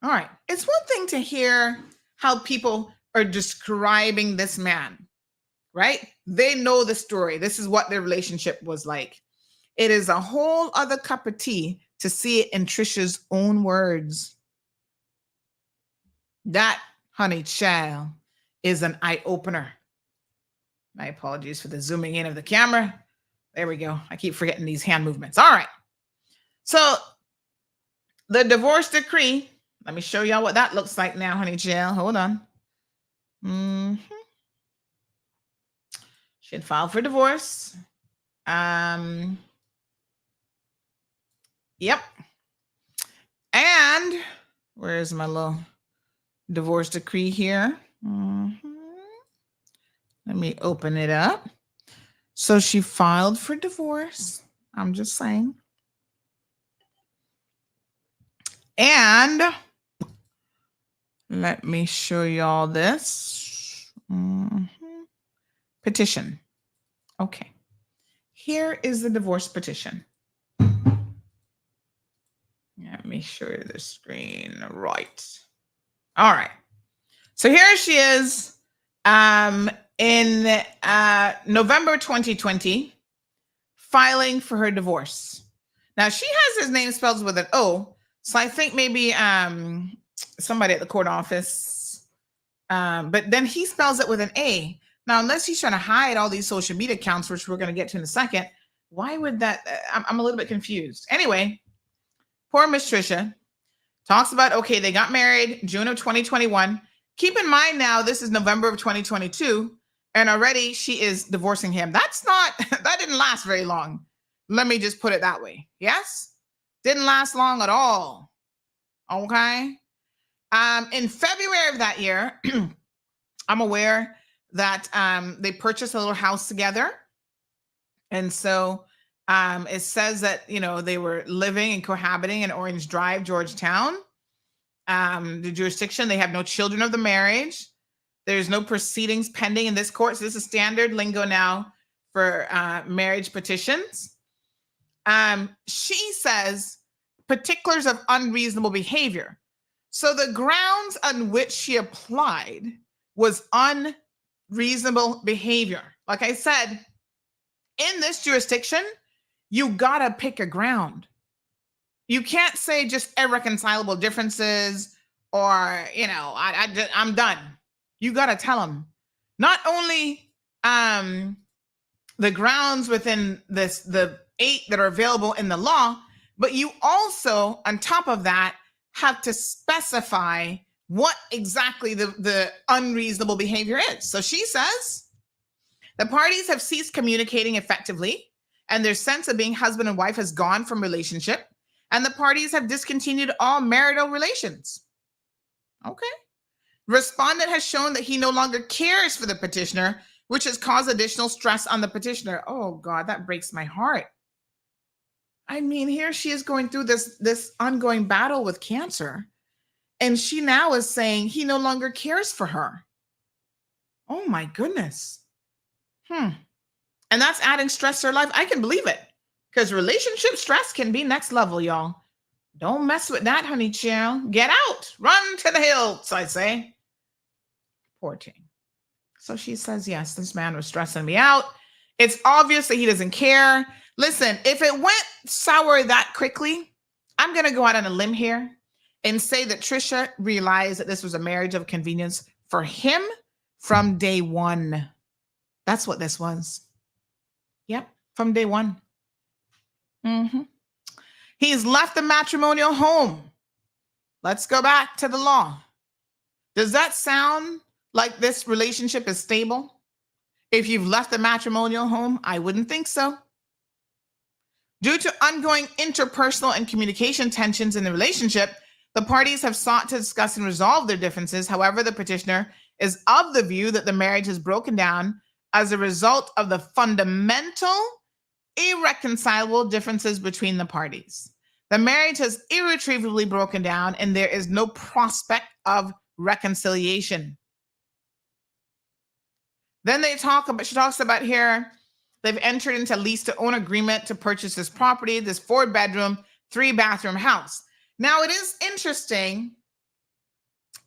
B: All right. It's one thing to hear how people are describing this man, right? They know the story. This is what their relationship was like. It is a whole other cup of tea to see it in Trisha's own words. That, honey child, is an eye-opener. My apologies for the zooming in of the camera. There we go. I keep forgetting these hand movements. All right. So the divorce decree, let me show y'all what that looks like now, honey child. Hold on. She had filed for divorce. Yep. And where's my little divorce decree here? Let me open it up. So she filed for divorce. I'm just saying. And let me show y'all this. Petition. Okay. Here is the divorce petition. Let me show you the screen right. All right. So here she is in November 2020, filing for her divorce. Now, she has his name spelled with an O, so I think maybe somebody at the court office, but then he spells it with an A. Now, unless he's trying to hide all these social media accounts, which we're going to get to in a second, why would that? I'm a little bit confused. Anyway, poor Miss Trisha talks about, okay, they got married June of 2021. Keep in mind now, this is November of 2022, and already she is divorcing him. That didn't last very long. Let me just put it that way. Yes? Didn't last long at all. Okay? In February of that year, I'm aware that they purchased a little house together. And so it says that, they were living and cohabiting in Orange Drive, Georgetown. The jurisdiction, they have no children of the marriage. There's no proceedings pending in this court. So this is standard lingo now for marriage petitions. She says particulars of unreasonable behavior. So the grounds on which she applied was unreasonable behavior. Like I said, in this jurisdiction, you gotta pick a ground. You can't say just irreconcilable differences or, I'm done. You got to tell them not only the grounds within the 8 that are available in the law, but you also, on top of that, have to specify what exactly the unreasonable behavior is. So she says the parties have ceased communicating effectively and their sense of being husband and wife has gone from relationship. And the parties have discontinued all marital relations. Okay. Respondent has shown that he no longer cares for the petitioner, which has caused additional stress on the petitioner. Oh God, that breaks my heart. I mean, here she is going through this ongoing battle with cancer. And she now is saying he no longer cares for her. Oh my goodness. And that's adding stress to her life. I can believe it. Because relationship stress can be next level, y'all. Don't mess with that, honey child. Get out. Run to the hills, I say. Poor thing. So she says, yes, this man was stressing me out. It's obvious that he doesn't care. Listen, if it went sour that quickly, I'm going to go out on a limb here and say that Trisha realized that this was a marriage of convenience for him from day one. That's what this was. Yep, from day one. He's left the matrimonial home. Let's go back to the law. Does that sound like this relationship is stable? If you've left the matrimonial home, I wouldn't think so. Due to ongoing interpersonal and communication tensions in the relationship, the parties have sought to discuss and resolve their differences. However, the petitioner is of the view that the marriage has broken down as a result of the fundamental irreconcilable differences between the parties. The marriage has irretrievably broken down and there is no prospect of reconciliation. Then she talks about here, they've entered into lease to own agreement to purchase this property, this 4-bedroom, 3-bathroom house. Now, it is interesting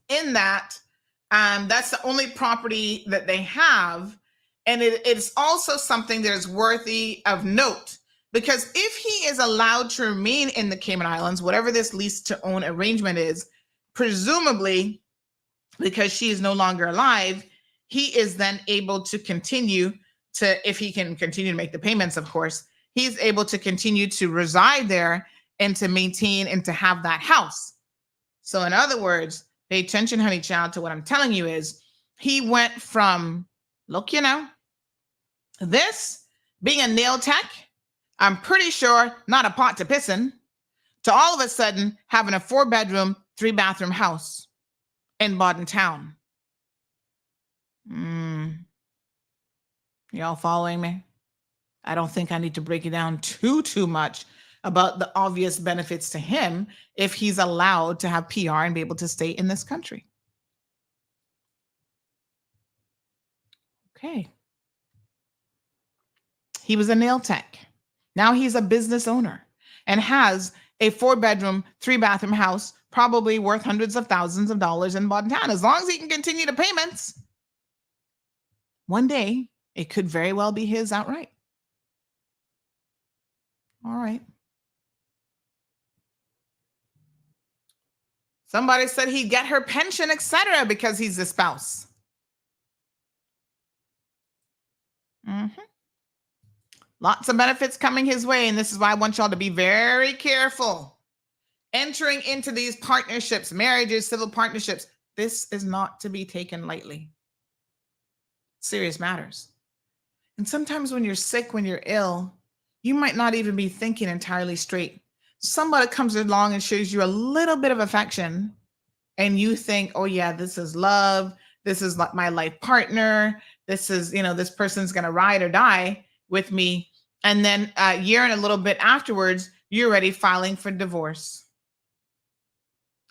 B: in that that's the only property that they have. And it's also something that is worthy of note, because if he is allowed to remain in the Cayman Islands, whatever this lease to own arrangement is, presumably because she is no longer alive, he is then able to continue to, if he can continue to make the payments, of course, he's able to continue to reside there and to maintain and to have that house. So in other words, pay attention, honey child, to what I'm telling you is he went from, look, this being a nail tech, I'm pretty sure not a pot to piss in, to all of a sudden having a 4-bedroom, 3-bathroom house in Bodden town. Y'all following me? I don't think I need to break it down too much about the obvious benefits to him if he's allowed to have PR and be able to stay in this country. Okay. He was a nail tech. Now he's a business owner and has a 4-bedroom, 3-bathroom house, probably worth hundreds of thousands of dollars in Bodden town. As long as he can continue the payments, one day it could very well be his outright. All right. Somebody said he'd get her pension, etc., because he's the spouse. Lots of benefits coming his way, and this is why I want y'all to be very careful. Entering into these partnerships, marriages, civil partnerships, this is not to be taken lightly. Serious matters. And sometimes when you're sick, when you're ill, you might not even be thinking entirely straight. Somebody comes along and shows you a little bit of affection, and you think, oh yeah, this is love. This is like my life partner. This is, this person's going to ride or die with me. And then a year and a little bit afterwards, you're already filing for divorce.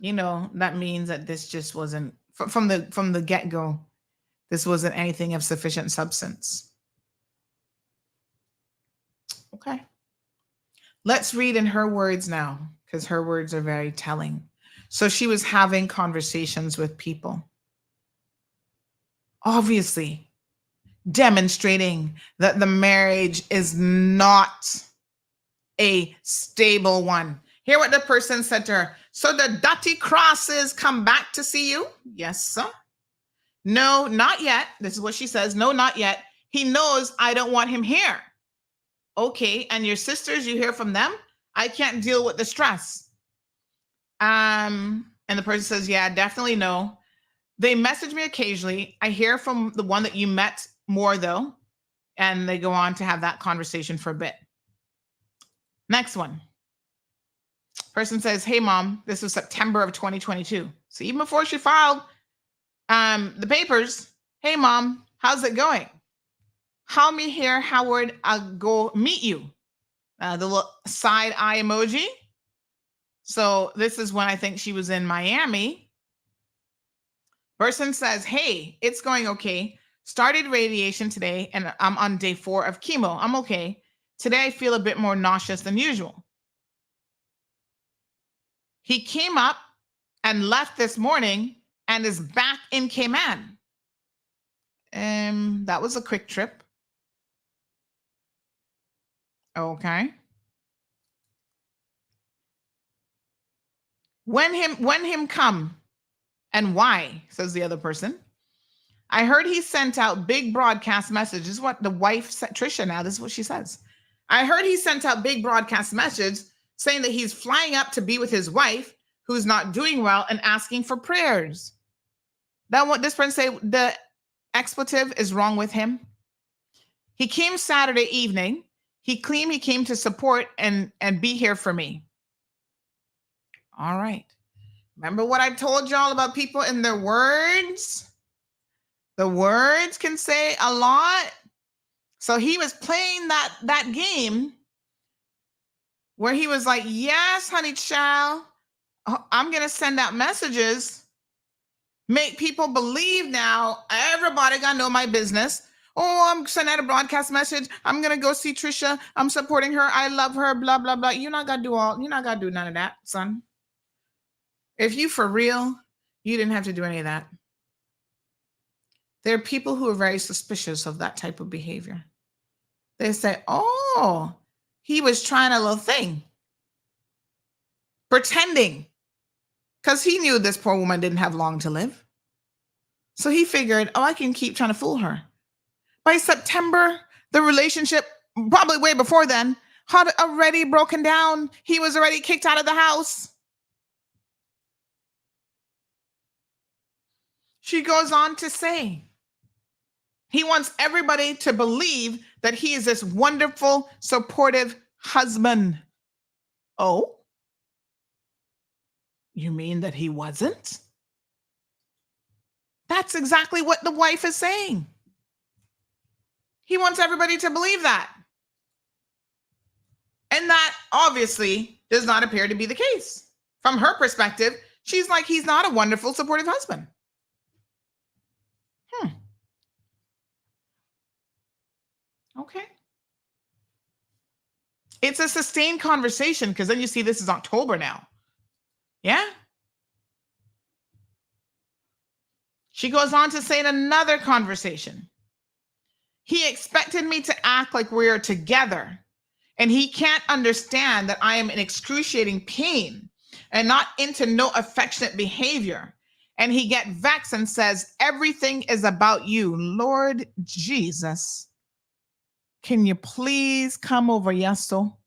B: That means that this just wasn't, from the get-go, this wasn't anything of sufficient substance. Okay. Let's read in her words now, because her words are very telling. So she was having conversations with people, obviously demonstrating that the marriage is not a stable one. Hear what the person said to her. So the dirty crosses come back to see you? Yes, sir. No, not yet. This is what she says. No, not yet. He knows I don't want him here. Okay, and your sisters, you hear from them? I can't deal with the stress. And the person says, yeah, definitely no. They message me occasionally. I hear from the one that you met more though. And they go on to have that conversation for a bit. Next one. Person says, hey mom, this was September of 2022. So even before she filed the papers, hey mom, how's it going? How me here, Howard, I'll go meet you. The little side eye emoji. So this is when I think she was in Miami. Person says, hey, it's going okay. Started radiation today and I'm on day 4 of chemo. I'm okay. Today I feel a bit more nauseous than usual. He came up and left this morning and is back in Cayman. That was a quick trip. Okay. When him come and why, says the other person. I heard he sent out big broadcast messages. This is what the wife said, Trisha now, this is what she says. I heard he sent out big broadcast messages saying that he's flying up to be with his wife, who's not doing well, and asking for prayers. That what this person say, the expletive is wrong with him. He came Saturday evening. He claimed he came to support and be here for me. All right. Remember what I told y'all about people and their words? The words can say a lot. So he was playing that game where he was like, yes, honey child, I'm going to send out messages. make people believe now everybody got to know my business. Oh, I'm sending out a broadcast message. I'm going to go see Trisha. I'm supporting her. I love her, blah, blah, blah. You're not going to do none of that, son. If you for real, you didn't have to do any of that. There are people who are very suspicious of that type of behavior. They say, oh, he was trying a little thing. Pretending. Because he knew this poor woman didn't have long to live. So he figured, oh, I can keep trying to fool her. By September, the relationship, probably way before then, had already broken down. He was already kicked out of the house. She goes on to say, he wants everybody to believe that he is this wonderful, supportive husband. Oh? You mean that he wasn't? That's exactly what the wife is saying. He wants everybody to believe that. And that obviously does not appear to be the case. From her perspective, she's like, he's not a wonderful, supportive husband. Okay. It's a sustained conversation because then you see this is October now. Yeah. She goes on to say in another conversation, he expected me to act like we are together, and he can't understand that I am in excruciating pain and not into no affectionate behavior. And he gets vexed and says, everything is about you. Lord Jesus, can you please come over, Yesto?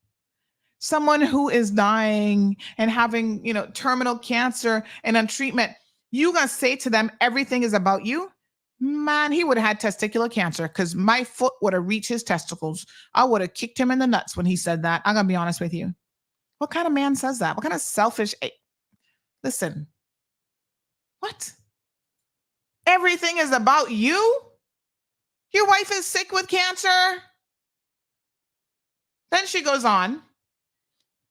B: Someone who is dying and having, terminal cancer and on treatment, you gonna say to them, everything is about you? Man, he would have had testicular cancer because my foot would have reached his testicles. I would have kicked him in the nuts when he said that. I'm gonna be honest with you. What kind of man says that? What kind of selfish? Listen, what? Everything is about you? Your wife is sick with cancer? Then she goes on.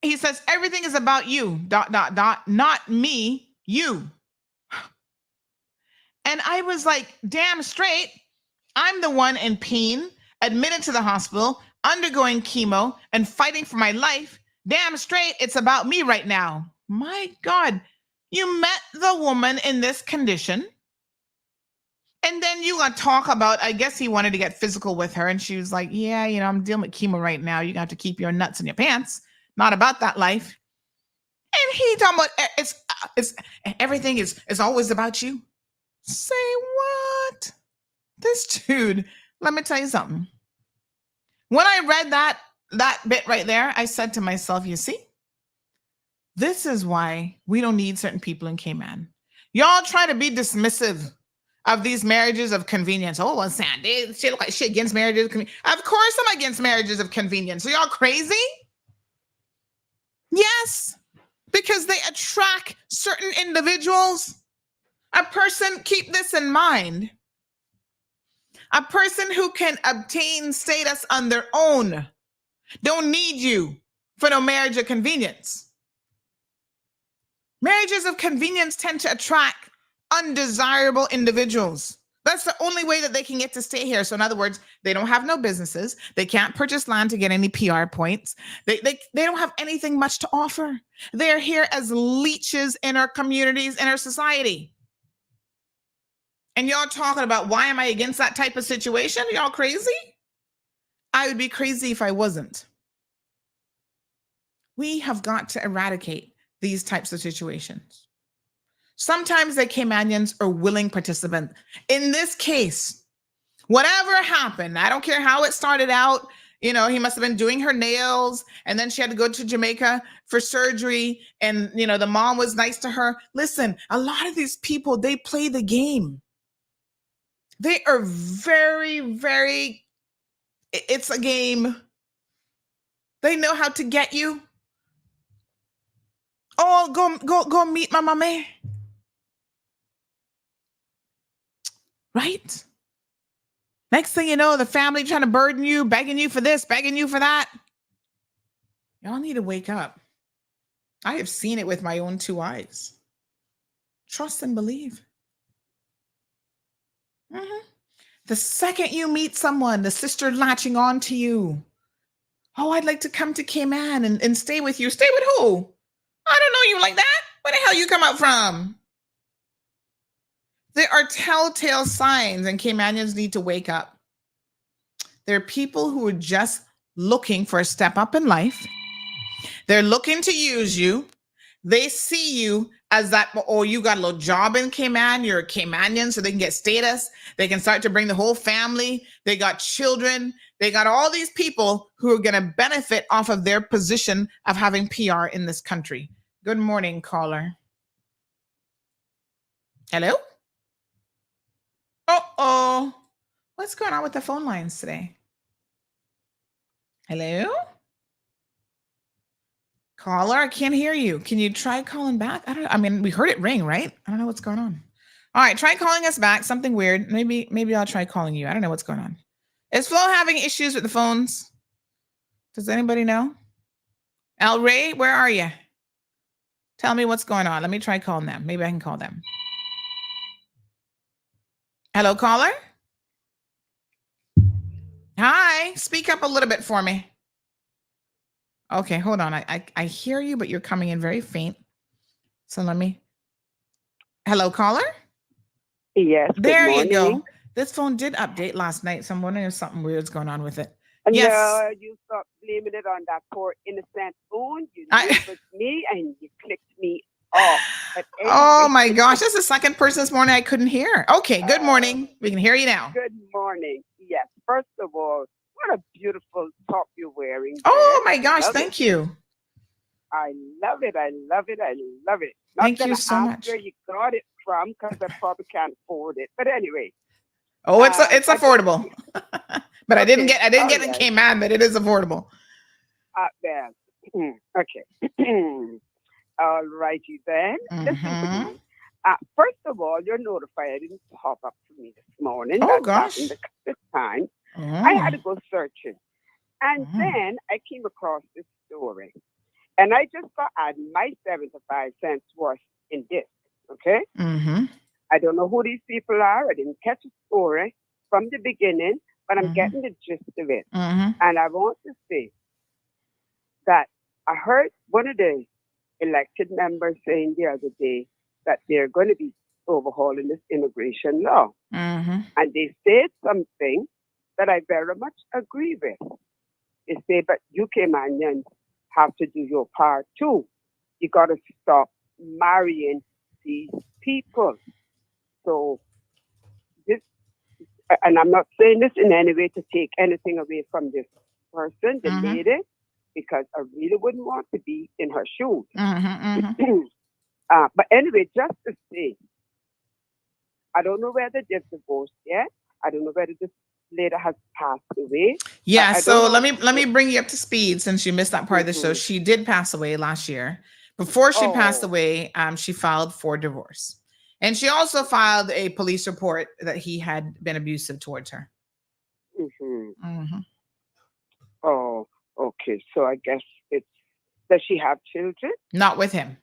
B: He says, everything is about you, ... not me, you. And I was like, damn straight, I'm the one in pain, admitted to the hospital, undergoing chemo, and fighting for my life. Damn straight, it's about me right now. My God, you met the woman in this condition. And then you gonna talk about, I guess he wanted to get physical with her. And she was like, yeah, I'm dealing with chemo right now. You got to keep your nuts in your pants. Not about that life. And he talking about it's everything is always about you. Say what? This dude, let me tell you something. When I read that bit right there, I said to myself, you see, this is why we don't need certain people in Cayman. Y'all try to be dismissive of these marriages of convenience. Oh, well, Sandy, she look like she against marriages of convenience. Of course I'm against marriages of convenience. Are y'all crazy? Yes, because they attract certain individuals. A person, keep this in mind, a person who can obtain status on their own don't need you for no marriage of convenience. Marriages of convenience tend to attract undesirable individuals. That's the only way that they can get to stay here. So in other words, they don't have no businesses. They can't purchase land to get any PR points. They don't have anything much to offer. They're here as leeches in our communities, in our society. And y'all talking about why am I against that type of situation? Y'all crazy? I would be crazy if I wasn't. We have got to eradicate these types of situations. Sometimes the Caymanians are willing participants. In this case, whatever happened, I don't care how it started out, he must have been doing her nails and then she had to go to Jamaica for surgery and, the mom was nice to her. Listen, a lot of these people, they play the game. They are very, very, it's a game. They know how to get you. Oh, go meet my mommy. Right? Next thing you know, the family trying to burden you, begging you for this, begging you for that. Y'all need to wake up. I have seen it with my own two eyes. Trust and believe. Mm-hmm. The second you meet someone, the sister latching on to you. Oh, I'd like to come to Cayman and stay with you. Stay with who? I don't know you like that. Where the hell you come out from? There are telltale signs, and Caymanians need to wake up. There are people who are just looking for a step up in life. They're looking to use you. They see you as that, oh, you got a little job in Cayman, you're a Caymanian, so they can get status. They can start to bring the whole family. They got children. They got all these people who are going to benefit off of their position of having PR in this country. Good morning, caller. Hello? Uh-oh. What's going on with the phone lines today? Hello? Caller, I can't hear you. Can you try calling back? I mean, we heard it ring, right? I don't know what's going on. All right, try calling us back. Something weird. Maybe I'll try calling you. I don't know what's going on. Is Flo having issues with the phones? Does anybody know? Al Ray, where are you? Tell me what's going on. Let me try calling them. Maybe I can call them. Hello, caller? Hi, speak up a little bit for me. Okay, hold on. I hear you, but you're coming in very faint. So let me. Hello, caller?
K: Yes.
B: There you go. This phone did update last night, so I'm wondering if something weird's going on with it. Yes.
K: No, you stop blaming it on that poor innocent phone. You knew it was me and you clicked me off.
B: Oh my gosh, that's the second person this morning I couldn't hear. Okay, good morning. We can hear you now.
K: Good morning. Yes. First of all, what a beautiful top you're wearing.
B: Oh my gosh, thank you.
K: I love it. I love it. I love it.
B: Thank you so much.
K: Where you got it from, because I probably can't afford it. But anyway.
B: Oh, it's affordable. But I didn't get in Cayman, but it is affordable.
K: Okay. All righty then.
B: Mm-hmm.
K: First of all, you're notified. I didn't pop up for me this morning.
B: Oh gosh.
K: This time. I had to go searching. And then I came across this story. And I just got to add my 75 cents worth in this. Okay?
B: Mm-hmm.
K: I don't know who these people are. I didn't catch the story from the beginning, but I'm getting the gist of it.
B: Mm-hmm.
K: And I want to say that I heard one of the elected members saying the other day that they're going to be overhauling this immigration law.
B: Mm-hmm.
K: And they said something that I very much agree with. They say, but you Caymanians have to do your part too. You got to stop marrying these people. So this, and I'm not saying this in any way to take anything away from this person, the lady, because I really wouldn't want to be in her shoes. But anyway, just to say, I don't know whether they've divorced yet. I don't know whether this lady has passed away.
B: Yeah, so let me bring you up to speed since you missed that part of the show. She did pass away last year. Before she passed away, she filed for divorce. And she also filed a police report that he had been abusive towards her.
K: Oh, okay. So I guess does she have children?
B: Not with him.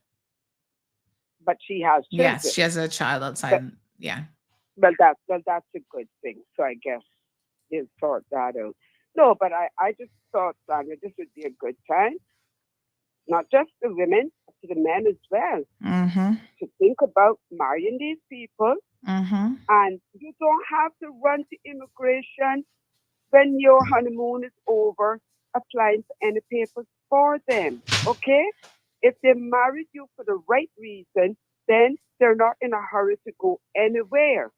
K: But she has children.
B: Yes, she has a child outside. Yeah.
K: Well, that's a good thing. So I guess you'll sort that out. No, but I just thought, Sandra, this would be a good time. Not just the women, but to the men as well. To think about marrying these people. And you don't have to run to immigration when your honeymoon is over, applying for any papers for them. Okay? If they married you for the right reason, then they're not in a hurry to go anywhere.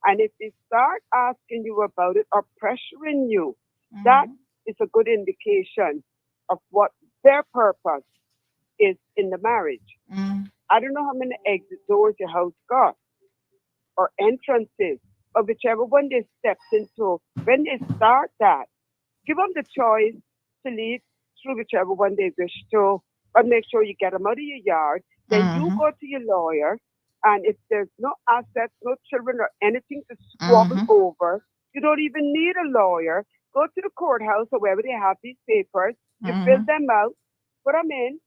K: And if they start asking you about it or pressuring you, that is a good indication of what their purpose is in the marriage. I don't know how many exit doors your house got or entrances, or whichever one they stepped into. When they start that, give them the choice to leave through whichever one they wish to, but make sure you get them out of your yard. Then you go to your lawyer, and if there's no assets, no children, or anything to squabble over, you don't even need a lawyer. Go to the courthouse or wherever they have these papers. You fill them out, put them in.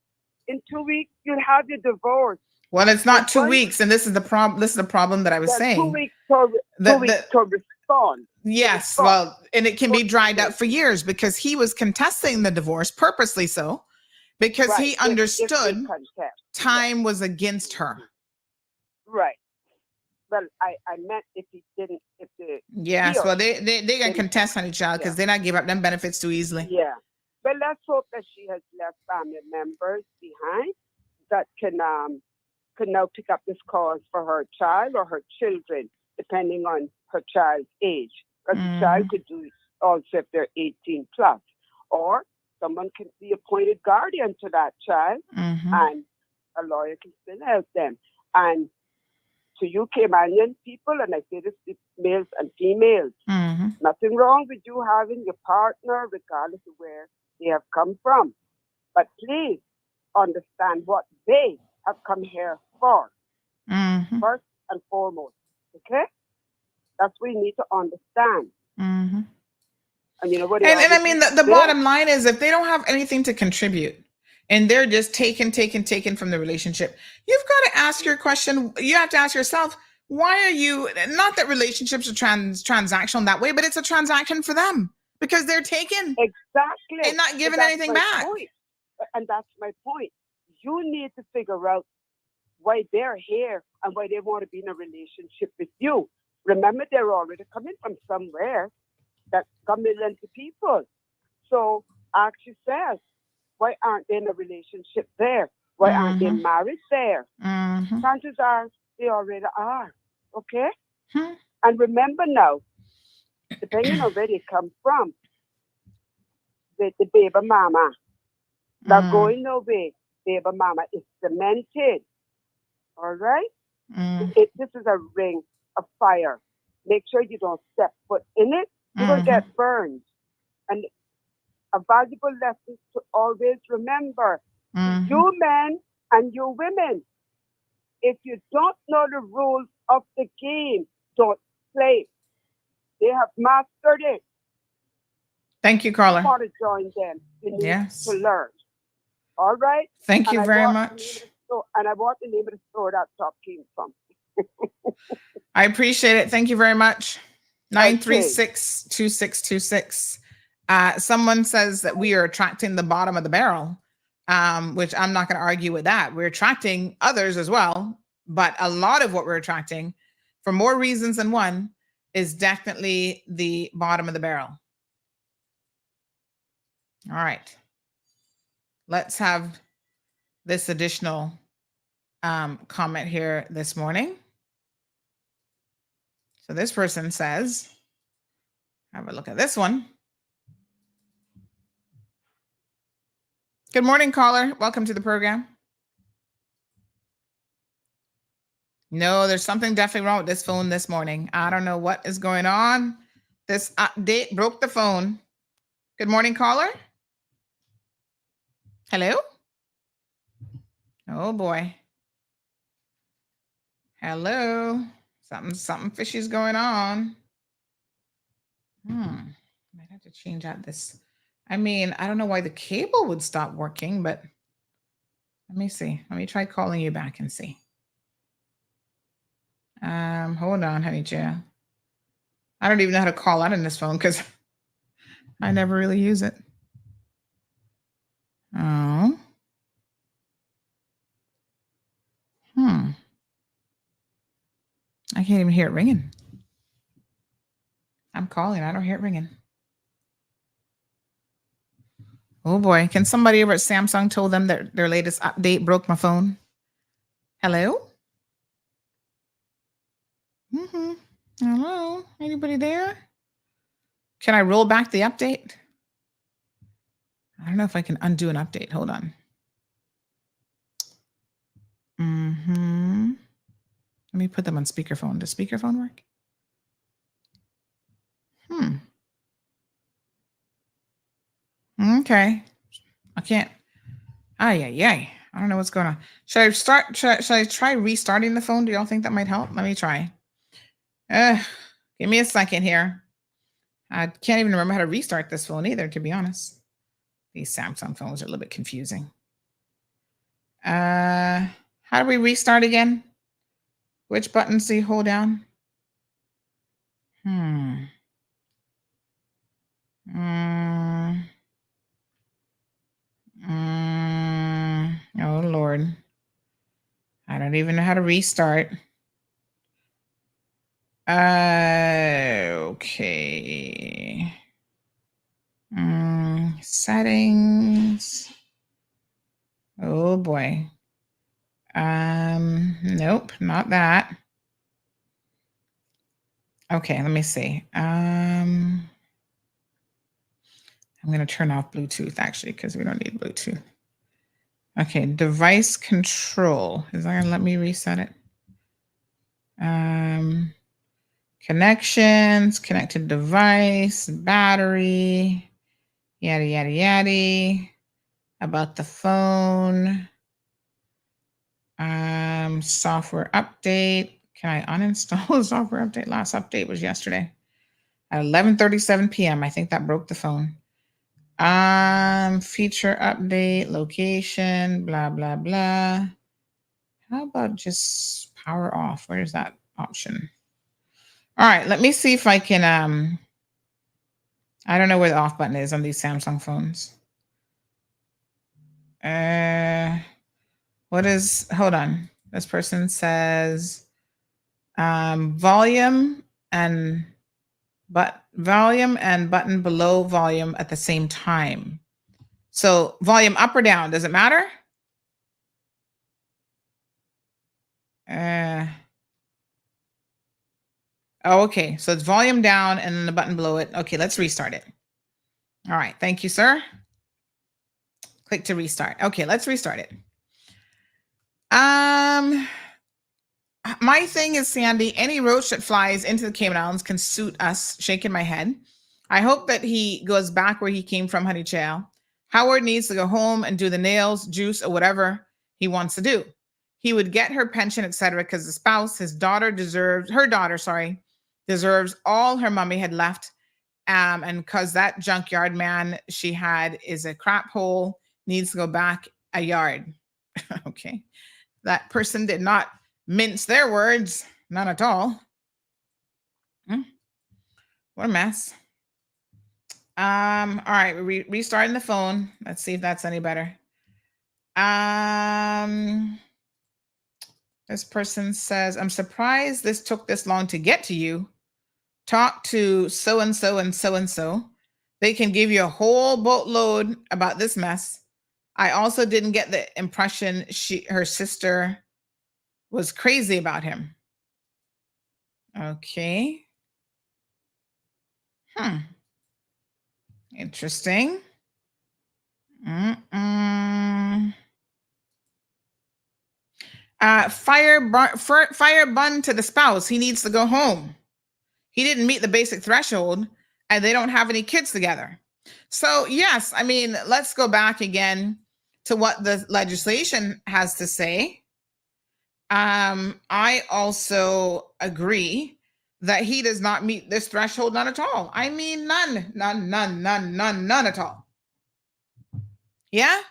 K: In 2 weeks, you'll have your divorce.
B: Well, it's not 2 weeks, and this is the problem. This is the problem that I was saying.
K: 2 weeks to respond.
B: Yes, well, and it can be dragged out for years because he was contesting the divorce purposely so, because he understood time was against her.
K: Right. Well, I meant if he didn't, if the
B: well, they can contest on each other because they're not give up them benefits too easily.
K: Yeah. But let's hope that she has left family members behind that can now pick up this cause for her child or her children, depending on her child's age. Because the child could do it also if they're 18 plus. Or someone can be appointed guardian to that child and a lawyer can still help them. And to you Caymanian people, and I say this to males and females, nothing wrong with you having your partner regardless of where they have come from. But please understand what they have come here for, first and foremost. Okay? That's what you need to understand. And you know what?
B: And I mean, the bottom line is if they don't have anything to contribute and they're just taken from the relationship, you've got to ask your question. You have to ask yourself, why are you, not that relationships are transactional that way, but it's a transaction for them because they're taken.
K: Exactly.
B: And not giving anything back.
K: Point. And that's my point. You need to figure out why they're here and why they want to be in a relationship with you. Remember, they're already coming from somewhere. That's coming into people. So ask yourself, why aren't they in a relationship there? Why aren't they married there? Chances are they already are. Okay? And remember now, depending on where they come from, the baby mama, not going nowhere. Baby mama is cemented. All right? This is a ring of fire. Make sure you don't step foot in it. You will get burned. And a valuable lesson to always remember, you men and you women, if you don't know the rules of the game, don't play. They have mastered it.
B: Thank you, Carla.
K: You want to join them. You need to learn. All right?
B: Thank you very much.
K: And I want the name of the store that top came from.
B: I appreciate it. Thank you very much. 936-2626. Someone says that we are attracting the bottom of the barrel, which I'm not going to argue with that. We're attracting others as well, but a lot of what we're attracting, for more reasons than one, is definitely the bottom of the barrel. All right. Let's have this additional comment here this morning. So this person says, have a look at this one. Good morning, caller. Welcome to the program. No, there's something definitely wrong with this phone this morning. I don't know what is going on. This update broke the phone. Good morning, caller. Hello? Oh boy. Hello. Something fishy is going on. Might have to change out this. I mean, I don't know why the cable would stop working, but let me see. Let me try calling you back and see. Hold on, honey Joe. I don't even know how to call out on this phone because I never really use it. Oh. I can't even hear it ringing. I'm calling. I don't hear it ringing. Oh boy. Can somebody over at Samsung tell them that their latest update broke my phone? Hello? Hello? Anybody there? Can I roll back the update? I don't know if I can undo an update. Hold on. Let me put them on speakerphone. Does speakerphone work? Okay. I can't. I don't know what's going on. Should I try restarting the phone? Do y'all think that might help? Let me try. Give me a second here. I can't even remember how to restart this phone either, to be honest. These Samsung phones are a little bit confusing. How do we restart again? Which buttons do you hold down? Oh, Lord. I don't even know how to restart. Okay. Settings. Oh, boy. Nope, not that. Okay, let me see. I'm going to turn off Bluetooth, actually, because we don't need Bluetooth. Okay, device control. Is that going to let me reset it? Connections, connected device, battery, yada, yada, yada. About the phone. Software update. Can I uninstall the software update? Last update was yesterday at 11:37 p.m. I think that broke the phone. Feature update, location, blah, blah, blah. How about just power off? Where's that option? All right, let me see if I can, I don't know where the off button is on these Samsung phones. Hold on. This person says volume and button below volume at the same time. So volume up or down, does it matter? Oh, okay. So it's volume down and then the button below it. Okay, let's restart it. All right. Thank you, sir. Click to restart. Okay, let's restart it. My thing is, Sandy, any roach that flies into the Cayman Islands can suit us. Shaking my head. I hope that he goes back where he came from, Honey Chow. Howard needs to go home and do the nails, juice, or whatever he wants to do. He would get her pension, etc., because the spouse, her daughter, deserves all her mommy had left. And because that junkyard man she had is a crap hole, needs to go back a yard. Okay. That person did not mince their words. None at all. What a mess. All right, we're restarting the phone. Let's see if that's any better. This person says, I'm surprised this took this long to get to you. Talk to so-and-so and so-and-so. They can give you a whole boatload about this mess. I also didn't get the impression her sister was crazy about him. Okay. Interesting. Fire bun to the spouse. He needs to go home. He didn't meet the basic threshold and they don't have any kids together. So yes, I mean, let's go back again to what the legislation has to say. I also agree that he does not meet this threshold, none at all. I mean, none at all. Yeah?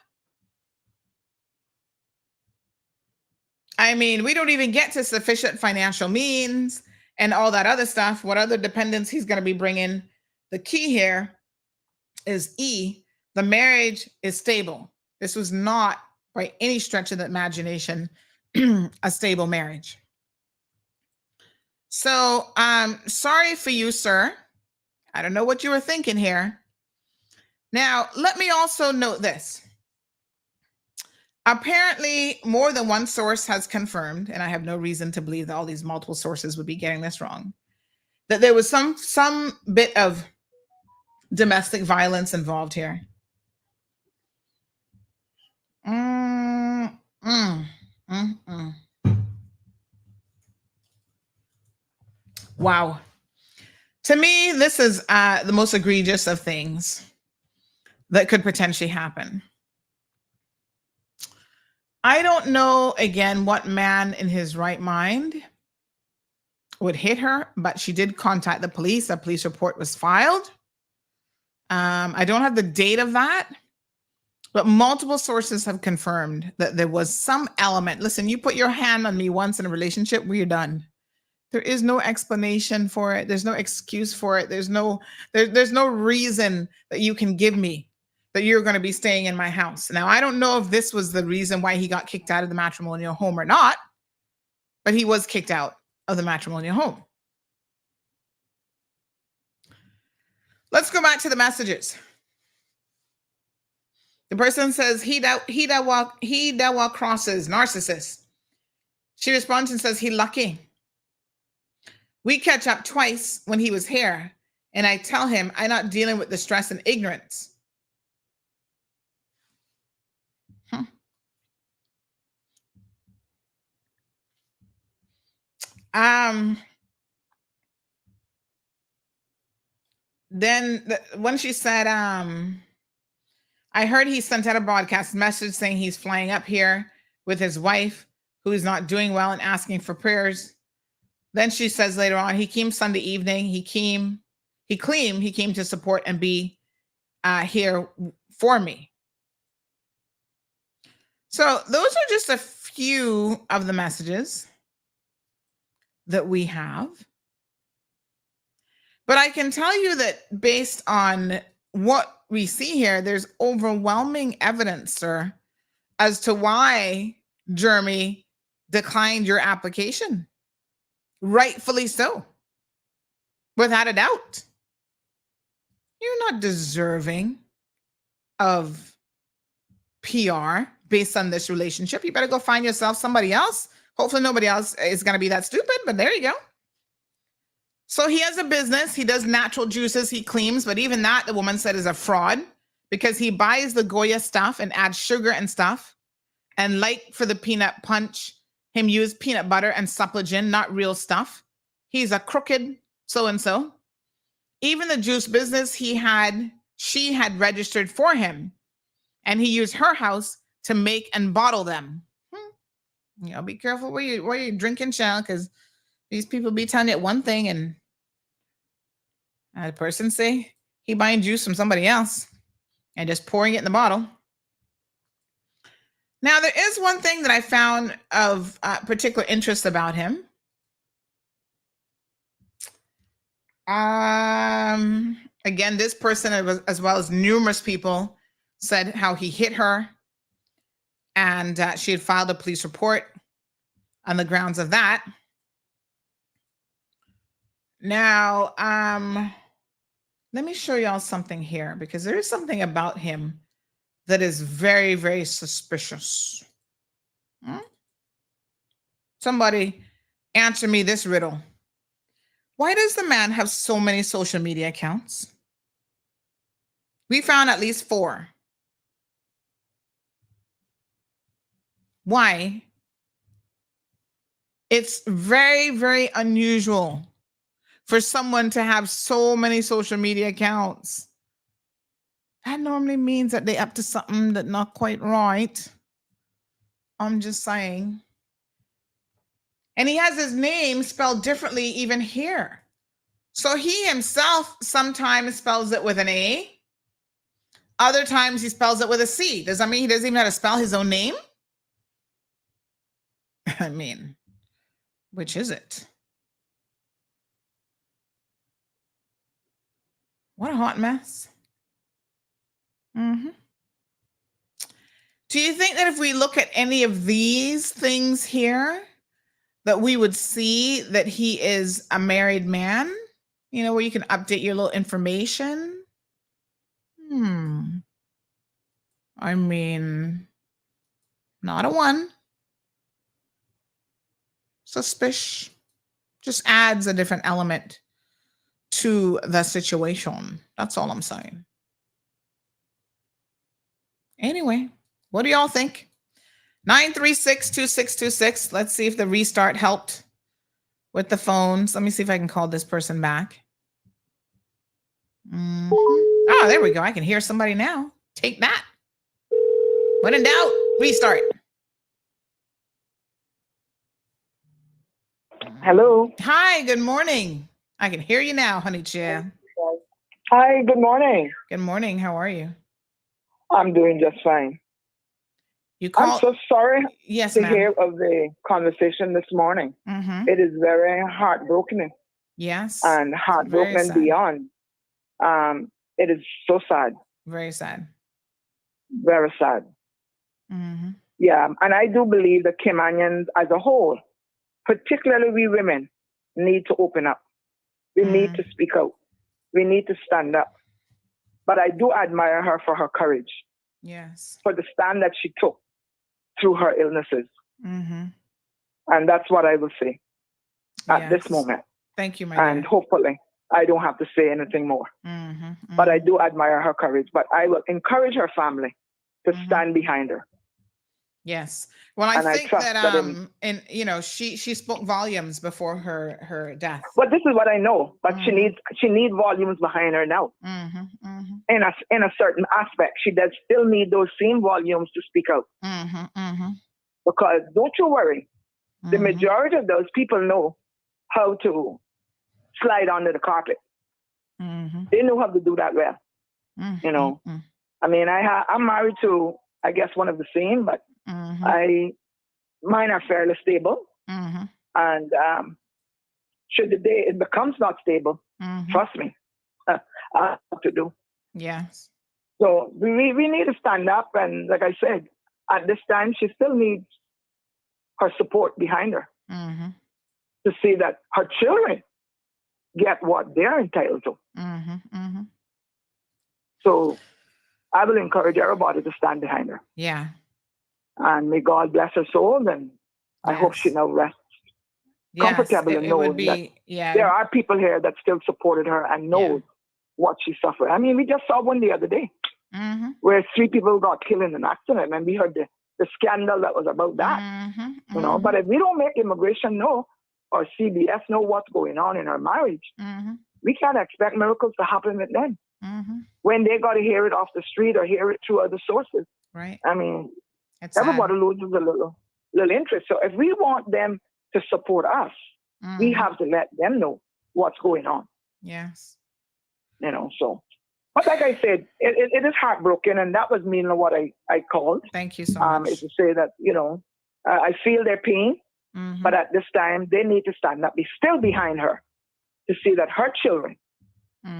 B: I mean, we don't even get to sufficient financial means and all that other stuff. What other dependents he's going to be bringing. The key here is E, the marriage is stable. This was not by any stretch of the imagination a stable marriage. So sorry for you, sir. I don't know what you were thinking here. Now, let me also note this. Apparently, more than one source has confirmed, and I have no reason to believe that all these multiple sources would be getting this wrong, that there was some bit of domestic violence involved here. Wow. To me, this is the most egregious of things that could potentially happen. I don't know, again, what man in his right mind would hit her, but she did contact the police. A police report was filed. I don't have the date of that, But multiple sources have confirmed that there was some element. Listen, you put your hand on me once in a relationship, we're done. There is no explanation for it. There's no excuse for it. There's no reason that you can give me that you're going to be staying in my house. Now, I don't know if this was the reason why he got kicked out of the matrimonial home or not, but he was kicked out of the matrimonial home. Let's go back to the messages. The person says, he that walk crosses, narcissist. She responds and says, he lucky. We catch up twice when he was here, and I tell him I'm not dealing with the stress and ignorance. When she said, I heard he sent out a broadcast message saying he's flying up here with his wife, who's not doing well, and asking for prayers. Then she says later on, he came Sunday evening. He came to support and be here for me. So those are just a few of the messages that we have. But I can tell you that based on what we see here, there's overwhelming evidence, sir, as to why Jeremy declined your application. Rightfully so. Without a doubt. You're not deserving of PR based on this relationship. You better go find yourself somebody else. Hopefully nobody else is going to be that stupid, but there you go. So he has a business. He does natural juices, he claims, but even that, the woman said, is a fraud because he buys the Goya stuff and adds sugar and stuff. And like for the peanut punch, him use peanut butter and supplicant, not real stuff. He's a crooked so-and-so. Even the juice business she had registered for him, and he used her house to make and bottle them. You know, be careful where you're drinking, child, because these people be telling you one thing, and the person say he buying juice from somebody else and just pouring it in the bottle. Now, there is one thing that I found of particular interest about him. Again, this person, as well as numerous people, said how he hit her, and she had filed a police report on the grounds of that. Now, let me show y'all something here, because there is something about him that is very, very suspicious. Somebody answer me this riddle. Why does the man have so many social media accounts? We found at least 4. Why? It's very, very unusual for someone to have so many social media accounts. That normally means that they're up to something that's not quite right. I'm just saying. And he has his name spelled differently even here. So he himself sometimes spells it with an A. Other times he spells it with a C. Does that mean he doesn't even know how to spell his own name? I mean, which is it? What a hot mess. Do you think that if we look at any of these things here, that we would see that he is a married man? You know, where you can update your little information? I mean, not a 1. Suspicious. Just adds a different element to the situation. That's all I'm saying. Anyway, what do y'all think? 936-2626. Let's see if the restart helped with the phones. Let me see if I can call this person back. Oh, there we go. I can hear somebody now. Take that. When in doubt, restart.
L: Hello.
B: Hi, good morning. I can hear you now, honey chair.
L: Hi, good morning.
B: Good morning. How are you?
L: I'm doing just fine. I'm so sorry to hear of the conversation this morning. It is very heartbroken.
B: Yes.
L: And heartbroken beyond. It is so sad.
B: Very sad.
L: Very sad. Yeah, and I do believe the Caymanians as a whole, particularly we women, need to open up. We need to speak out. We need to stand up. But I do admire her for her courage.
B: Yes.
L: For the stand that she took through her illnesses. And that's what I will say at this moment.
B: Thank you, my
L: And hopefully I don't have to say anything more. But I do admire her courage. But I will encourage her family to stand behind her.
B: Yes. Well, I think that and you know, she spoke volumes before her death.
L: But this is what I know. But she needs volumes behind her now. In a certain aspect, she does still need those same volumes to speak out. Because don't you worry, the majority of those people know how to slide under the carpet. They know how to do that well. You know, I mean, I'm married to, I guess, one of the same, but mine are fairly stable. And should the day it becomes not stable, trust me, I have to do.
B: Yes.
L: So we need to stand up. And like I said, at this time, she still needs her support behind her to see that her children get what they're entitled to. So I will encourage everybody to stand behind her.
B: Yeah.
L: And may God bless her soul. And I hope she now rests comfortable and knows that there are people here that still supported her and knows what she suffered. I mean, we just saw one the other day where 3 people got killed in an accident, and we heard the scandal that was about that. You know, but if we don't make immigration know or CBS know what's going on in our marriage, we can't expect miracles to happen with them. When they got to hear it off the street or hear it through other sources.
B: Right.
L: I mean, everybody loses a little interest. So if we want them to support us, we have to let them know what's going on.
B: Yes.
L: You know, so. But like I said, it is heartbroken, and that was mainly what I called.
B: Thank you so much.
L: Is to say that, you know, I feel their pain, but at this time, they need to stand up, be still behind her to see that her children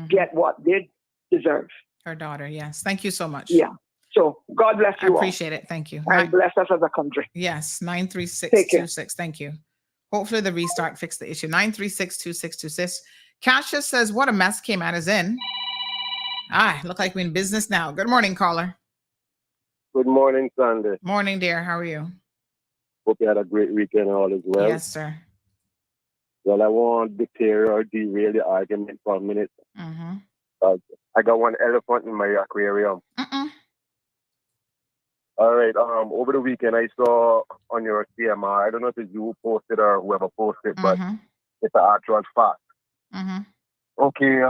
L: get what they deserve.
B: Her daughter, yes. Thank you so much.
L: Yeah. So God bless you all.
B: I appreciate it. Thank you.
L: And bless us as a country.
B: Yes, 93626. Thank you. Hopefully the restart fixed the issue. 9362626. Kasia says, what a mess Cayman is in. Look like we're in business now. Good morning, caller.
M: Good morning, Sandy.
B: Morning, dear. How are you?
M: Hope you had a great weekend and all as well.
B: Yes, sir.
M: Well, I won't deter or derail the argument for a minute. I got one elephant in my aquarium. All right. Over the weekend, I saw on your CMR, I don't know if it's you posted or whoever posted, but it's an actual fact. Okay.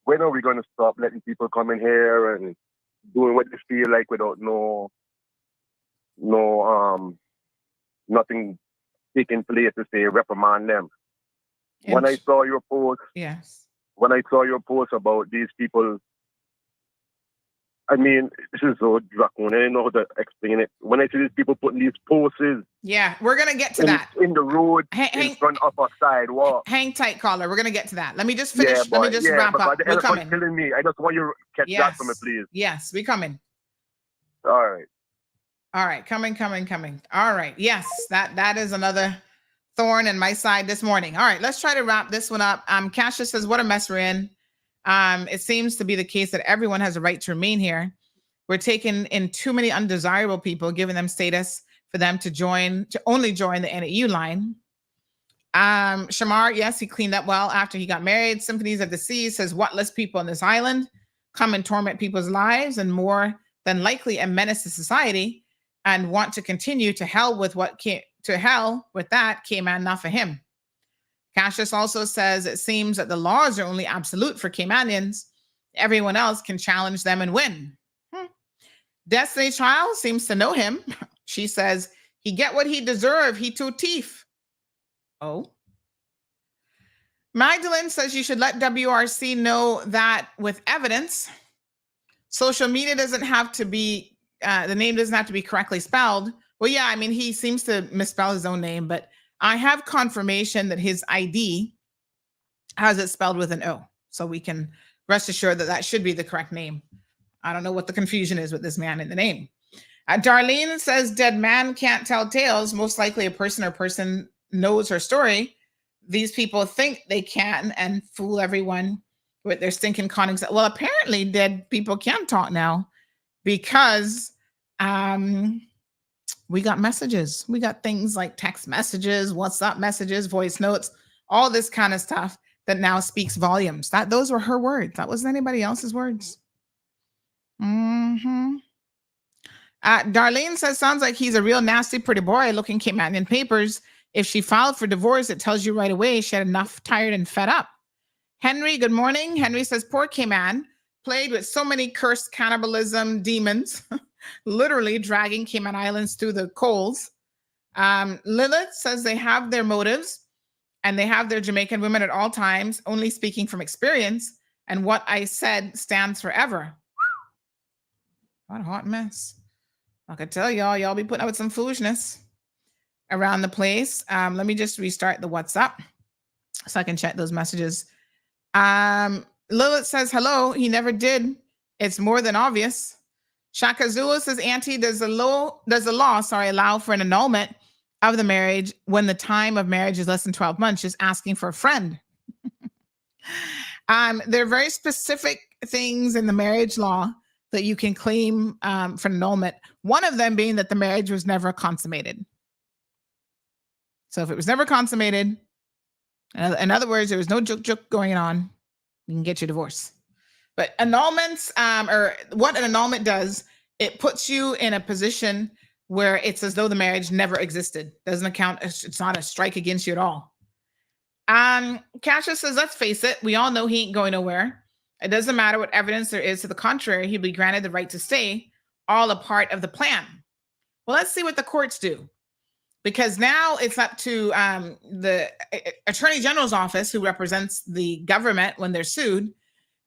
M: When are we going to stop letting people come in here and doing what they feel like without nothing taking place to say reprimand them? When I saw your post, when I saw your post about these people, I mean, this is so draconian. I don't know how to explain it. When I see these people putting these posters,
B: we're gonna get to that
M: in the road in front of a sidewalk.
B: Hang tight, caller. We're gonna get to that. Let me just finish. Let me just wrap up.
M: We're coming. Killing me. I just want you to catch that for me, please.
B: Yes, we coming.
M: All right.
B: All right, coming. All right. Yes, that is another thorn in my side this morning. All right, let's try to wrap this one up. Kasia says, what a mess we're in. It seems to be the case that everyone has a right to remain here. We're taking in too many undesirable people, giving them status for them to only join the NAU line. Shamar, yes, he cleaned up well after he got married. Symphonies of the Sea says, whatless people on this island come and torment people's lives and more than likely a menace to society and want to continue to hell with that Cayman, not for him. Cassius also says it seems that the laws are only absolute for Caymanians. Everyone else can challenge them and win. Destiny Child seems to know him. She says, he get what he deserve. He too thief. Oh. Magdalene says you should let WRC know that with evidence. social media doesn't have to be, the name doesn't have to be correctly spelled. Well, yeah, I mean, he seems to misspell his own name, but I have confirmation that his ID has it spelled with an O. So we can rest assured that that should be the correct name. I don't know what the confusion is with this man in the name. Darlene says, dead man can't tell tales. Most likely a person knows her story. These people think they can and fool everyone with their stinking conning. Well, apparently dead people can talk now because we got messages. We got things like text messages, WhatsApp messages, voice notes, all this kind of stuff that now speaks volumes. Those were her words. That wasn't anybody else's words. Darlene says, sounds like he's a real nasty, pretty boy looking Caymanian papers. If she filed for divorce, it tells you right away she had enough, tired, and fed up. Henry, good morning. Henry says, poor Cayman played with so many cursed cannibalism demons, literally dragging Cayman Islands through the coals. Lilith says they have their motives and they have their Jamaican women at all times, only speaking from experience. And what I said stands forever. What a hot mess. I could tell y'all be putting up with some foolishness around the place. Let me just restart the WhatsApp so I can check those messages. Lilith says, hello, he never did. It's more than obvious. Shaka Zulu says, Auntie, does the law allow for an annulment of the marriage when the time of marriage is less than 12 months, just asking for a friend? There are very specific things in the marriage law that you can claim for annulment. One of them being that the marriage was never consummated. So if it was never consummated, in other words, there was no joke going on, you can get your divorce. But annulments, or what an annulment does, it puts you in a position where it's as though the marriage never existed. Doesn't account, it's not a strike against you at all. Cassius says, let's face it, we all know he ain't going nowhere. It doesn't matter what evidence there is to the contrary, he'll be granted the right to stay, all a part of the plan. Well, let's see what the courts do. Because now it's up to the Attorney General's office, who represents the government when they're sued.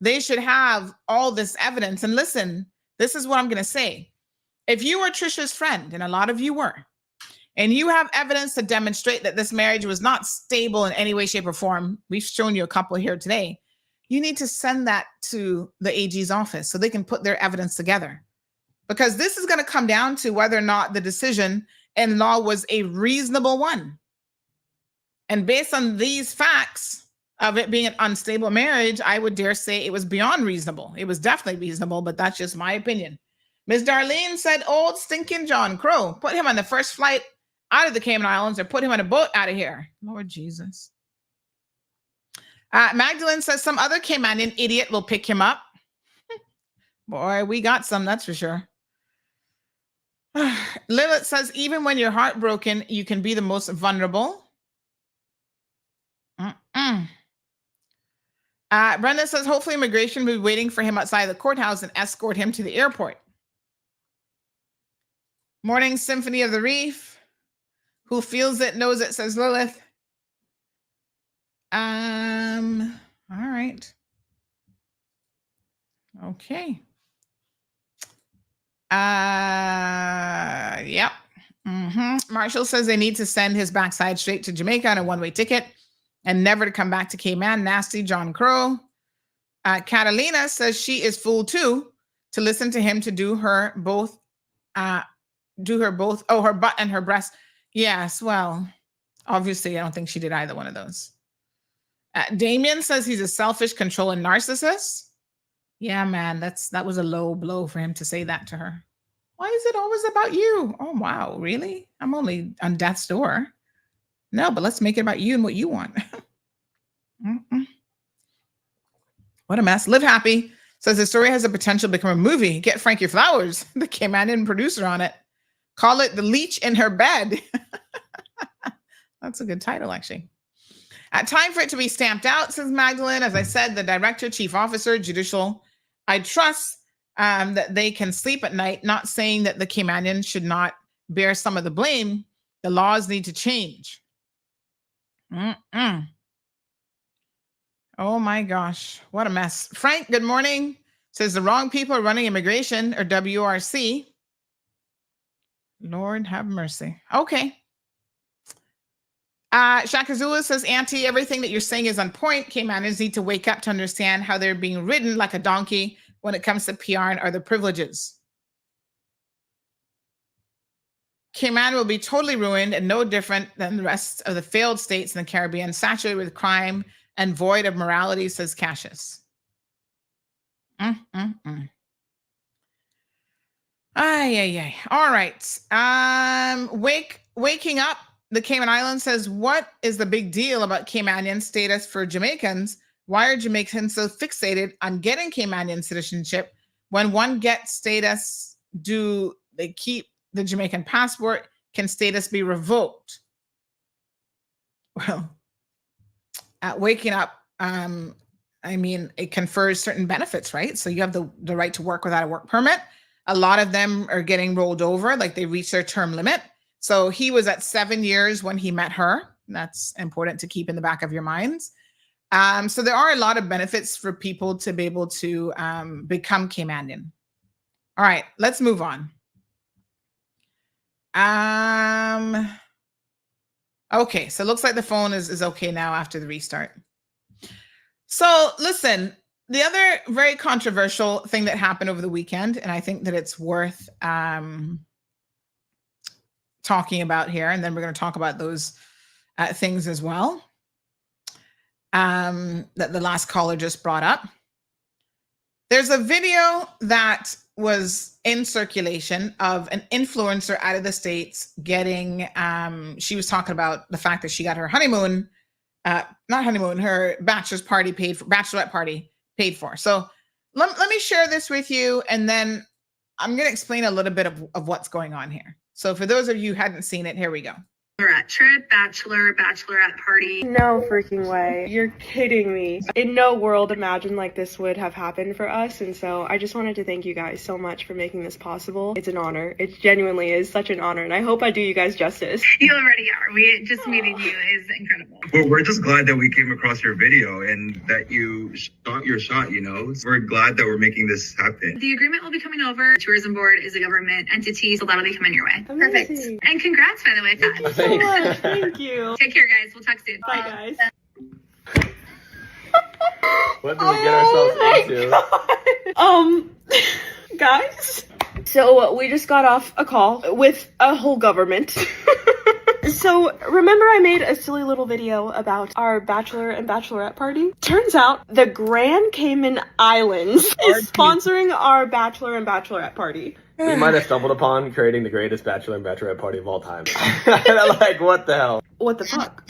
B: They should have all this evidence. And listen, this is what I'm going to say. If you were Trisha's friend, and a lot of you were, and you have evidence to demonstrate that this marriage was not stable in any way, shape, or form, we've shown you a couple here today, you need to send that to the AG's office so they can put their evidence together. Because this is going to come down to whether or not the decision in law was a reasonable one. And based on these facts of it being an unstable marriage, I would dare say it was beyond reasonable. It was definitely reasonable, but that's just my opinion. Ms. Darlene said, old stinking John Crow, put him on the first flight out of the Cayman Islands or put him on a boat out of here. Lord Jesus. Magdalene says some other Caymanian idiot will pick him up. Boy, we got some, that's for sure. Lilith says, even when you're heartbroken, you can be the most vulnerable. Brenda says, hopefully immigration will be waiting for him outside the courthouse and escort him to the airport. Morning Symphony of the Reef. Who feels it, knows it, says Lilith. All right. Okay. Yep. Marshall says they need to send his backside straight to Jamaica on a one-way ticket and never to come back to Cayman. Nasty John Crow. Catalina says she is fooled too to listen to him to do her both. Her butt and her breast. Yes, well, obviously, I don't think she did either one of those. Damien says he's a selfish, controlling narcissist. Yeah, man, that was a low blow for him to say that to her. Why is it always about you? Oh, wow, really? I'm only on death's door. No, but let's make it about you and what you want. What a mess. Live Happy says the story has the potential to become a movie. Get Frankie Flowers, the Caymanian producer, on it. Call it The Leech in Her Bed. That's a good title, actually. Time for it to be stamped out, says Magdalene. As I said, the director, chief officer, judicial. I trust that they can sleep at night, not saying that the Caymanian should not bear some of the blame. The laws need to change. Oh my gosh, what a mess. Frank, good morning. Says the wrong people are running immigration or WRC. Lord have mercy. Okay. Shaka Zulu says, Auntie, everything that you're saying is on point. Caymanians need to wake up to understand how they're being ridden like a donkey when it comes to PR and other privileges. Cayman will be totally ruined and no different than the rest of the failed states in the Caribbean, saturated with crime and void of morality, says Cassius. Ay. All right. Waking up, the Cayman Islands says, what is the big deal about Caymanian status for Jamaicans? Why are Jamaicans so fixated on getting Caymanian citizenship? When one gets status, do they keep the Jamaican passport? Can status be revoked? Well, at waking up, I mean, it confers certain benefits, right? So you have the right to work without a work permit. A lot of them are getting rolled over, like they reach their term limit. So he was at 7 years when he met her. That's important to keep in the back of your minds. So there are a lot of benefits for people to be able to become Caymanian. All right, let's move on. Okay, so it looks like the phone is okay now after the restart. So listen, the other very controversial thing that happened over the weekend, and I think that it's worth talking about here, and then we're going to talk about those things as well, that the last caller just brought up. There's a video that was in circulation of an influencer out of the States getting, she was talking about the fact that she got her honeymoon, her bachelorette party paid for. So let me share this with you, and then I'm going to explain a little bit of what's going on here. So for those of you who hadn't seen it, here we go.
N: Trip, bachelorette party. No freaking way. You're kidding me. In no world imagined like this would have happened for us. And so I just wanted to thank you guys so much for making this possible. It's an honor. It genuinely is such an honor. And I hope I do you guys justice.
O: You already are. Just meeting you is incredible.
P: Well, we're just glad that we came across your video and that you shot your shot, you know. We're glad that we're making this happen.
O: The agreement will be coming over. Tourism board is a government entity, so that'll be coming your way.
N: Amazing.
O: Perfect. And congrats, by the way, Pat.
N: Thank you so much. Thank you.
O: Take care, guys. We'll talk soon.
N: Bye, guys.
Q: What did we get ourselves into?
N: Guys. So we just got off a call with a whole government. So remember I made a silly little video about our bachelor and bachelorette party? Turns out the Grand Cayman Islands is sponsoring our bachelor and bachelorette party.
Q: We might have stumbled upon creating the greatest bachelor and bachelorette party of all time. Like, what the hell?
N: What the fuck?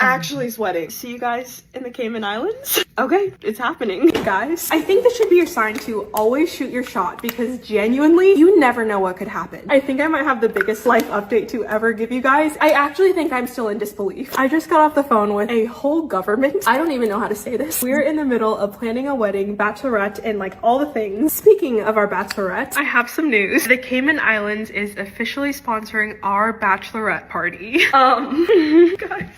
N: Actually sweating. See you guys in the Cayman Islands? Okay, it's happening, guys. I think this should be your sign to always shoot your shot, because genuinely, you never know what could happen. I think I might have the biggest life update to ever give you guys. I actually think I'm still in disbelief. I just got off the phone with a whole government. I don't even know how to say this. We're in the middle of planning a wedding, bachelorette, and like all the things. Speaking of our bachelorette, I have some news. The Cayman Islands is officially sponsoring our bachelorette party. Guys,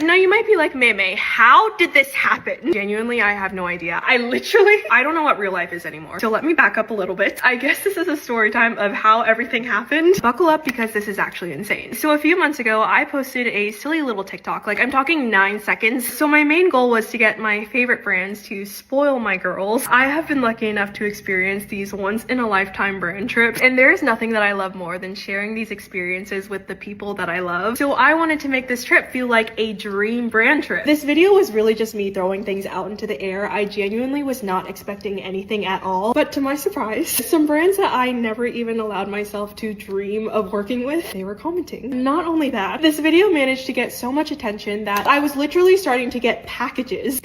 N: now you might be like, Meme, how did this happen? Genuinely, I have no idea. I don't know what real life is anymore. So let me back up a little bit. I guess this is a story time of how everything happened. Buckle up, because this is actually insane. So a few months ago, I posted a silly little TikTok. Like, I'm talking 9 seconds. So my main goal was to get my favorite brands to spoil my girls. I have been lucky enough to experience these once in a lifetime brand trips, and there is nothing that I love more than sharing these experiences with the people that I love. So I wanted to make this trip feel like a dream brand trip. This video was really just me throwing things out into the air. I genuinely was not expecting anything at all, but to my surprise, some brands that I never even allowed myself to dream of working with, they were commenting. Not only that, this video managed to get so much attention that I was literally starting to get packages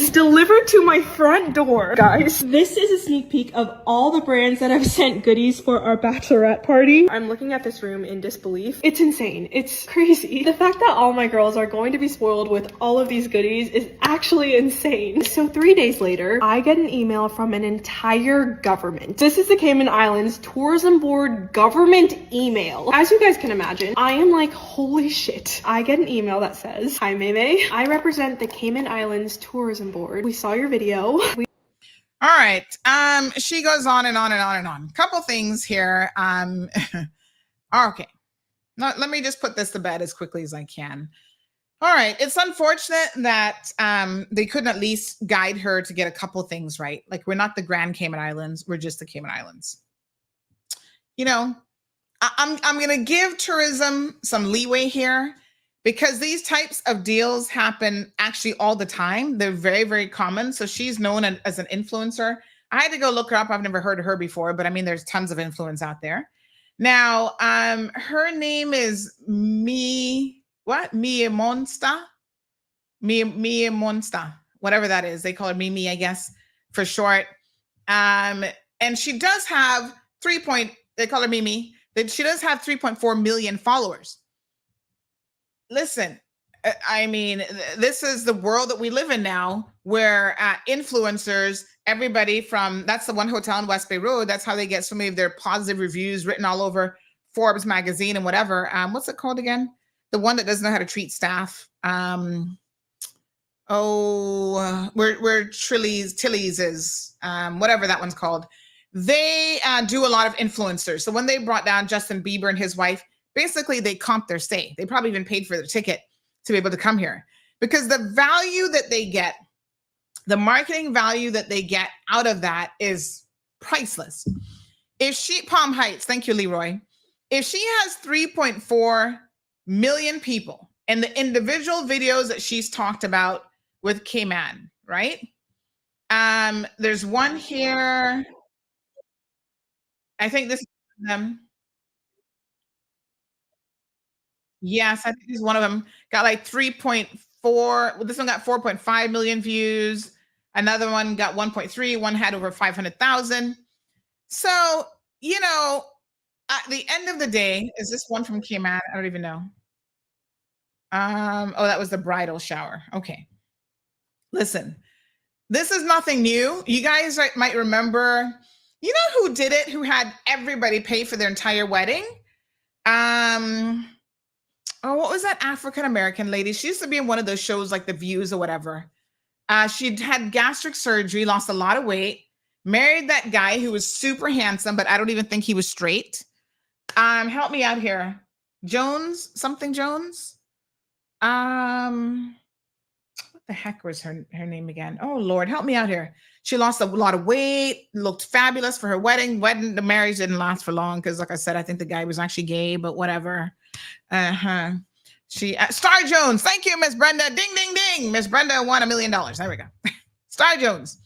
N: delivered to my front door. Guys, this is a sneak peek of all the brands that have sent goodies for our bachelorette party. I'm looking at this room in disbelief. It's insane. It's crazy. The fact that all my girls are going to be spoiled with all of these goodies is actually insane. So 3 days later, I get an email from an entire government. This is the Cayman Islands Tourism Board government email. As you guys can imagine, I am like, holy shit. I get an email that says, "Hi Meme, I represent the Cayman Islands Tourism Board. We saw your video."
B: All right. She goes on and on and on and on. Couple things here. Okay. Now, let me just put this to bed as quickly as I can. All right. It's unfortunate that they couldn't at least guide her to get a couple things right. Like, we're not the Grand Cayman Islands. We're just the Cayman Islands. You know, I'm going to give tourism some leeway here, because these types of deals happen actually all the time. They're very, very common. So she's known as an influencer. I had to go look her up. I've never heard of her before, but I mean, there's tons of influence out there. Now, her name is Mia Monster, whatever that is. They call her Mimi, I guess, for short. And she does have they call her Mimi. She does have 3.4 million followers. Listen, I mean, this is the world that we live in now, where influencers, everybody from, that's the one hotel in West Bay Road, that's how they get so many of their positive reviews written all over Forbes magazine and whatever. What's it called again? The one that doesn't know how to treat staff. Where Tilly's is, whatever that one's called. They do a lot of influencers. So when they brought down Justin Bieber and his wife, basically they comped their stay. They probably even paid for their ticket to be able to come here, because the value that they get, the marketing value that they get out of that is priceless. If she, Palm Heights, thank you, Leroy. If she has 3.4 million people and the individual videos that she's talked about with Cayman, right? There's one here. I think this is them. Yes, I think this is one of them. Got like 3.4. Well, this one got 4.5 million views. Another one got 1.3. One had over 500,000. So, you know, at the end of the day, is this one from Cayman? I don't even know. Oh, that was the bridal shower. Okay. Listen, this is nothing new. You guys might remember, you know who did it? Who had everybody pay for their entire wedding? Oh, what was that African-American lady? She used to be in one of those shows like The Views or whatever. She had gastric surgery, lost a lot of weight, married that guy who was super handsome, but I don't even think he was straight. Help me out here. Jones, something Jones? What the heck was her name again? Oh, Lord, help me out here. She lost a lot of weight, looked fabulous for her wedding. The marriage didn't last for long because, like I said, I think the guy was actually gay, but whatever. She Star Jones. Thank you, Miss Brenda. Ding, ding, ding. Miss Brenda won $1 million. There we go. Star Jones.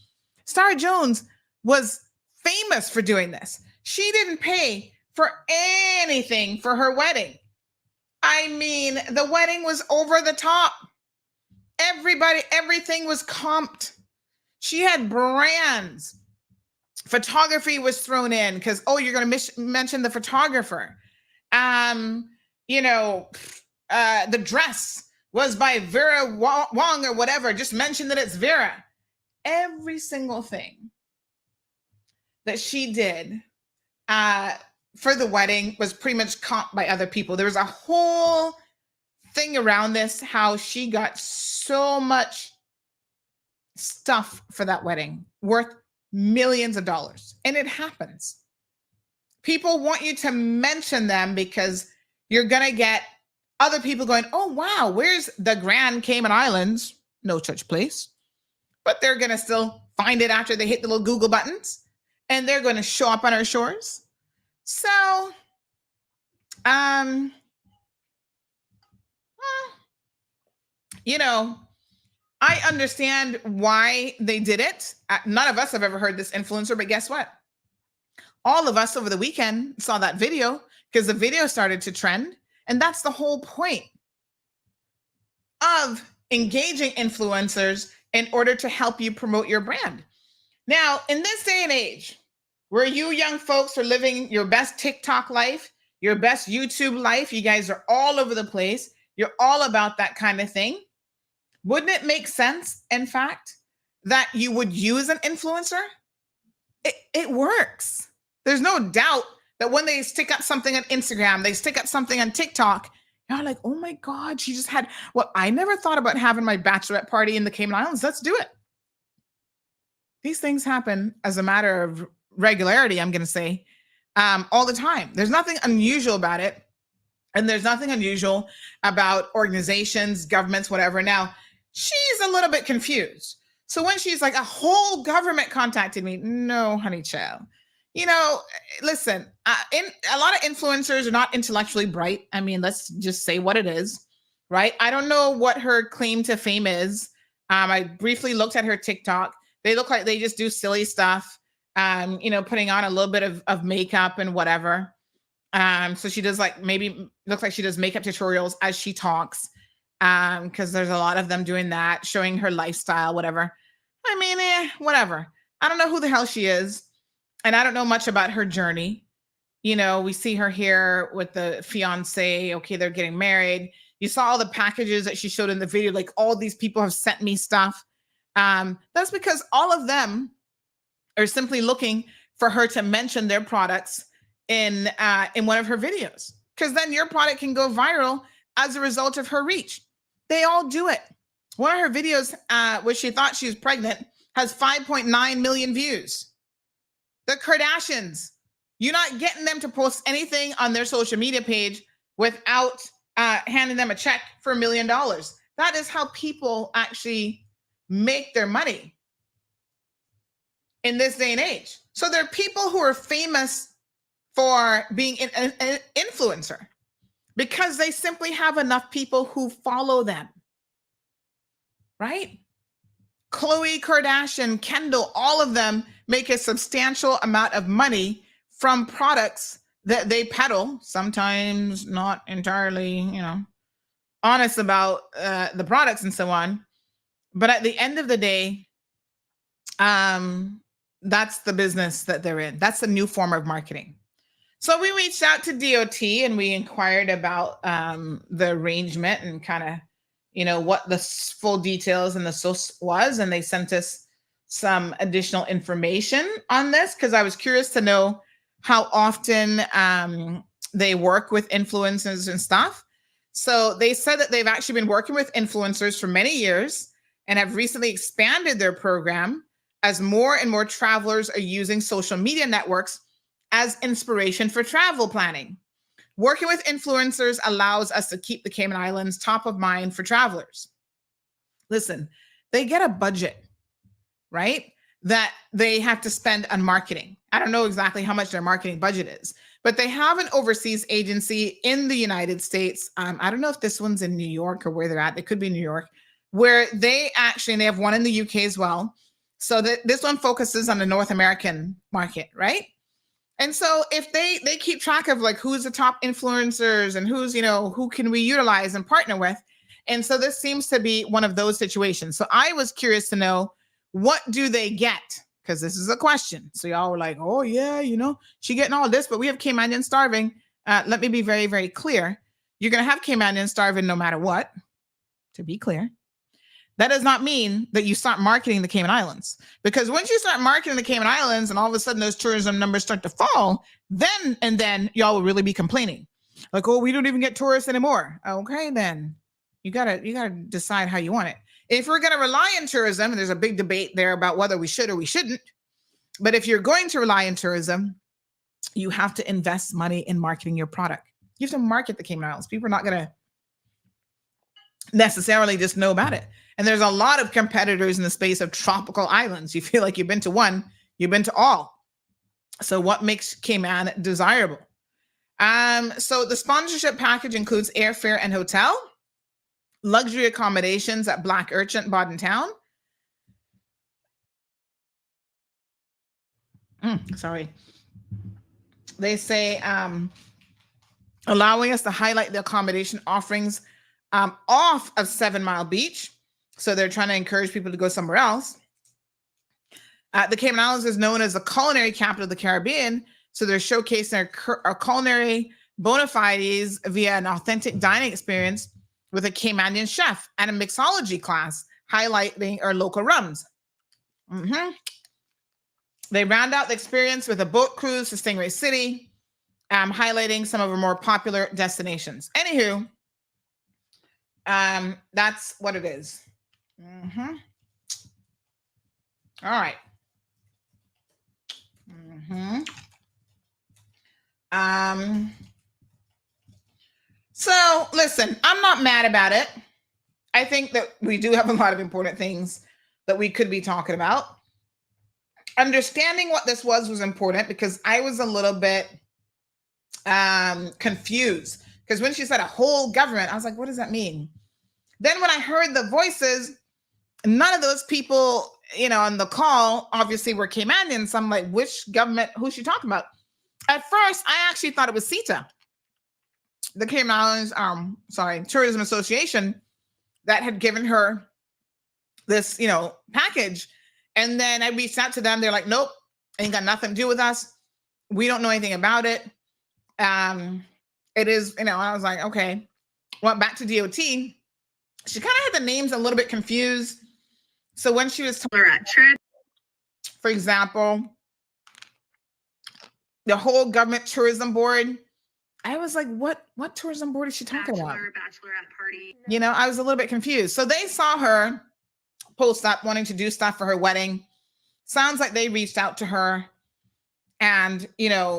B: Star Jones was famous for doing this. She didn't pay for anything for her wedding. I mean, the wedding was over the top. Everything was comped. She had brands. Photography was thrown in because, oh, you're going to mention the photographer. You know, the dress was by Vera Wong or whatever. Just mention that it's Vera. Every single thing that she did for the wedding was pretty much comped by other people. There was a whole thing around this, how she got so much stuff for that wedding worth millions of dollars. And it happens. People want you to mention them because you're going to get other people going, oh, wow, where's the Grand Cayman Islands? No such place. But they're going to still find it after they hit the little Google buttons, and they're going to show up on our shores. So, you know, I understand why they did it. None of us have ever heard this influencer, but guess what? All of us over the weekend saw that video because the video started to trend. And that's the whole point of engaging influencers in order to help you promote your brand. Now, in this day and age, where you young folks are living your best TikTok life, your best YouTube life, you guys are all over the place. You're all about that kind of thing. Wouldn't it make sense, in fact, that you would use an influencer? It works. There's no doubt that when they stick up something on Instagram, they stick up something on TikTok, you're like, oh my God, she just had, well, I never thought about having my bachelorette party in the Cayman Islands. Let's do it. These things happen as a matter of regularity, I'm going to say, all the time. There's nothing unusual about it. And there's nothing unusual about organizations, governments, whatever. Now, she's a little bit confused. So when she's like, a whole government contacted me, no, honey child. You know, listen, a lot of influencers are not intellectually bright. I mean, let's just say what it is, right? I don't know what her claim to fame is. I briefly looked at her TikTok. They look like they just do silly stuff, you know, putting on a little bit of makeup and whatever. So she does like, maybe looks like she does makeup tutorials as she talks. Because there's a lot of them doing that, showing her lifestyle, whatever. I mean, whatever. I don't know who the hell she is. And I don't know much about her journey. You know, we see her here with the fiance. Okay, they're getting married. You saw all the packages that she showed in the video. Like, all these people have sent me stuff. That's because all of them are simply looking for her to mention their products in one of her videos. Because then your product can go viral as a result of her reach. They all do it. One of her videos, where she thought she was pregnant, has 5.9 million views. The Kardashians, you're not getting them to post anything on their social media page without handing them a check for $1 million. That is how people actually make their money in this day and age. So there are people who are famous for being an influencer because they simply have enough people who follow them, right? Khloe Kardashian, Kendall, all of them make a substantial amount of money from products that they peddle, sometimes not entirely, you know, honest about the products and so on. But at the end of the day, that's the business that they're in. That's the new form of marketing. So we reached out to DOT and we inquired about the arrangement and kind of, you know, what the full details and the source was. And they sent us some additional information on this because I was curious to know how often they work with influencers and stuff. So they said that they've actually been working with influencers for many years and have recently expanded their program as more and more travelers are using social media networks as inspiration for travel planning. Working with influencers allows us to keep the Cayman Islands top of mind for travelers. Listen, they get a budget, right? That they have to spend on marketing. I don't know exactly how much their marketing budget is, but they have an overseas agency in the United States. I don't know if this one's in New York or where they're at. It could be New York, where they have one in the UK as well. So that this one focuses on the North American market, right? And so if they keep track of like who's the top influencers and who's, you know, who can we utilize and partner with. And so this seems to be one of those situations. So I was curious to know, what do they get? Because this is a question. So y'all were like, oh yeah, you know, she getting all this, but we have Caymanian starving. Let me be very, very clear. You're going to have Caymanian starving no matter what, to be clear. That does not mean that you start marketing the Cayman Islands, because once you start marketing the Cayman Islands and all of a sudden those tourism numbers start to fall, then y'all will really be complaining. Like, oh, we don't even get tourists anymore. Okay, then you gotta decide how you want it. If we're gonna rely on tourism, and there's a big debate there about whether we should or we shouldn't, but if you're going to rely on tourism, you have to invest money in marketing your product. You have to market the Cayman Islands. People are not gonna necessarily just know about it. And there's a lot of competitors in the space of tropical islands. You feel like you've been to one, you've been to all. So what makes Cayman desirable? So the sponsorship package includes airfare and hotel, luxury accommodations at Black Urchin, Bodden Town. Sorry. They say allowing us to highlight the accommodation offerings off of 7 Mile Beach. So they're trying to encourage people to go somewhere else. The Cayman Islands is known as the culinary capital of the Caribbean. So they're showcasing our culinary bona fides via an authentic dining experience with a Caymanian chef and a mixology class highlighting our local rums. They round out the experience with a boat cruise to Stingray City, highlighting some of our more popular destinations. Anywho, that's what it is. All right. So listen, I'm not mad about it. I think that we do have a lot of important things that we could be talking about. Understanding what this was important because I was a little bit confused. Because when she said a whole government, I was like, what does that mean? Then when I heard the voices, none of those people, on the call, obviously were Caymanians. So I'm like, which government, who's she talking about? At first, I actually thought it was CETA, the Cayman Islands, Tourism Association, that had given her this, package. And then I reached out to them. They're like, nope, ain't got nothing to do with us. We don't know anything about it. It is, I was like, okay. Went back to DOT. She kind of had the names a little bit confused. So when she was for example, the whole government tourism board, I was like, what tourism board is she talking about? Bachelorette party. I was a little bit confused. So they saw her post up wanting to do stuff for her wedding. Sounds like they reached out to her. And,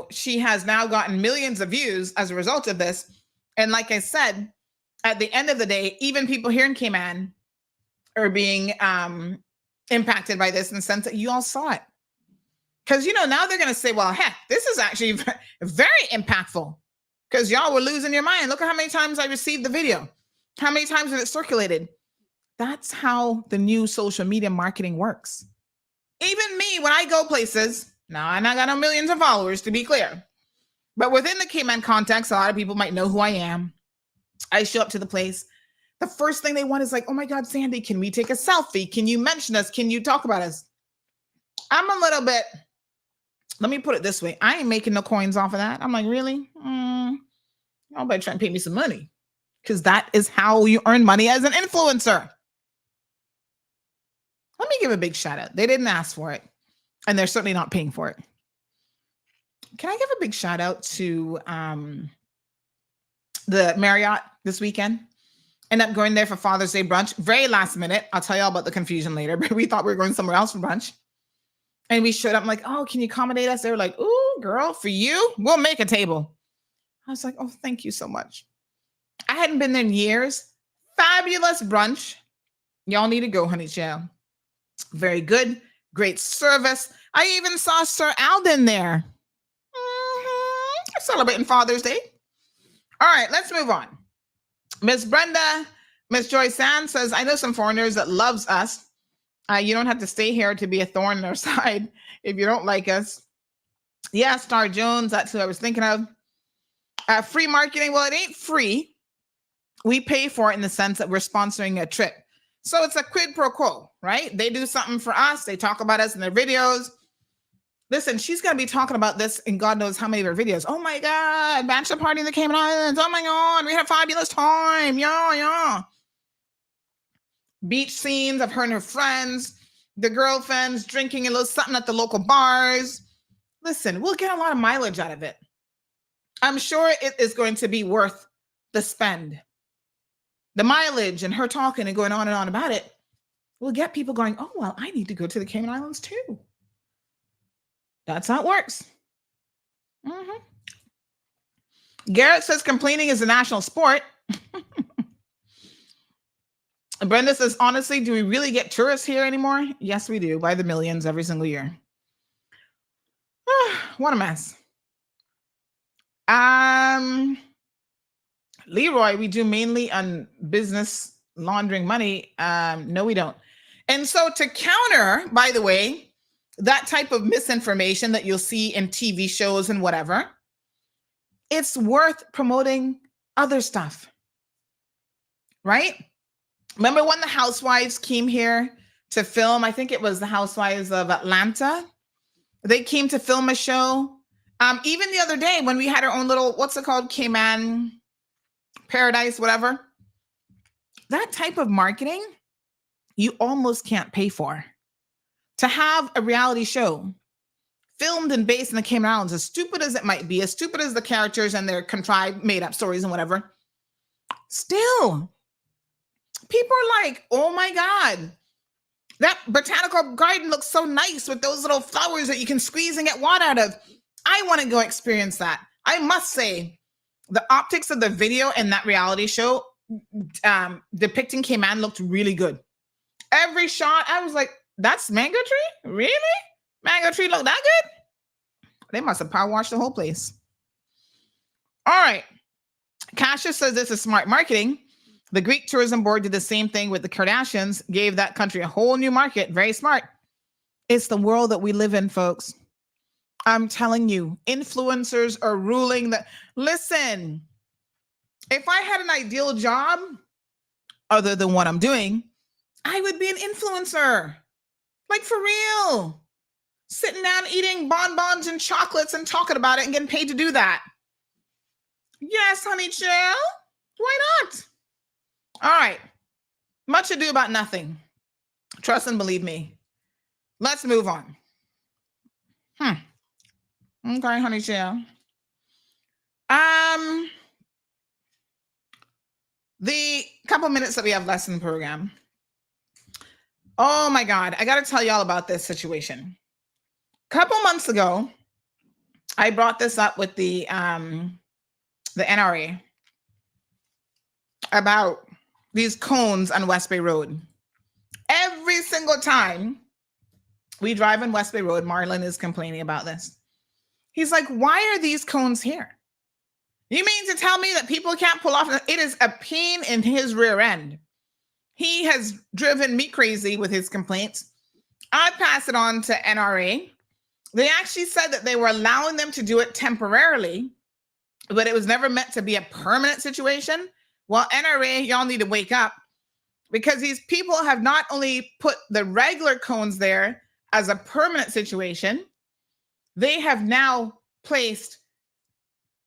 B: she has now gotten millions of views as a result of this. And like I said, at the end of the day, even people here in Cayman are being impacted by this in the sense that you all saw it. Because, now they're going to say, well, heck, this is actually very impactful because y'all were losing your mind. Look at how many times I received the video. How many times was it circulated? That's how the new social media marketing works. Even me, when I go places, now I'm not got no millions of followers, to be clear. But within the Cayman context, a lot of people might know who I am. I show up to the place. The first thing they want is like, oh my God, Sandy, can we take a selfie? Can you mention us? Can you talk about us? I'm a little bit, let me put it this way. I ain't making no coins off of that. I'm like, really? Y'all better try and pay me some money because that is how you earn money as an influencer. Let me give a big shout out. They didn't ask for it and they're certainly not paying for it. Can I give a big shout out to the Marriott this weekend? Ended up going there for Father's Day brunch. Very last minute. I'll tell you all about the confusion later, but we thought we were going somewhere else for brunch. And we showed up. I'm like, oh, can you accommodate us? They were like, ooh, girl, for you, we'll make a table. I was like, oh, thank you so much. I hadn't been there in years. Fabulous brunch. Y'all need to go, honey child. Very good. Great service. I even saw Sir Alden there. Celebrating Father's Day. All right, let's move on. Miss Joy Sand says, I know some foreigners that loves us. You don't have to stay here to be a thorn in our side if you don't like us. Yeah, Star Jones, that's who I was thinking of. Free marketing, well, it ain't free. We pay for it in the sense that we're sponsoring a trip. So it's a quid pro quo, right? They do something for us. They talk about us in their videos. Listen, she's going to be talking about this in God knows how many of her videos. Oh my God, bachelor party in the Cayman Islands. Oh my God, we had a fabulous time. Yeah. Beach scenes of her and her friends, the girlfriends drinking a little something at the local bars. Listen, we'll get a lot of mileage out of it. I'm sure it is going to be worth the spend. The mileage and her talking and going on and on about it will get people going, oh, well, I need to go to the Cayman Islands too. That's how it works. Garrett says complaining is a national sport. Brenda says, honestly, do we really get tourists here anymore? Yes, we do, by the millions every single year. What a mess. Leroy, we do mainly on business laundering money. No, we don't. And so to counter, by the way, that type of misinformation that you'll see in TV shows and whatever, it's worth promoting other stuff, right? Remember when the housewives came here to film? I think it was the Housewives of Atlanta. They came to film a show. Even the other day when we had our own little, what's it called? Cayman Paradise, whatever. That type of marketing, you almost can't pay for. To have a reality show filmed and based in the Cayman Islands, as stupid as it might be, as stupid as the characters and their contrived, made up stories and whatever, still, people are like, oh my God, That botanical garden looks so nice with those little flowers that you can squeeze and get water out of. I want to go experience that. I must say, the optics of the video and that reality show depicting Cayman looked really good. Every shot, I was like, that's mango tree? Really? Mango tree look that good? They must have power washed the whole place. All right. Kasia says this is smart marketing. The Greek tourism board did the same thing with the Kardashians, gave that country a whole new market. Very smart. It's the world that we live in, folks. I'm telling you, influencers are ruling the... Listen, if I had an ideal job other than what I'm doing, I would be an influencer. Like, for real. Sitting down eating bonbons and chocolates and talking about it and getting paid to do that. Yes, honey chill. Why not? All right. Much ado about nothing. Trust and believe me. Let's move on. Okay, honey chill. The couple minutes that we have left in the program. Oh my God, I got to tell y'all about this situation. A couple months ago, I brought this up with the NRA about these cones on West Bay Road. Every single time we drive on West Bay Road, Marlon is complaining about this. He's like, why are these cones here? You mean to tell me that people can't pull off? It is a pain in his rear end. He has driven me crazy with his complaints. I pass it on to NRA. They actually said that they were allowing them to do it temporarily, but it was never meant to be a permanent situation. Well, NRA, y'all need to wake up, because these people have not only put the regular cones there as a permanent situation, they have now placed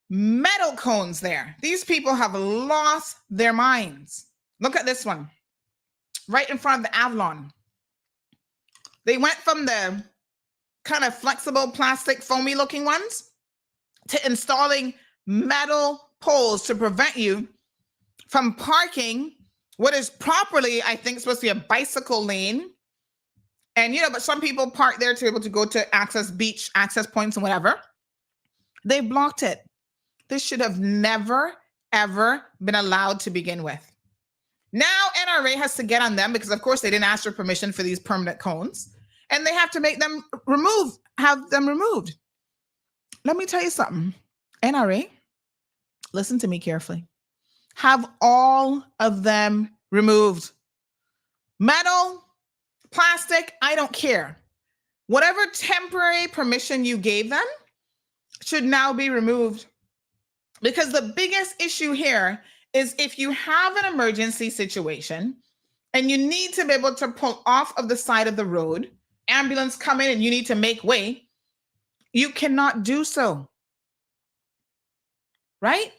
B: metal cones there. These people have lost their minds. Look at this one, right in front of the Avalon. They went from the kind of flexible plastic foamy looking ones to installing metal poles to prevent you from parking what is properly, I think, supposed to be a bicycle lane. And, but some people park there to be able to go to access beach, access points and whatever. They blocked it. This should have never, ever been allowed to begin with. Now NRA has to get on them because, of course, they didn't ask for permission for these permanent cones, and they have to make them have them removed. Let me tell you something. NRA, listen to me carefully. Have all of them removed. Metal, plastic, I don't care. Whatever temporary permission you gave them should now be removed. Because the biggest issue here is if you have an emergency situation and you need to be able to pull off of the side of the road, ambulance come in and you need to make way, you cannot do so. Right?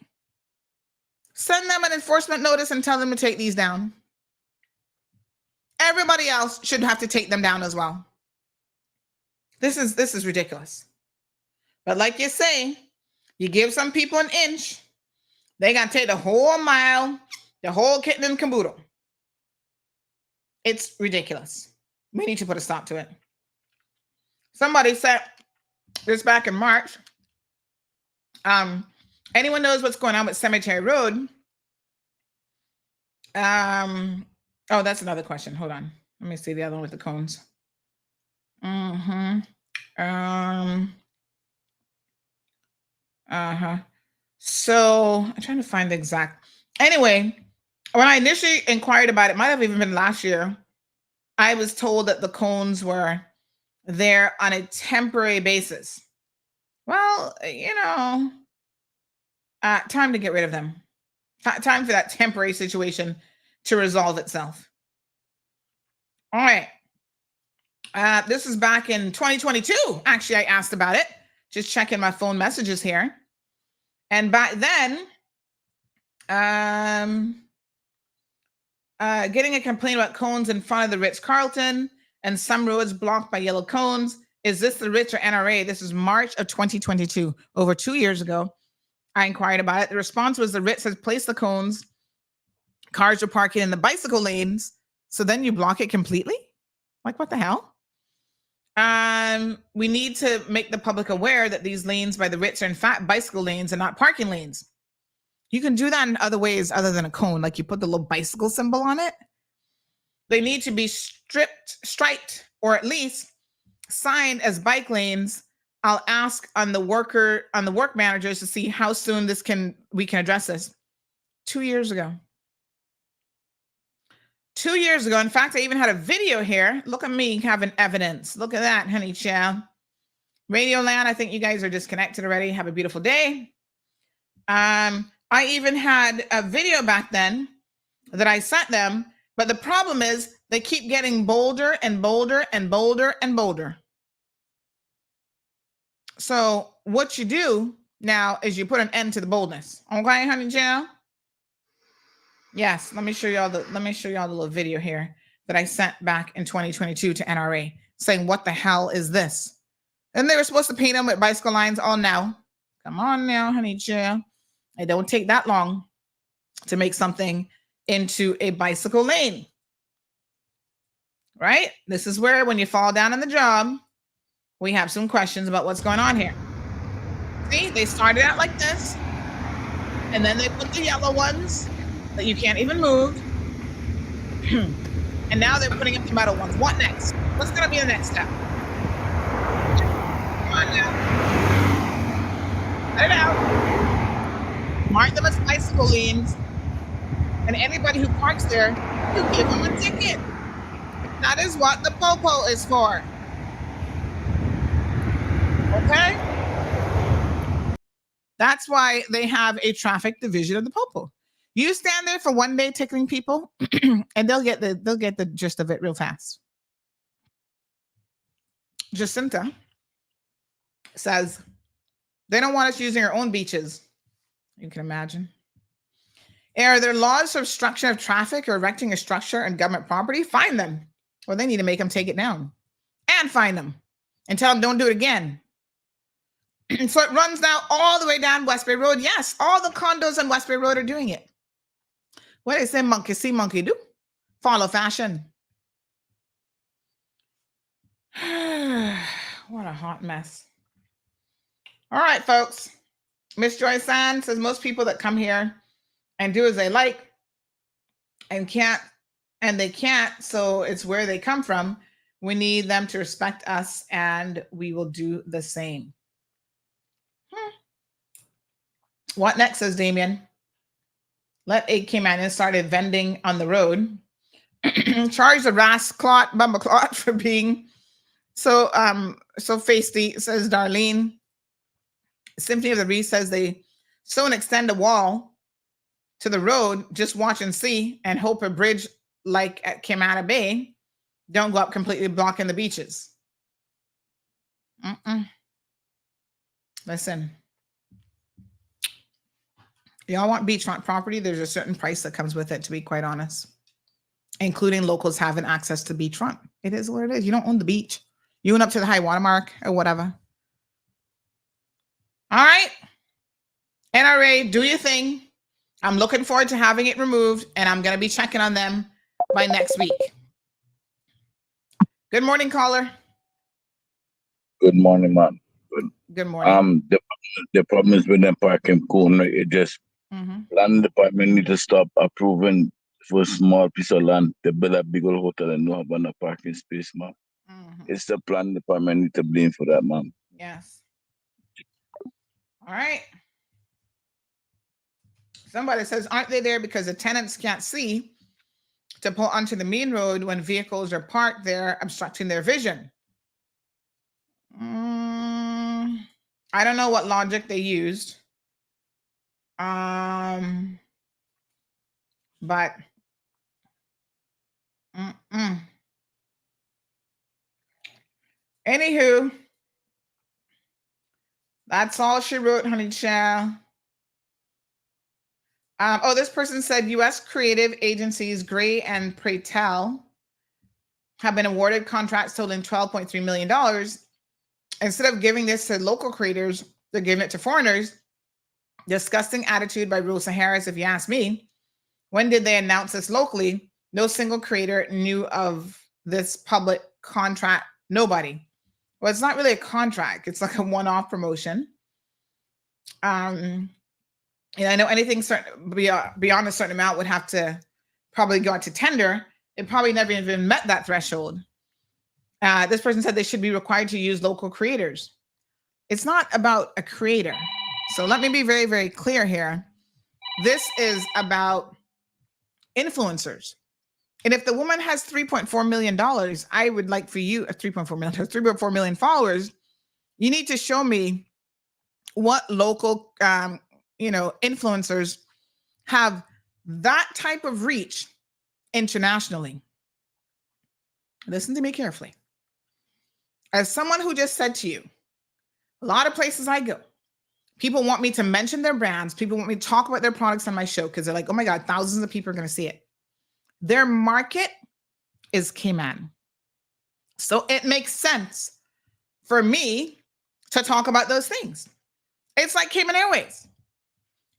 B: Send them an enforcement notice and tell them to take these down. Everybody else should have to take them down as well. This is ridiculous. But like you say, you give some people an inch, they got to take the whole mile, the whole kit and caboodle. It's ridiculous. We need to put a stop to it. Somebody said this back in March. Anyone knows what's going on with Cemetery Road? Oh, that's another question. Hold on. Let me see the other one with the cones. So I'm trying to find the exact. Anyway, when I initially inquired about it, might have even been last year, I was told that the cones were there on a temporary basis. Well, time to get rid of them. Time for that temporary situation to resolve itself. All right. This is back in 2022. Actually, I asked about it. Just checking my phone messages here. And back then, getting a complaint about cones in front of the Ritz-Carlton and some roads blocked by yellow cones. Is this the Ritz or NRA? This is March of 2022, over 2 years ago. I inquired about it. The response was the Ritz has placed the cones. Cars are parking in the bicycle lanes. So then you block it completely? Like, what the hell? We need to make the public aware that these lanes by the Ritz are in fact bicycle lanes and not parking lanes. You can do that in other ways other than a cone, like you put the little bicycle symbol on it. They need to be striped, or at least signed as bike lanes. I'll ask on the work managers to see how soon we can address this. 2 years ago. 2 years ago. In fact, I even had a video here. Look at me having evidence. Look at that, honey child. Radio Land, I think you guys are disconnected already. Have a beautiful day. I even had a video back then that I sent them, but the problem is they keep getting bolder and bolder and bolder and bolder. So what you do now is you put an end to the boldness. Okay, honey child? Yes, let me show y'all the little video here that I sent back in 2022 to NRA saying, what the hell is this? And they were supposed to paint them with bicycle lines all now. Come on now, honey child. It don't take that long to make something into a bicycle lane. Right? This is where when you fall down on the job, we have some questions about what's going on here. See, they started out like this, and then they put the yellow ones that you can't even move. And now they're putting up the metal ones. What next? What's going to be the next step? Come on now. Let it out. Mark them as bicycle lanes. And anybody who parks there, you give them a ticket. That is what the popo is for. Okay? That's why they have a traffic division of the popo. You stand there for one day tickling people, and they'll get the gist of it real fast. Jacinta says they don't want us using our own beaches. You can imagine. Are there laws for obstruction of traffic or erecting a structure on government property? Fine them. Well, they need to make them take it down and fine them and tell them don't do it again. So it runs now all the way down Westbury Road. Yes, all the condos on Westbury Road are doing it. What they say, monkey see, monkey do. Follow fashion. What a hot mess. All right, folks. Miss Joy Sand says most people that come here and do as they like and they can't, so it's where they come from. We need them to respect us, and we will do the same. What next, says Damien? Let a Caymanian started vending on the road. Charge the rasclot bumbleclot for being so feisty, says Darlene. Symphony of the Reef says they soon extend a wall to the road. Just watch and see, and hope a bridge like at Caymana Bay don't go up completely blocking the beaches. Listen. Y'all want beachfront property? There's a certain price that comes with it, to be quite honest, including locals having access to beachfront. It is what it is. You don't own the beach. You went up to the high water mark or whatever. All right. NRA, do your thing. I'm looking forward to having it removed, and I'm going to be checking on them by next week. Good morning, caller.
R: Good morning, ma'am.
B: Good morning.
R: The problem is with the parking corner. It just land department need to stop approving for a small piece of land. They build a big old hotel and no have enough parking space, ma'am. It's the plan department need to blame for that, ma'am.
B: Yes. All right. Somebody says, aren't they there because the tenants can't see to pull onto the main road when vehicles are parked there, obstructing their vision? I don't know what logic they used. But anywho, that's all she wrote, honey child. This person said U.S. creative agencies Gray and Pratel have been awarded contracts totaling $12.3 million. Instead of giving this to local creators, they're giving it to foreigners. Disgusting attitude by Rosa Harris, if you ask me. When did they announce this locally? No single creator knew of this public contract. Nobody. Well, it's not really a contract. It's like a one-off promotion. And I know anything certain beyond a certain amount would have to probably go out to tender. It probably never even met that threshold. This person said they should be required to use local creators. It's not about a creator. So let me be very, very clear here. This is about influencers. And if the woman has $3.4 million, I would like for you, 3.4 million followers, you need to show me what local, influencers have that type of reach internationally. Listen to me carefully. As someone who just said to you, a lot of places I go, people want me to mention their brands. People want me to talk about their products on my show because they're like, oh my God, thousands of people are going to see it. Their market is Cayman. So it makes sense for me to talk about those things. It's like Cayman Airways.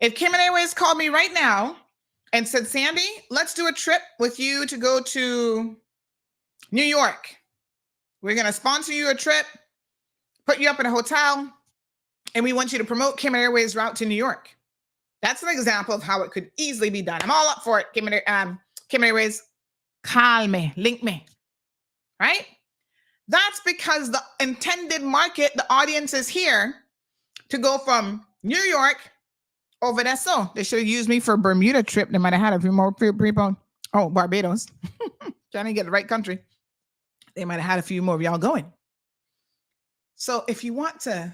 B: If Cayman Airways called me right now and said, Sandy, let's do a trip with you to go to New York. We're going to sponsor you a trip, put you up in a hotel, and we want you to promote Cayman Airways route to New York. That's an example of how it could easily be done. I'm all up for it. Cayman Airways, call me, link me, right? That's because the intended market, the audience is here to go from New York over there. So they should have used me for a Bermuda trip. They might have had a few more people. Oh, Barbados. Trying to get the right country. They might have had a few more of y'all going. So if you want to,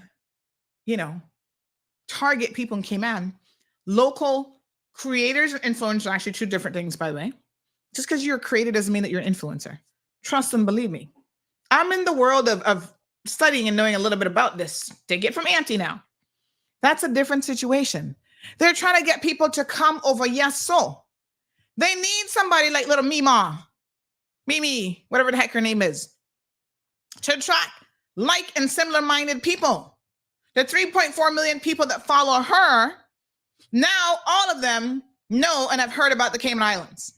B: target people in Cayman, local creators and influencers are actually two different things, by the way. Just because you're a creator doesn't mean that you're an influencer. Trust and believe me. I'm in the world of studying and knowing a little bit about this. Take it from Auntie now. That's a different situation. They're trying to get people to come over. Yes, so they need somebody like little Mimi, whatever the heck her name is, to attract like and similar-minded people. The 3.4 million people that follow her, now all of them know and have heard about the Cayman Islands.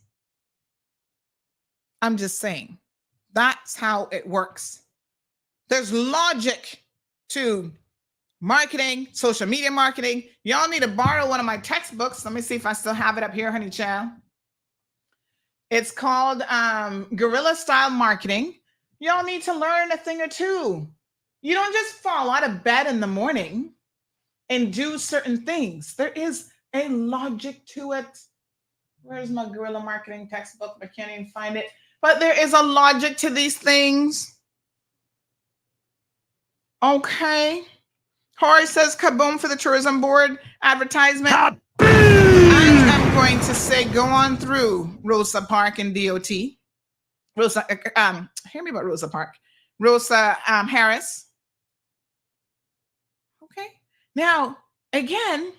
B: I'm just saying, that's how it works. There's logic to marketing, social media marketing. Y'all need to borrow one of my textbooks. Let me see if I still have it up here, honey child. It's called Guerrilla Style Marketing. Y'all need to learn a thing or two. You don't just fall out of bed in the morning and do certain things. There is a logic to it. Where's my guerrilla marketing textbook? I can't even find it. But there is a logic to these things. Okay. Hori says kaboom for the tourism board advertisement. Kaboom! I am going to say go on through Rosa Park and DOT. Rosa, hear me about Rosa Park. Rosa Harris. Okay. Now, again,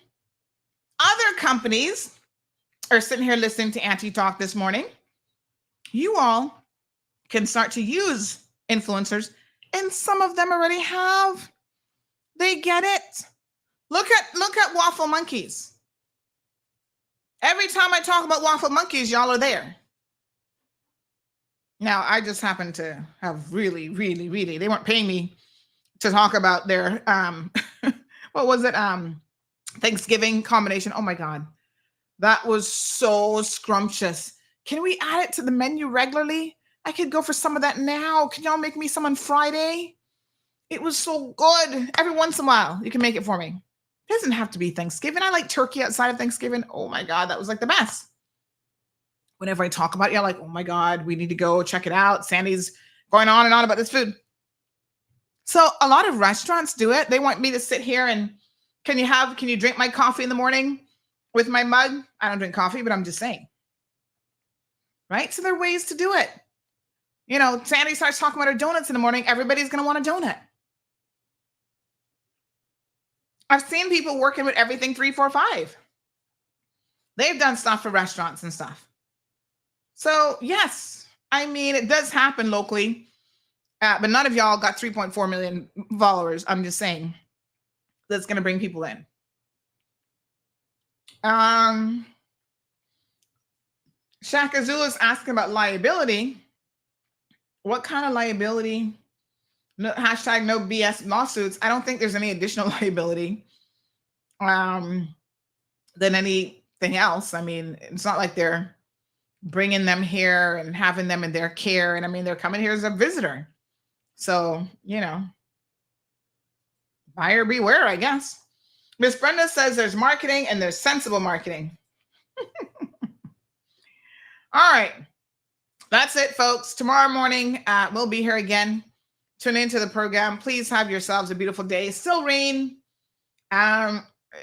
B: other companies are sitting here listening to Auntie talk this morning. You all can start to use influencers, and some of them already have. They get it. Look at Waffle Monkeys. Every time I talk about Waffle Monkeys, y'all are there. Now, I just happen to have really, they weren't paying me to talk about their, what was it? Thanksgiving combination. Oh my God. That was so scrumptious. Can we add it to the menu regularly? I could go for some of that now. Can y'all make me some on Friday? It was so good. Every once in a while, you can make it for me. It doesn't have to be Thanksgiving. I like turkey outside of Thanksgiving. Oh my God, that was like the best. Whenever I talk about it, you're like, oh my God, we need to go check it out. Sandy's going on and on about this food. So a lot of restaurants do it. They want me to sit here and can you drink my coffee in the morning with my mug? I don't drink coffee, but I'm just saying. Right? So there are ways to do it. Sandy starts talking about her donuts in the morning. Everybody's going to want a donut. I've seen people working with everything 3, 4, 5. They've done stuff for restaurants and stuff. So yes, I mean, it does happen locally, but none of y'all got 3.4 million followers. I'm just saying that's going to bring people in. Shaka Zulu is asking about liability. what kind of liability? No, hashtag no BS lawsuits. I don't think there's any additional liability than anything else. I mean, it's not like they're bringing them here and having them in their care. And I mean, they're coming here as a visitor. So, you know, buyer beware, I guess. Miss Brenda says there's marketing and there's sensible marketing. All right. That's it, folks. Tomorrow morning, we'll be here again. Tune into the program. Please have yourselves a beautiful day. Still rain.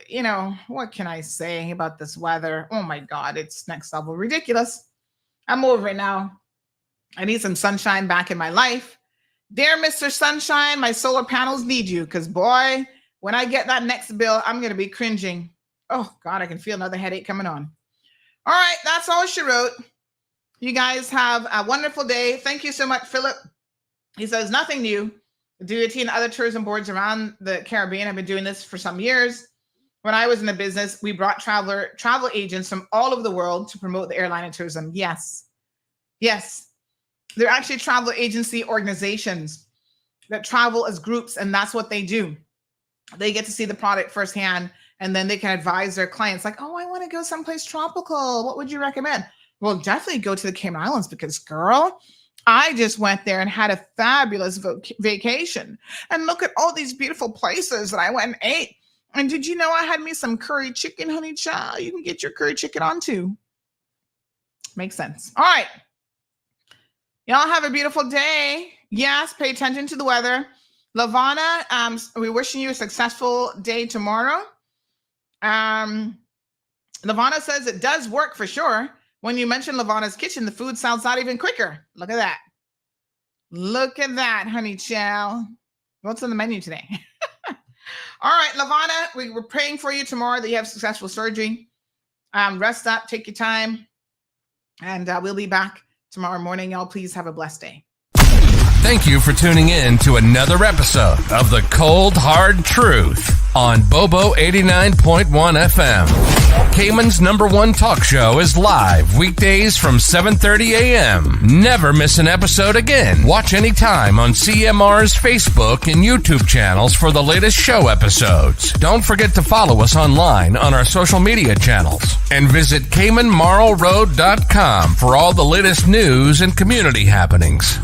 B: You know, what can I say about this weather? Oh my God, it's next level ridiculous. I'm over it now. I need some sunshine back in my life. Dear Mr. Sunshine, my solar panels need you because, boy, when I get that next bill, I'm going to be cringing. Oh, God, I can feel another headache coming on. All right, that's all she wrote. You guys have a wonderful day. Thank you so much, Philip. He says, nothing new. The DOT and other tourism boards around the Caribbean have been doing this for some years. When I was in the business, we brought travel agents from all over the world to promote the airline and tourism. Yes. Yes. They're actually travel agency organizations that travel as groups, and that's what they do. They get to see the product firsthand, and then they can advise their clients like, oh, I want to go someplace tropical. What would you recommend? Well, definitely go to the Cayman Islands because, girl, I just went there and had a fabulous vacation. And look at all these beautiful places that I went and ate. And did you know I had me some curry chicken, honey child? You can get your curry chicken on too. Makes sense. All right. Y'all have a beautiful day. Yes, pay attention to the weather. Lavana, we're wishing you a successful day tomorrow. Lavana says it does work for sure. When you mention Lavana's kitchen, the food sounds out even quicker. Look at that. Look at that, honey child. What's on the menu today? All right, Lavana, we were praying for you tomorrow that you have successful surgery. Rest up, take your time, and we'll be back tomorrow morning. Y'all, please have a blessed day.
S: Thank you for tuning in to another episode of The Cold Hard Truth on Bobo 89.1 FM. Cayman's #1 talk show is live weekdays from 7:30 a.m. Never miss an episode again. Watch anytime on CMR's Facebook and YouTube channels for the latest show episodes. Don't forget to follow us online on our social media channels. And visit CaymanMarlRoad.com for all the latest news and community happenings.